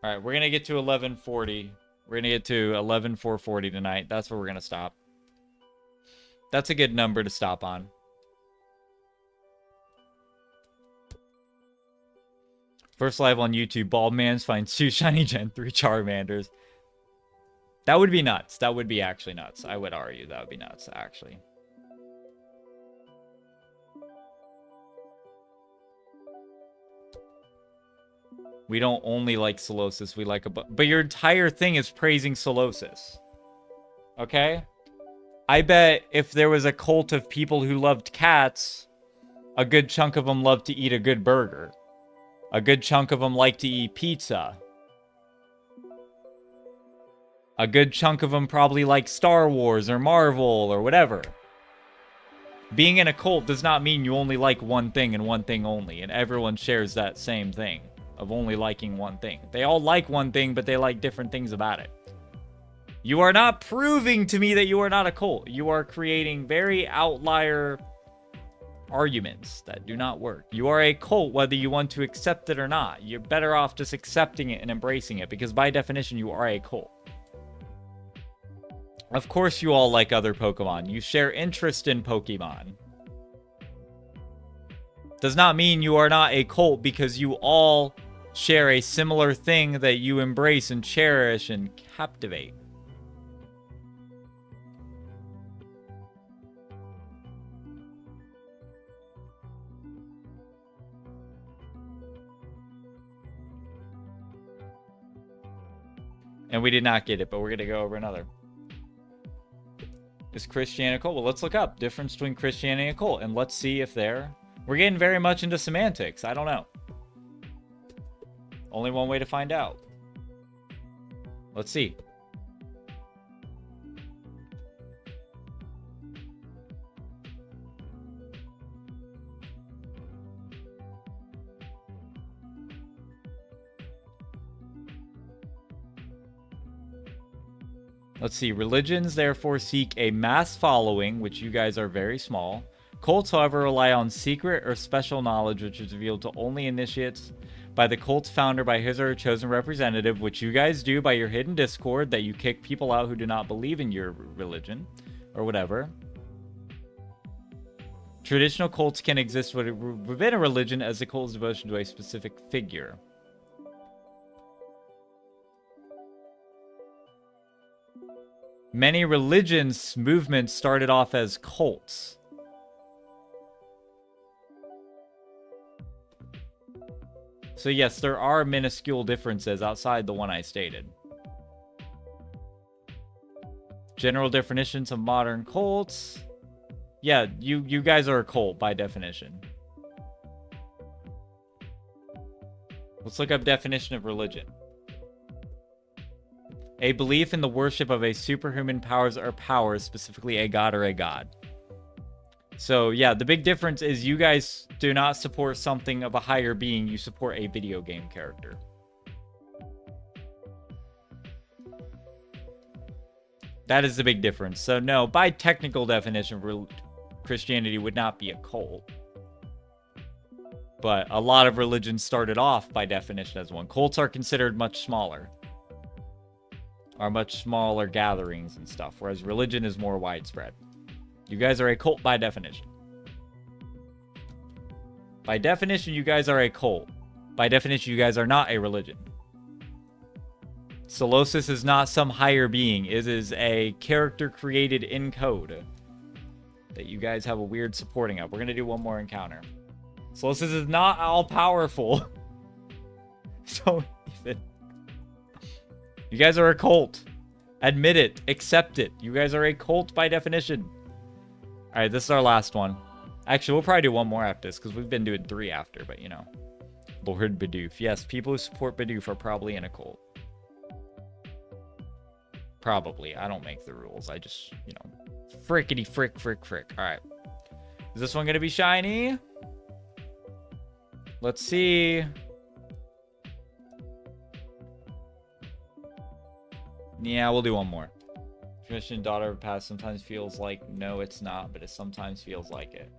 All right, we're going to get to 1140. We're going to get to 11,440 tonight. That's where we're going to stop. That's a good number to stop on. First live on YouTube, Bald Mans finds 2 shiny Gen 3 Charmanders. That would be nuts. That would be actually nuts. I would argue that would be nuts, actually. We don't only like Solstice, we like a... But your entire thing is praising Solstice. Okay? I bet if there was a cult of people who loved cats, a good chunk of them loved to eat a good burger. A good chunk of them like to eat pizza. A good chunk of them probably like Star Wars or Marvel or whatever. Being in a cult does not mean you only like one thing and one thing only, and everyone shares that same thing of only liking one thing. They all like one thing, but they like different things about it. You are not proving to me that you are not a cult. You are creating very outlier arguments that do not work. You are a cult whether you want to accept it or not. You're better off just accepting it and embracing it, because by definition you are a cult. Of course you all like other Pokemon. You share interest in Pokemon. Does not mean you are not a cult because you all share a similar thing that you embrace and cherish and captivate. And we did not get it, but we're going to go over another. Is Christianity a cult? Well, let's look up difference between Christianity and a cult, and let's see if they're... We're getting very much into semantics. I don't know. Only one way to find out. Let's see. Let's see. Religions therefore seek a mass following, which you guys are very small. Cults, however, rely on secret or special knowledge, which is revealed to only initiates by the cult's founder by his or her chosen representative, which you guys do by your hidden Discord that you kick people out who do not believe in your religion or whatever. Traditional cults can exist within a religion as the cult's devotion to a specific figure. Many religions movements started off as cults. So yes, there are minuscule differences outside the one I stated. General definitions of modern cults. Yeah, you guys are a cult by definition. Let's look up definition of religion. A belief in the worship of a superhuman powers or powers, specifically a god or a god. So yeah, the big difference is you guys do not support something of a higher being, you support a video game character. That is the big difference. So no, by technical definition, Christianity would not be a cult. But a lot of religions started off by definition as one. Cults are considered much smaller. Are much smaller gatherings and stuff, whereas religion is more widespread. You guys are a cult by definition. By definition, you guys are a cult. By definition, you guys are not a religion. Solosis is not some higher being. It is a character created in code that you guys have a weird supporting of. We're going to do one more encounter. Solosis is not all-powerful. So, Ethan, you guys are a cult. Admit it. Accept it. You guys are a cult by definition. Alright, this is our last one. Actually, we'll probably do one more after this, because we've been doing 3 after, but you know. Lord Bidoof. Yes, people who support Bidoof are probably in a cult. Probably. I don't make the rules. I just, you know. Frickety frick frick frick. Alright. Is this one going to be shiny? Let's see. Yeah, we'll do one more. Tradition daughter of past sometimes feels like no, it's not, but it sometimes feels like it.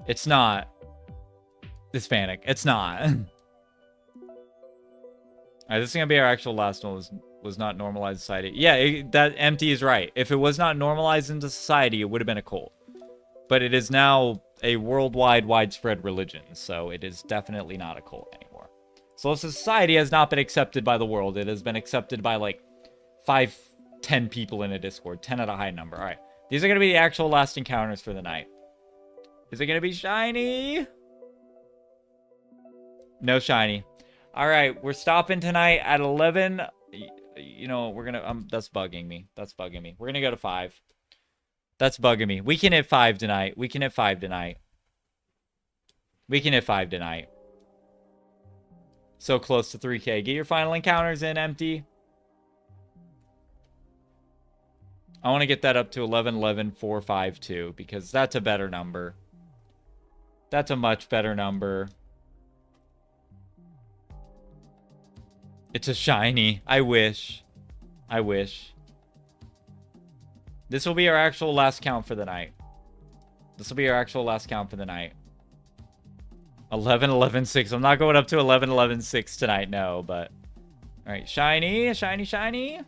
It's not. Hispanic. It's not. Alright, this is gonna be our actual last one. Was not normalized society. Yeah, that empty is right. If it was not normalized into society, it would have been a cult. But it is now a worldwide, widespread religion, so it is definitely not a cult anymore. So society has not been accepted by the world. It has been accepted by like 5, 10 people in a Discord. 10 at a high number. Alright. These are going to be the actual last encounters for the night. Is it going to be shiny? No shiny. Alright, we're stopping tonight at 11. You know, we're going to... that's bugging me. That's bugging me. We're going to go to 5. That's bugging me. We can hit 5 tonight. We can hit 5 tonight. We can hit 5 tonight. So close to 3K. Get your final encounters in, empty. I want to get that up to 11,452 because that's a better number. That's a much better number. It's a shiny. I wish. I wish. This will be our actual last count for the night. This will be our actual last count for the night. 11,11,6. I'm not going up to 11,11,6 tonight, no, but... Alright, shiny, shiny, shiny.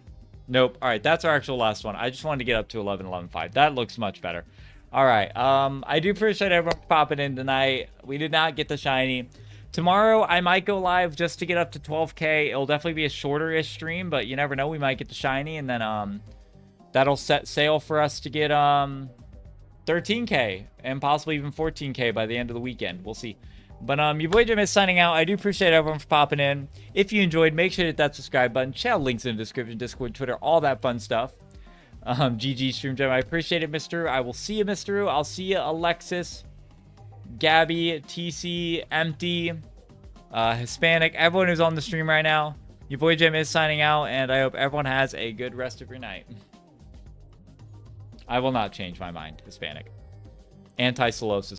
Nope. Alright, that's our actual last one. I just wanted to get up to 11,11,5. That looks much better. Alright, I do appreciate everyone popping in tonight. We did not get the shiny. Tomorrow, I might go live just to get up to 12K. It'll definitely be a shorter-ish stream, but you never know. We might get the shiny, and then, that'll set sail for us to get, 13K, and possibly even 14K by the end of the weekend. We'll see. But, your boy Jim is signing out. I do appreciate everyone for popping in. If you enjoyed, make sure to hit that subscribe button. Check out links in the description, Discord, Twitter, all that fun stuff. GG Stream Gem. I appreciate it, Mr. Roo. I will see you, Mr. Roo. I'll see you, Alexis, Gabby, TC, Empty, Hispanic, everyone who's on the stream right now. Your boy Jim is signing out, and I hope everyone has a good rest of your night. I will not change my mind, Hispanic. Anti-Solosis.